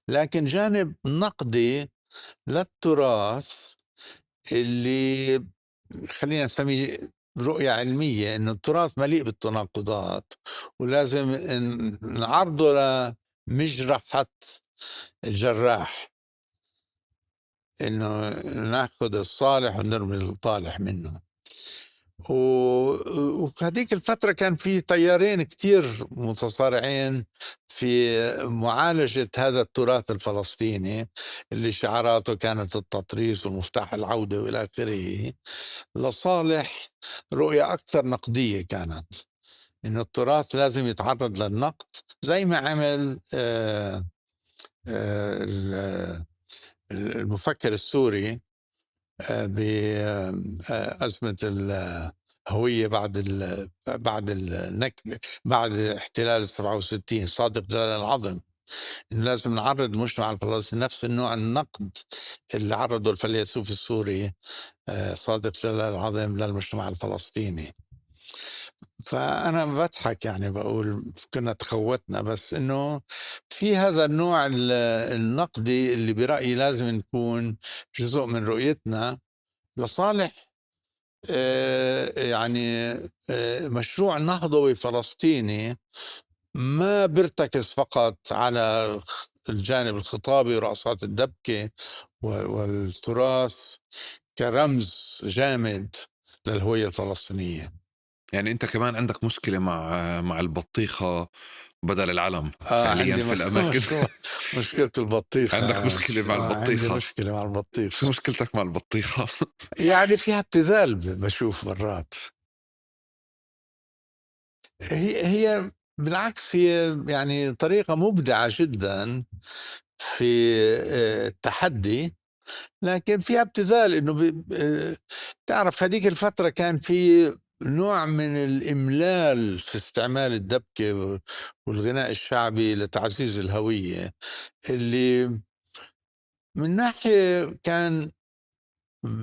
لكن جانب نقدي للتراث اللي خلينا نسميه رؤية علمية، إنه التراث مليء بالتناقضات ولازم نعرضه لمجرحة الجراح، إنه ناخذ الصالح ونرمي الطالح منه. وهذيك الفترة كان في تيارين كتير متصارعين في معالجة هذا التراث الفلسطيني اللي شعاراته كانت التطريز ومفتاح العودة وإلى آخره، لصالح رؤية أكثر نقدية كانت، إنه التراث لازم يتعرض للنقد زي ما عمل المفكر السوري بأزمة الهوية بعد النكبة، بعد احتلال 67، صادق جلال العظم، إنه لازم نعرض المجتمع الفلسطيني نفس النوع النقد اللي عرضه الفيلسوف السوري صادق جلال العظم للمجتمع الفلسطيني. فأنا بضحك يعني بقول كنا تخوتنا، بس إنه في هذا النوع النقدي اللي برأيي لازم نكون جزء من رؤيتنا لصالح يعني مشروع نهضوي فلسطيني ما بيرتكز فقط على الجانب الخطابي ورقصات الدبكة والتراث كرمز جامد للهوية الفلسطينية. يعني أنت كمان عندك مشكلة مع البطيخة بدل العلم حاليًا عندي في الأماكن. مشكلة عندك البطيخة. مشكلة مع عندي البطيخة. مشكلة مع شو البطيخة. مشكلتك مع البطيخة؟ يعني فيها ابتذال بشوف مرات. هي بالعكس، هي يعني طريقة مبدعة جدا في التحدي، لكن فيها ابتذال. انه تعرف هذيك الفترة كان في نوع من الإملال في استعمال الدبكة والغناء الشعبي لتعزيز الهوية، اللي من ناحية كان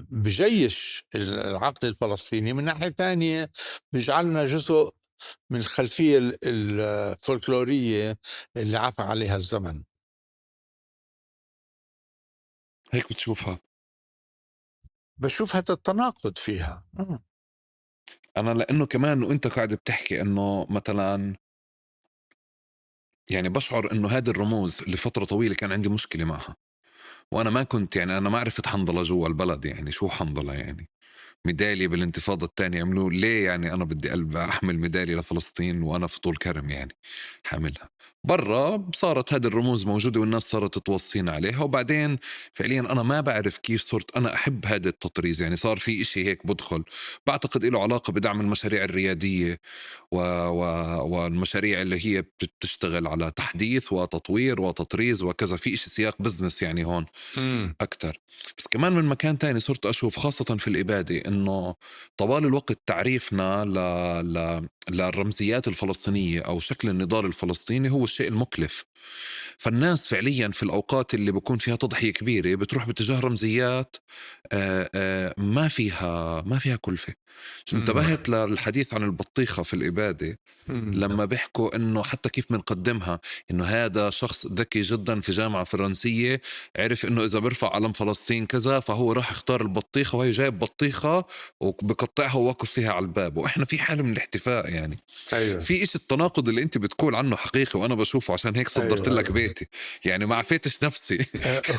بجيش العقل الفلسطيني، من ناحية ثانية بيجعلنا جزء من الخلفية الفولكلورية اللي عفى عليها الزمن. هيك بتشوفها. بشوف هذا التناقض فيها. أنا لإنه كمان وأنت قاعد بتحكي إنه مثلًا يعني باشعر إنه هذه الرموز لفترة طويلة كان عندي مشكلة معها، وأنا ما كنت يعني أنا ما عرفت حنظلة جوا البلد، يعني شو حنظلة يعني؟ ميدالية بالانتفاضة الثانية عملوا ليه يعني أنا بدي أحمل ميدالية لفلسطين وأنا في طول كرم يعني حاملها. برّا صارت هذه الرموز موجودة والناس صارت توصّينا عليها، وبعدين فعليًا أنا ما باعرف كيف صرت أنا أحب هذا التطريز، يعني صار في إشي هيك بادخل، باعتقد إله علاقة بدعم المشاريع الريادية و و والمشاريع اللي هي بتشتغل على تحديث وتطوير وتطريز وكذا، في إشي سياق business يعني هون إمم. أكتر. بس كمان من مكان تاني صرت أشوف خاصةً في الإبادة إنه طوال الوقت تعريفنا للرمزيات الفلسطينية أو شكل النضال الفلسطيني هو الشيء المُكلف. فالناس فعليًا في الأوقات اللي بيكون فيها تضحية كبيرة بتروح باتجاه رمزيات ما فيها كلفة. إمم. انتبهت للحديث عن البطيخة في الإبادة إمم. لما بيحكوا إنه حتى كيف بنقدمها، إنه هذا شخص ذكي جدا في جامعة فرنسية، عرف إنه إذا بيرفع علم فلسطين كذا فهو راح يختار البطيخة، وهي جايب بطيخة وبقطعها وواقف فيها على الباب، وإحنا في حالة من الاحتفاء يعني. أيوه. في إيش التناقض اللي أنت بتقول عنه حقيقي وأنا بشوفه، عشان هيك صدرت أيوه. لك بيتي، يعني ما عفيتش نفسي.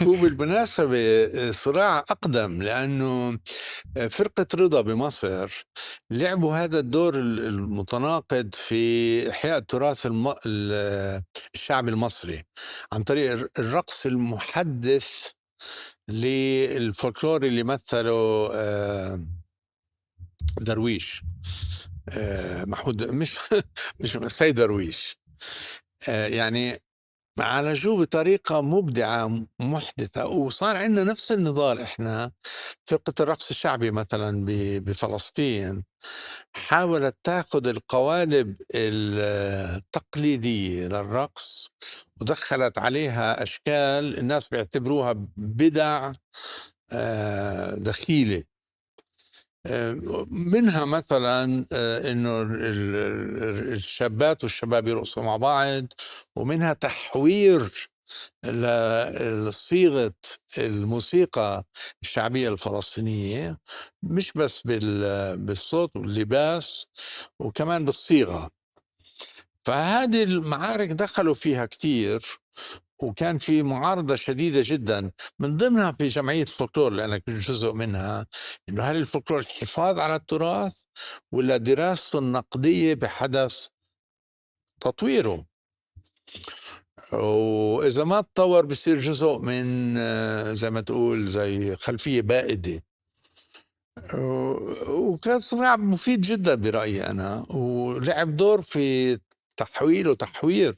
هو بالمناسبة صراع أقدم، لأنه فرقة رضا بمصر لعبوا هذا الدور المتناقض في إحياء التراث الشعبي المصري عن طريق الرقص المحدث للفولكلور اللي مثله درويش، محمود، مش مش سيد درويش. يعني عالجوه بطريقة مبدعة محدثة، وصار عندنا نفس النضال. إحنا فرقة الرقص الشعبي مثلا بفلسطين حاولت تاخذ القوالب التقليدية للرقص ودخلت عليها أشكال الناس بيعتبروها بدع دخيلة. منها مثلا انه الشابات والشباب يرقصوا مع بعض، ومنها تحوير لصيغة الموسيقى الشعبية الفلسطينية، مش بس بالصوت واللباس، وكمان بالصيغة. فهذه المعارك دخلوا فيها كتير، وكان في معارضة شديدة جدا من ضمنها في جمعية الفولكلور، لأنا كنت جزء منها، إنه هل الفولكلور الحفاظ على التراث ولا دراسته النقدية بحدث تطويره؟ وإذا ما تطور بصير جزء من زي ما تقول زي خلفية بائدة. وكان صراع مفيد جدا برأيي أنا، ولعب دور في تحويل وتحوير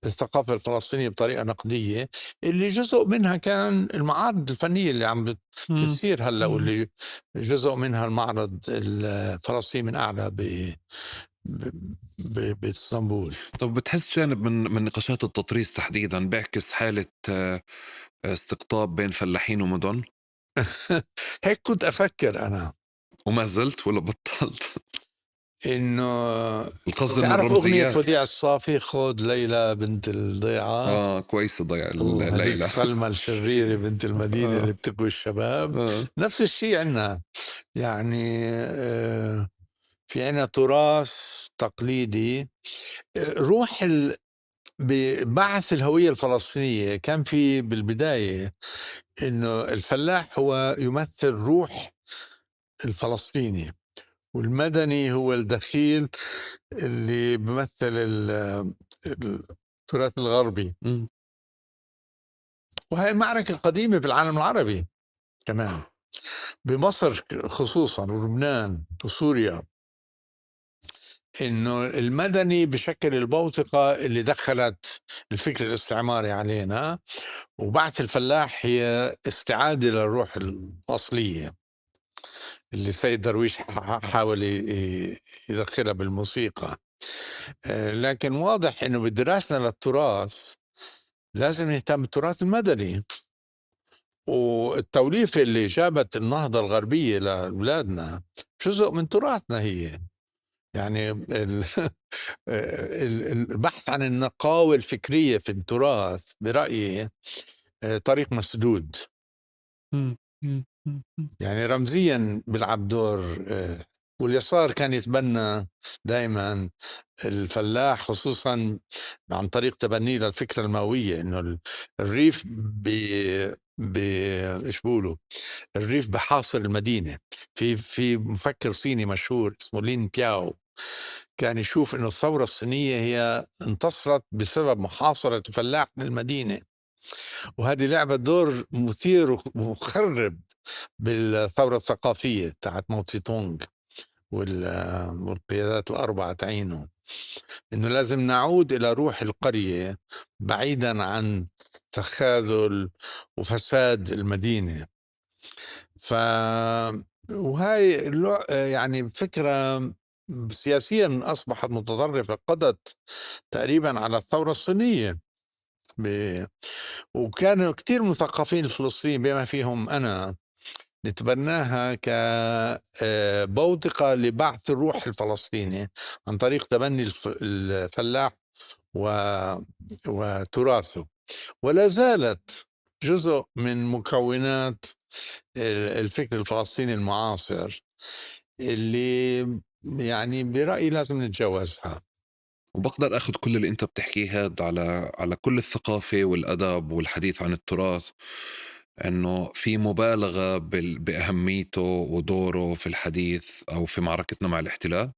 الثقافة الفلسطينية بطريقة نقدية، اللي جزء منها كان المعارض الفنية اللي عم مم. بتصير هلا، مم. واللي جزء منها المعرض الفلسطيني من أعلى باسطنبول. طب بتحس جانب من نقاشات التطريز تحديدا بيعكس حالة استقطاب بين فلاحين ومدن؟ هيك كنت أفكر أنا، وما زلت ولا بطلت؟ إنه القصد انه تعرف أغنية الرمزيات. وديع الصافي، خود ليلى بنت الضيعة، كويسة ضيع وهديك الليلة. سلمى الشريرة بنت المدينة آه اللي بتكوي الشباب. آه نفس الشيء عنا، يعني في عنا تراث تقليدي. روح ببعث الهوية الفلسطينية كان في بالبداية إنه الفلاح هو يمثل روح الفلسطيني، والمدني هو الدخيل اللي بيمثل التراث الغربي. مم. وهي معركة قديمة بالعالم العربي كمان، بمصر خصوصا ولبنان وسوريا، انه المدني بشكل البوتقة اللي دخلت الفكر الاستعماري علينا، وبعث الفلاح هي استعادة للروح الأصلية اللي سيد درويش حاول يدخلها بالموسيقى. لكن واضح انه بدراستنا للتراث لازم نهتم بالتراث المدني، والتوليفة اللي جابت النهضة الغربية لأولادنا جزء من تراثنا هي. يعني البحث عن النقاوة الفكرية في التراث برأيي طريق مسدود. مم. مم. مم. يعني رمزيا بيلعب دور. واليسار كان يتبنى دائما الفلاح، خصوصا عن طريق تبنيه للفكرة المئوية، انه الريف ايش بيقولوا، الريف بحاصر المدينة. في مفكر صيني مشهور اسمه لين بياو، كان يشوف أن الثورة الصينية هي انتصرت بسبب محاصرة فلاح للمدينة، وهذه لعبة دور مثير ومخرب بالثورة الثقافية تاعت ماو تسي تونغ والقيادات الأربعة تعينه، إنه لازم نعود إلى روح القرية بعيدا عن تخاذل وفساد المدينة. وهاي يعني فكرة سياسيا أصبحت متطرفة، قضت تقريبا على الثورة الصينية. ب... وكانوا كتير مثقفين الفلسطينيين بما فيهم أنا نتبناها كبوتقة لبعث الروح الفلسطيني عن طريق تبني الفلاح وتراثه، ولا زالت جزء من مكونات الفكر الفلسطيني المعاصر اللي يعني برأيي لازم نتجاوزها. وبقدر أخذ كل اللي أنت بتحكيه هاد على كل الثقافة والأدب والحديث عن التراث، إنه في مبالغة بأهميته ودوره في الحديث أو في معركتنا مع الاحتلال.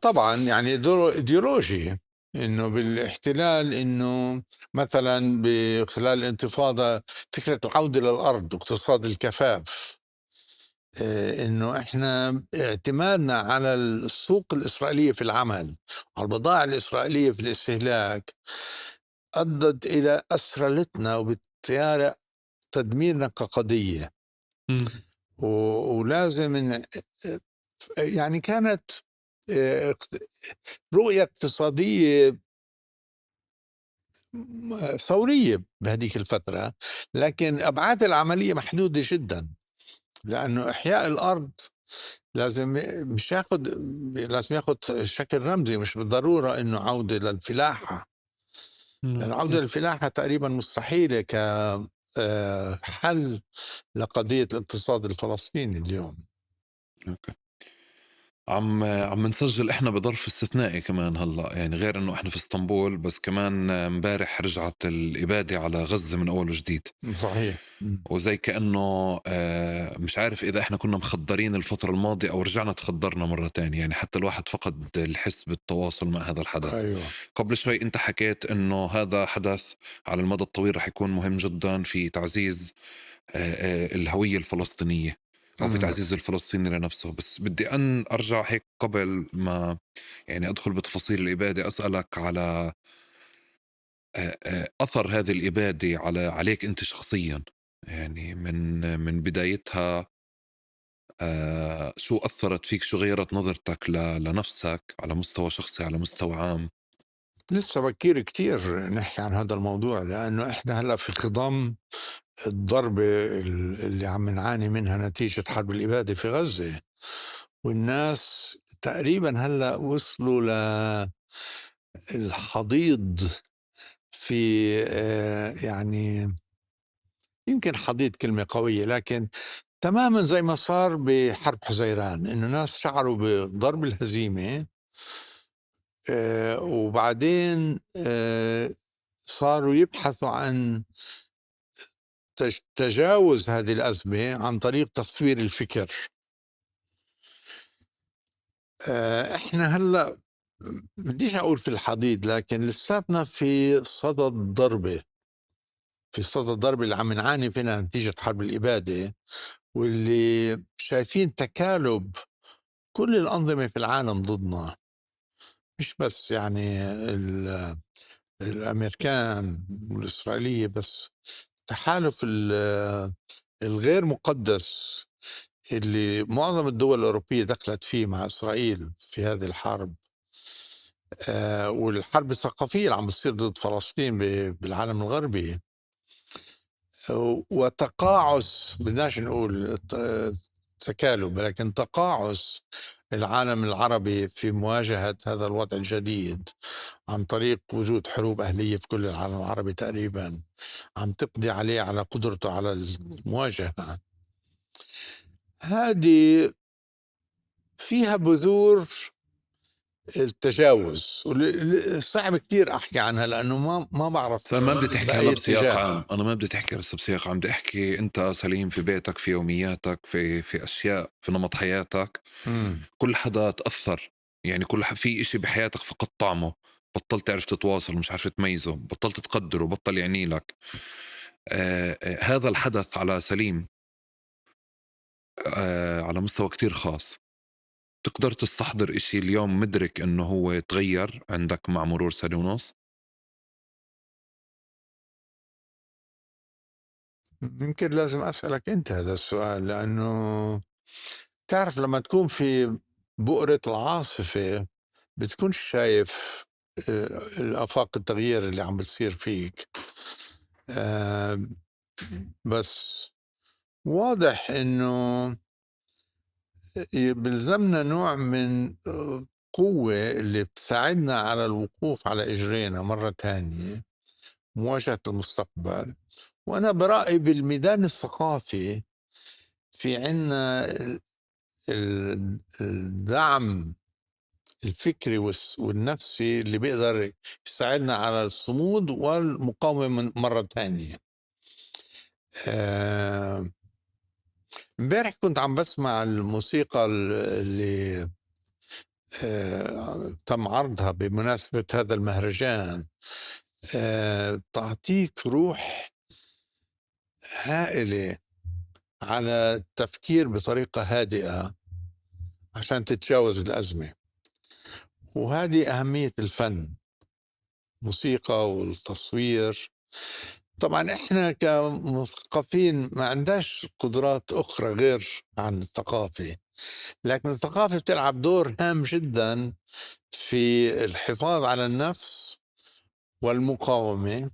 طبعا يعني دور ايديولوجي، انه بالاحتلال، انه مثلا خلال الانتفاضة فكرة العودة للأرض واقتصاد الكفاف، انه احنا اعتمادنا على السوق الإسرائيلية في العمل، على البضائع الإسرائيلية في الاستهلاك، أدت إلى أسرلتنا وبالتالي تدميرنا كقضية. ولازم يعني كانت آه، رؤية اقتصادية ثورية بهذيك الفترة، لكن أبعاد العملية محدودة جدا، لأنه إحياء الأرض لازم مش ياخد لازم ياخد شكل رمزي، مش بالضرورة إنه عودة للفلاحة. العودة للفلاحة تقريبا مستحيلة كحل لقضية الاقتصاد الفلسطيني اليوم. أوكي. عم نسجل احنا بظرف استثنائي كمان هلا، يعني غير انه احنا في اسطنبول، بس كمان امبارح رجعت الاباده على غزه من اول وجديد. صحيح. وزي كانه مش عارف اذا احنا كنا مخدرين الفتره الماضيه او رجعنا تخدرنا مره تانية، يعني حتى الواحد فقد الحس بالتواصل مع هذا الحدث. أيوة. قبل شوي انت حكيت انه هذا حدث على المدى الطويل رح يكون مهم جدا في تعزيز الهويه الفلسطينيه، أو في تعزيز الفلسطيني لنفسه. بس بدي أن أرجع هيك قبل ما يعني أدخل بتفاصيل الإبادة، أسألك على أثر هذه الإبادة عليك أنت شخصيا، يعني من بدايتها شو أثرت فيك، شو غيرت نظرتك لنفسك على مستوى شخصي على مستوى عام؟ لسه بكير كتير نحكي عن هذا الموضوع، لأنه إحنا هلأ في خضم الضربة اللي عم نعاني منها نتيجة حرب الإبادة في غزة، والناس تقريبا هلأ وصلوا للحضيض في يعني يمكن حضيض كلمة قوية، لكن تماما زي ما صار بحرب حزيران، إنه ناس شعروا بضرب الهزيمة، وبعدين صاروا يبحثوا عن تجاوز هذه الأزمة عن طريق تصوير الفكر. احنا هلا بديش اقول في الحضيض، لكن لساتنا في صدد ضربة، في صدد ضربة اللي عم نعاني فيها نتيجة حرب الإبادة، واللي شايفين تكالب كل الأنظمة في العالم ضدنا، مش بس يعني الأمريكان والإسرائيلية بس، تحالف الغير مقدس اللي معظم الدول الأوروبية دخلت فيه مع إسرائيل في هذه الحرب، والحرب الثقافية اللي عم بتصير ضد فلسطين بالعالم الغربي، وتقاعس، بدناش نقول تكالب، لكن تقاعس العالم العربي في مواجهة هذا الوضع الجديد عن طريق وجود حروب أهلية في كل العالم العربي تقريبا عم تقضي عليه، على قدرته على المواجهة. هذه فيها بذور التجاوز صعب كتير أحكي عنها لأنه ما بعرف بس أنا ما بدي تحكي هلا بأي بسياق اتجاه. عام، أنا ما بدي تحكي هسه بسياق عام، بدي أحكي أنت سليم في بيتك، في يومياتك، في أشياء في نمط حياتك، مم. كل حدا تأثّر، يعني في إشي بحياتك فقدت طعمه، بطّلت تعرف تتواصل، مش عارف تميزه، بطّلت تقدّره، بطّل يعني لك. هذا الحدث على سليم على مستوى كتير خاص، تقدر تستحضر إشي اليوم مدرك إنه هو تغيّر عندك مع مرور سنة ونُص؟ يمكن لازم أسألك أنت هذا السؤال لأنه تعرف لما تكون في بؤرة العاصفة بتكونش شايف الآفاق التغيير اللي عم بتصير فيك. آه، بس واضح إنه بيلزمنا نوع من قوة اللي بتساعدنا على الوقوف على إجرينا مرة تانية، مواجهة المستقبل. وأنا برأيي بالميدان الثقافي في عنا الدعم الفكري والنفسي اللي بيقدر يساعدنا على الصمود والمقاومة من مرة تانية. آه، امبارح كنت عم بسمع الموسيقى اللي تم عرضها بمناسبة هذا المهرجان. تعطيك روح هائلة على التفكير بطريقة هادئة عشان تتجاوز الأزمة. وهذه أهمية الفن، موسيقى والتصوير. طبعا احنا كمثقفين ما عندناش قدرات أخرى غير عن الثقافة، لكن الثقافة بتلعب دور هام جدا في الحفاظ على النفس والمقاومة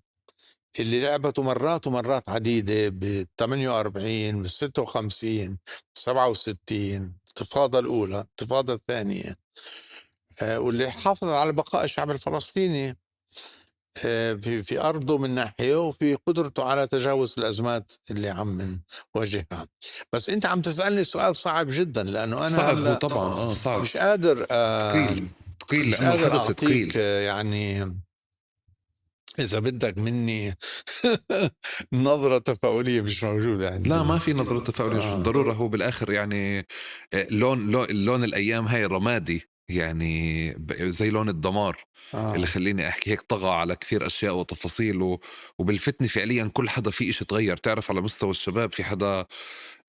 اللي لعبته مرات ومرات عديدة بال 48 بال 56 67 الانتفاضة الأولى الانتفاضة الثانية. واللي حافظ على بقاء الشعب الفلسطيني في أرضه من ناحية وفي قدرته على تجاوز الأزمات اللي عم نواجهها. بس أنت عم تسألني سؤال صعب جدا لأنه أنا صعب، هو هلأ طبعًا صعب، مش قادر تقيل، تقيل مش لإنه قادر الحدث أعطيك تقيل. يعني إذا بدك مني نظرة تفاؤلية مش موجودة لا عندي. ما في نظرة تفاؤل، مش آه. بالضرورة، هو بالآخر يعني لون الأيام هاي رمادي، يعني زي لون الدمار، اللي آه. خلّيني أحكي هيك طغى على كثير أشياء وتفاصيل وبالفتنة فعليًا كل حدا في إشي اتغيّر، تعرف على مستوى الشباب في حدا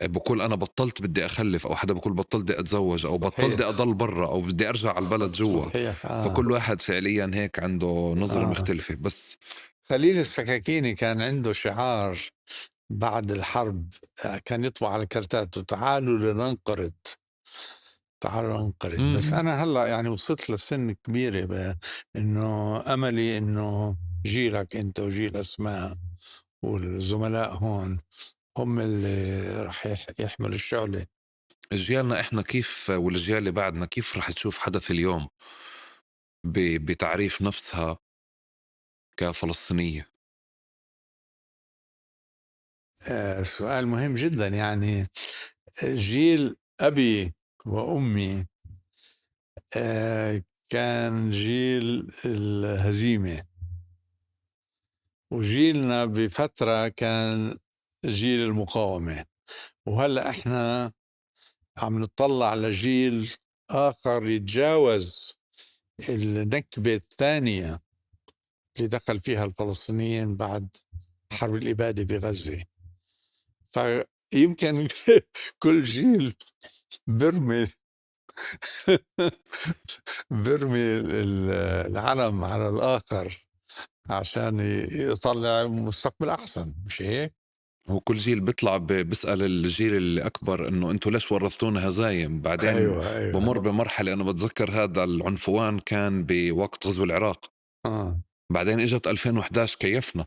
بيقول أنا بطّلت بدي أخلّف، أو حدا بيقول بطّلت بدي أتزوّج، أو بطّلت بدي صحيح. أضل برّا، أو بدي أرجع على البلد جوا، صحيح. فكل واحد فعليًا هيك عنده نظرة آه. مختلفة. بس خليل السكاكيني كان عنده شعار بعد الحرب، كان يطبع على كرتاته: تعالوا لننقرض، تعالوا ننقرض. بس إمم. أنا هلأ يعني وصلت لسن كبيرة إنه أملي إنه جيلك أنت وجيل أسماء والزملاء هون هم اللي رح يحملوا الشغلة. أجيالنا إحنا كيف والأجيال اللي بعدنا كيف رح تشوف حدث اليوم بتعريف نفسها كفلسطينية؟ سؤال مهم جدا. يعني جيل أبي وأمي كان جيل الهزيمة، وجيلنا بفترة كان جيل المقاومة. وهلأ إحنا عم نطلع لجيل آخر يتجاوز النكبة الثانية اللي دخل فيها الفلسطينيين بعد حرب الإبادة بغزة. فيمكن كل جيل بيرمي بيرمي العلم على الآخر عشان يطلع مستقبل أحسن، مش هيك؟ هو كل جيل بيطلع بيسأل الجيل اللي أكبر إنه أنتوا ليش ورثتونا هزايم؟ بعدين أيوه بمر أيوه. بمرحلة، أنا بتذكر هذا العنفوان كان بوقت غزو العراق، آه. بعدين إجت 2011 كيفنا،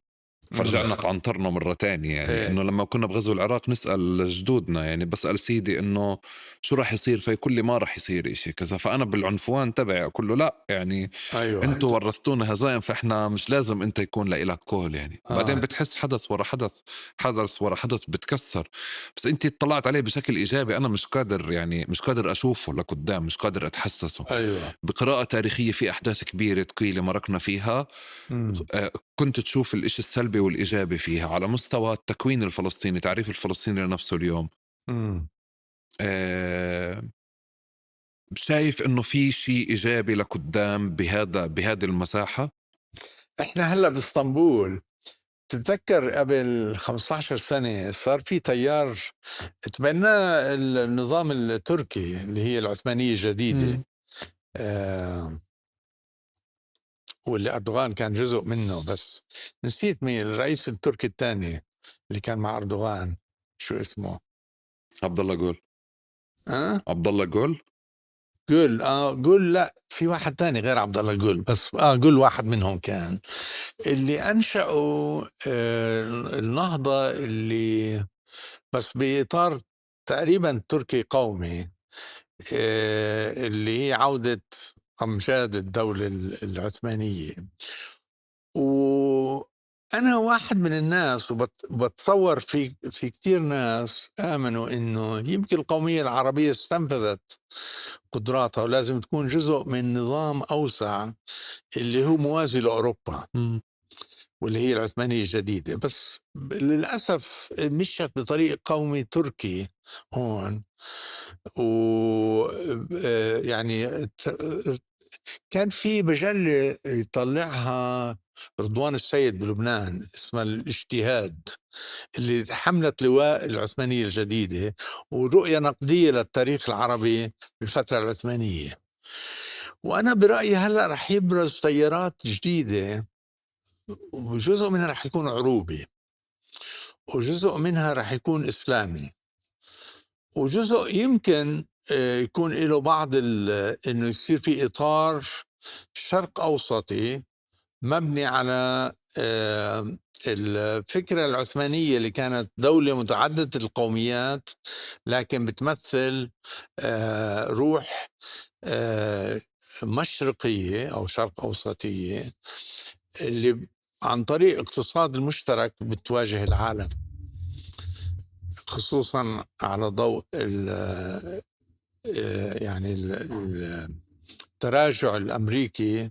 فرجعنا تعنطرنا مرة تانية يعني إيه. إنه لما كنا بغزو العراق نسأل جدودنا يعني بسأل سيدي إنه شو راح يصير فيقول لي ما راح يصير إشي كذا فأنا بالعنفوان تبعي أقول له لا يعني ايوه انتوا ورثتونا هزايم فاحنا مش لازم انت يكون لإلك كول يعني بعدين بتحس حدث ورا حدث حدث ورا حدث بتكسر بس انت اطلعت عليه بشكل ايجابي انا مش قادر يعني مش قادر اشوفه لقدام مش قادر اتحسسه ايوه. بقراءة تاريخية في احداث كبيرة ثقيلة مرقنا فيها مم. كنت تشوف الإشي السلبي والإيجابي فيها على مستوى التكوين الفلسطيني تعريف الفلسطيني لنفسه اليوم مم. آه، شايف انه في شيء ايجابي لقدام بهذه المساحة احنا هلا باسطنبول، تتذكر قبل 15 سنة صار في تيار تبناه النظام التركي اللي هي العثمانية الجديدة. آه واللي أردوغان كان جزء منه، بس نسيت مين الرئيس التركي الثاني اللي كان مع أردوغان، شو اسمه؟ عبد الله جول أه؟ عبد الله جول جول. جول، لا في واحد تاني غير عبد الله جول، بس جول واحد منهم كان اللي أنشأوا النهضة، اللي بس بإطار تقريبا تركي قومي، اللي هي عودة أمجاد الدولة العثمانية. وأنا واحد من الناس، وبتصور في كتير ناس آمنوا إنه يمكن القومية العربية استنفذت قدراتها ولازم تكون جزء من نظام أوسع اللي هو موازي لأوروبا، واللي هي العثمانية الجديدة. بس للأسف مشت بطريق قومي تركي هون. و يعني كان في مجلة يطلعها رضوان السيد بلبنان اسمها الاجتهاد، اللي حملت لواء العثمانية الجديدة ورؤية نقدية للتاريخ العربي بالفترة العثمانية. وأنا برأيي هلأ رح يبرز تيارات جديدة، وجزء منها رح يكون عروبي، وجزء منها رح يكون إسلامي، وجزء يمكن يكون له بعض إنه يصير في إطار شرق أوسطي مبني على الفكرة العثمانية اللي كانت دولة متعددة القوميات، لكن بتمثل روح آه، مشرقية أو شرق أوسطية، اللي عن طريق اقتصاد المشترك بتواجه العالم، خصوصا على ضوء يعني التراجع الأمريكي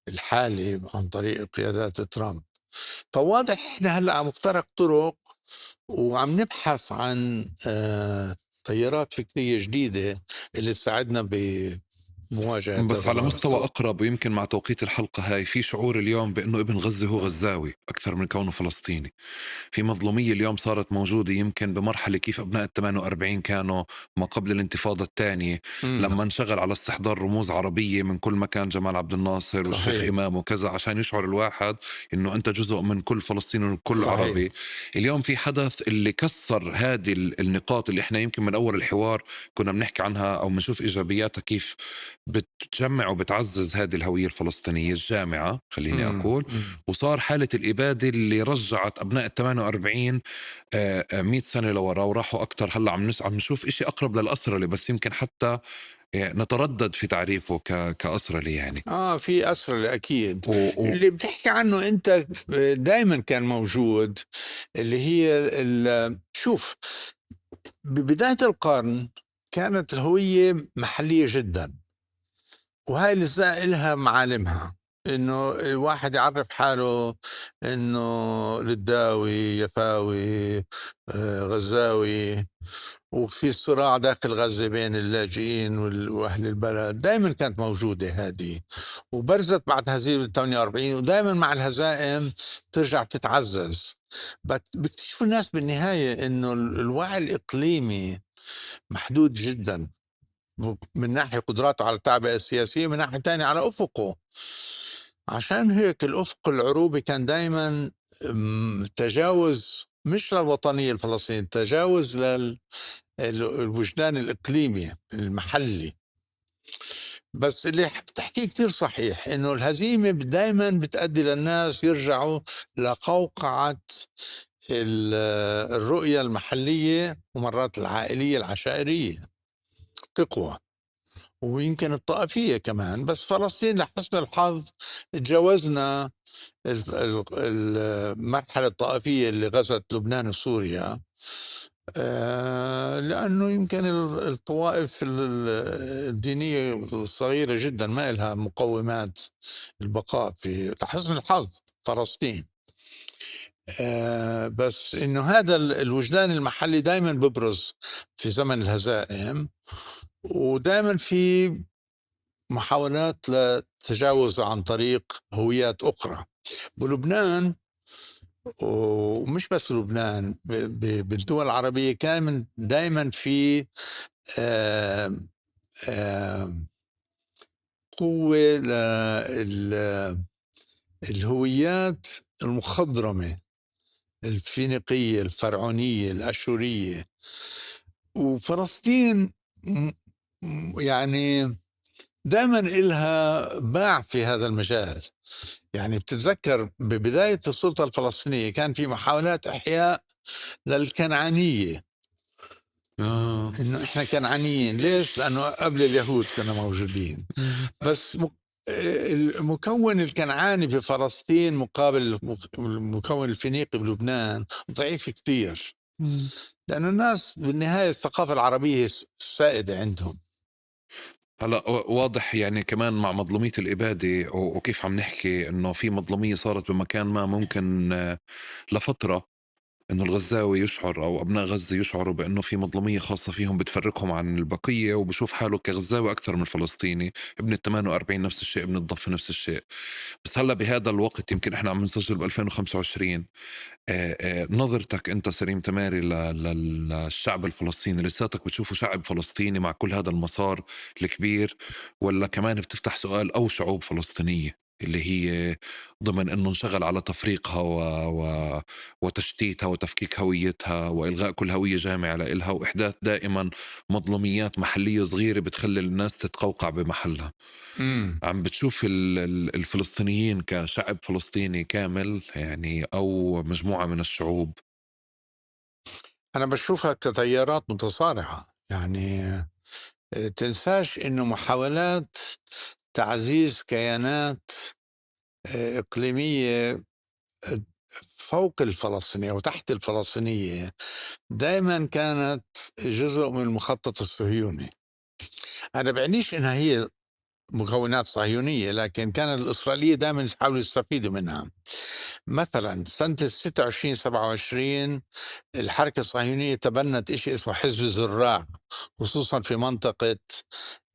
الحالي عن طريق قيادات ترامب. فواضح احنا هلا عم نخترق طرق وعم نبحث عن تيارات فكرية جديدة اللي تساعدنا بمواجهة بس على هذا مستوى الصوت. أقرب ويمكن مع توقيت الحلقة هاي في شعور اليوم بأنه ابن غزة هو غزاوي أكثر من كونه فلسطيني في مظلومية اليوم صارت موجودة يمكن بمرحلة كيف أبناء ال 48 كانوا ما قبل الانتفاضة الثانية لما انشغل على استحضار رموز عربية من كل مكان جمال عبد الناصر والشيخ صحيح. إمام وكذا عشان يشعر الواحد إنه أنت جزء من كل فلسطين وكل صحيح. عربي. اليوم في حدث اللي كسر هذه النقاط اللي احنا يمكن من أول الحوار كنا بنحكي عنها أو بنشوف إيجابياتها كيف بتجمع وبتعزز هذه الهوية الفلسطينية الجامعة خليني أقول. وصار حالة الإبادة اللي رجعت أبناء ال 48 100 سنة لورا وراحوا أكتر. هلا عم نشوف إشي أقرب للأسرلة بس يمكن حتى نتردد في تعريفه كأسرلة يعني. في أسرة أكيد. و... اللي بتحكي عنه أنت دايما كان موجود، اللي هي شوف، ببداية القرن كانت الهوية محلية جدا، وهاي الأجزاء إلها معالمها، إنه الواحد يعرف حاله إنه لداوي، يفاوي، غزاوي. وفي صراع داخل غزة بين اللاجئين وأهل البلد، دائما كانت موجودة هذه، وبرزت بعد هزيمة 48، ودائما مع الهزائم ترجع تتعزز. بيكتشفوا الناس بالنهاية إنه الوعي الإقليمي محدود جدا، من ناحية قدراته على التعبئة السياسية، من ناحية تانية على أفقه. عشان هيك الأفق العروبي كان دايما تجاوز، مش للوطنية الفلسطينية، تجاوز للوجدان الإقليمي المحلي. بس اللي بتحكيه كتير صحيح، إنه الهزيمة دايما بتأدي للناس يرجعوا لقوقعة الرؤية المحلية ومرات العائلية العشائرية تقوى، ويمكن الطائفية كمان. بس فلسطين لحسن الحظ تجاوزنا المرحلة الطائفية اللي غزت لبنان وسوريا، لأنه يمكن الطوائف الدينية صغيرة جدا ما إلها مقومات البقاء في لحسن الحظ فلسطين. بس إنه هذا الوجدان المحلي دائما ببرز في زمن الهزائم، ودائما في محاولات للتجاوز عن طريق هويات أخرى. بلبنان، ومش بس لبنان، بالدول العربية كان دائما في آم، آم، قوة للهويات المخضرمة، الفينيقية، الفرعونية، الأشورية. وفلسطين يعني دائما إلها باع في هذا المجال. يعني بتتذكر ببداية السلطة الفلسطينية كان في محاولات إحياء للكنعانية، إنه إحنا كنعانيين. ليش؟ لأنه قبل اليهود كانوا موجودين. بس المكون الكنعاني في فلسطين مقابل المكون الفينيقي بلبنان ضعيف كتير، لأن الناس بالنهاية الثقافة العربية سائدة عندهم. هلا واضح يعني كمان مع مظلومية الإبادة وكيف عم نحكي إنه في مظلومية صارت بمكان ما، ممكن لفترة إنه الغزاوي يشعر أو أبناء غزة يشعروا بأنه في مظلومية خاصة فيهم بتفرقهم عن البقية، وبشوف حاله كغزاوي أكثر من فلسطيني. ابن ال 48 نفس الشيء، ابن الضفة نفس الشيء. بس هلا بهذا الوقت يمكن إحنا عم نسجل ب 2025. نظرتك أنت سليم تماري للشعب الفلسطيني، لساتك بتشوفه شعب فلسطيني مع كل هذا المسار الكبير، ولا كمان بتفتح سؤال أو شعوب فلسطينية اللي هي ضمن أنه انشغل على تفريقها وتشتيتها وتفكيك هويتها وإلغاء كل هوية جامعة لإلها، وإحداث دائما مظلوميات محلية صغيرة بتخلي الناس تتقوقع بمحلها؟ مم. عم بتشوف الفلسطينيين كشعب فلسطيني كامل يعني، أو مجموعة من الشعوب؟ أنا بشوفها كتيارات متصارعة. يعني تنساش إنه محاولات تعزيز كيانات إقليمية فوق الفلسطينية وتحت الفلسطينية دائما كانت جزء من المخطط الصهيوني. أنا بعنيش إنها هي مكونات صهيونية، لكن كان الإسرائيلية دائما يحاولوا يستفيدوا منها. مثلا سنة 26 27 الحركة الصهيونية تبنت إشي اسمه حزب الزراع، خصوصا في منطقة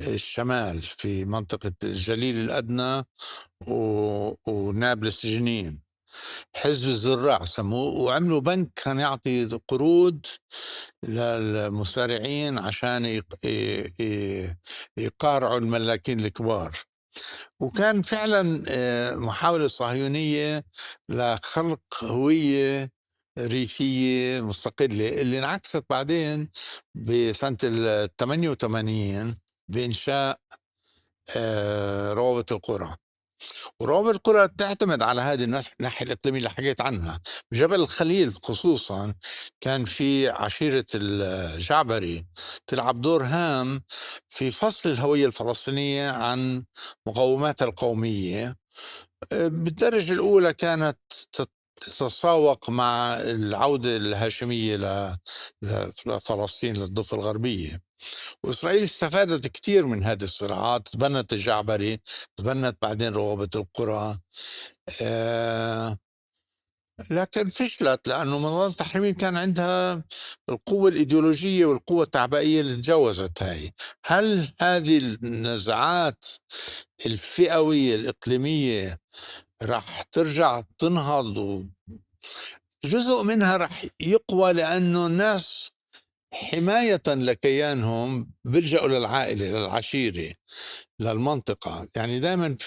الشمال، في منطقة الجليل الأدنى ونابلس جنين. حزب الزراع سموه، وعملوا بنك كان يعطي قروض للمزارعين عشان يقارعوا الملاكين الكبار. وكان فعلا محاولة صهيونية لخلق هوية ريفية مستقلة، اللي انعكست بعدين بسنة 88 بإنشاء روابط القرى. وروابط القرى تعتمد على هذه الناحية الإقليمية اللي حكيت عنها. بجبل الخليل خصوصا كان في عشيرة الجعبري تلعب دور هام في فصل الهوية الفلسطينية عن مقوماتها القومية. بالدرجة الأولى كانت تتساوق مع العودة الهاشمية لفلسطين للضفة الغربية. وإسرائيل استفادت كثير من هذه الصراعات، تبنت الجعبري، تبنت بعدين روابط القرى. آه لكن فشلت لأنه منظمة التحرير كان عندها القوة الإيديولوجية والقوة التعبئية اللي تجاوزت هاي. هل هذه النزعات الفئوية الإقليمية راح ترجع تنهض؟ جزء منها راح يقوى لأنه الناس حماية لكيانهم بيلجأوا للعائلة، للعشيرة، للمنطقة. يعني دائما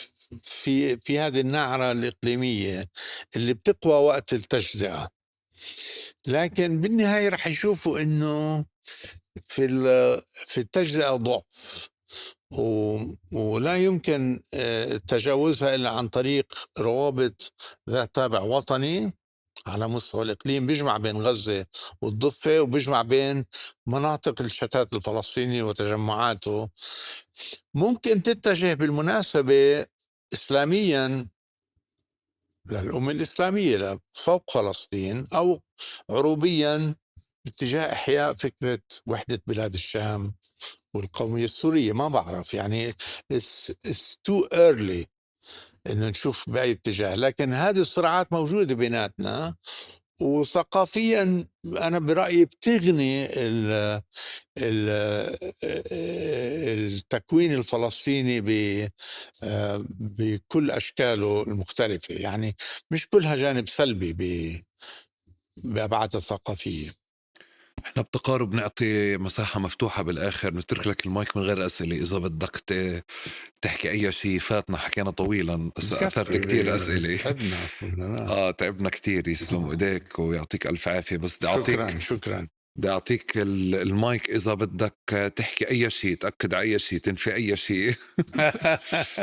في هذه النعرة الإقليمية اللي بتقوى وقت التجزئة. لكن بالنهاية رح يشوفوا إنه في التجزئة ضعف، ولا يمكن تجاوزها إلا عن طريق روابط ذات طابع وطني على مستوى الإقليم، بيجمع بين غزة والضفة، وبيجمع بين مناطق الشتات الفلسطيني وتجمعاته. ممكن تتجه بالمناسبة إسلاميا للأمة الإسلامية فوق فلسطين، أو عروبيا باتجاه إحياء فكرة وحدة بلاد الشام والقومية السورية. ما بعرف يعني، it's too early إنه نشوف بأي اتجاه، لكن هذه الصراعات موجودة بيناتنا. وثقافيا أنا برأيي بتغني ال التكوين الفلسطيني بكل أشكاله المختلفة، يعني مش كلها جانب سلبي بأبعادها الثقافية. احنا بتقارب نعطي مساحة مفتوحة بالآخر، نترك لك المايك من غير أسئلة إذا بدك تحكي أي شيء. فاتنا حكينا طويلا، أثرت كتير أسئلة. تعبنا كلنا. تعبنا كتير. يسلم إيديك ويعطيك ألف عافية. بس بدي أعطيك شكرا. بدي أعطيك المايك إذا بدك تحكي أي شيء، تأكد على أي شيء، تنفي أي شيء.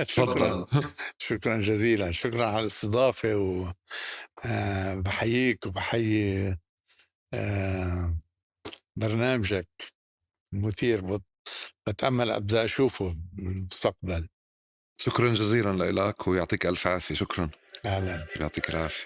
تفضل. شكرا جزيلا، شكرا على الاستضافة، وبحييك وبحيي برنامجك المثير. بتأمل أبدأ أشوفه بالمستقبل. شكرا جزيلا لك ويعطيك ألف عافية. شكرا. أهلا. يعطيك العافية.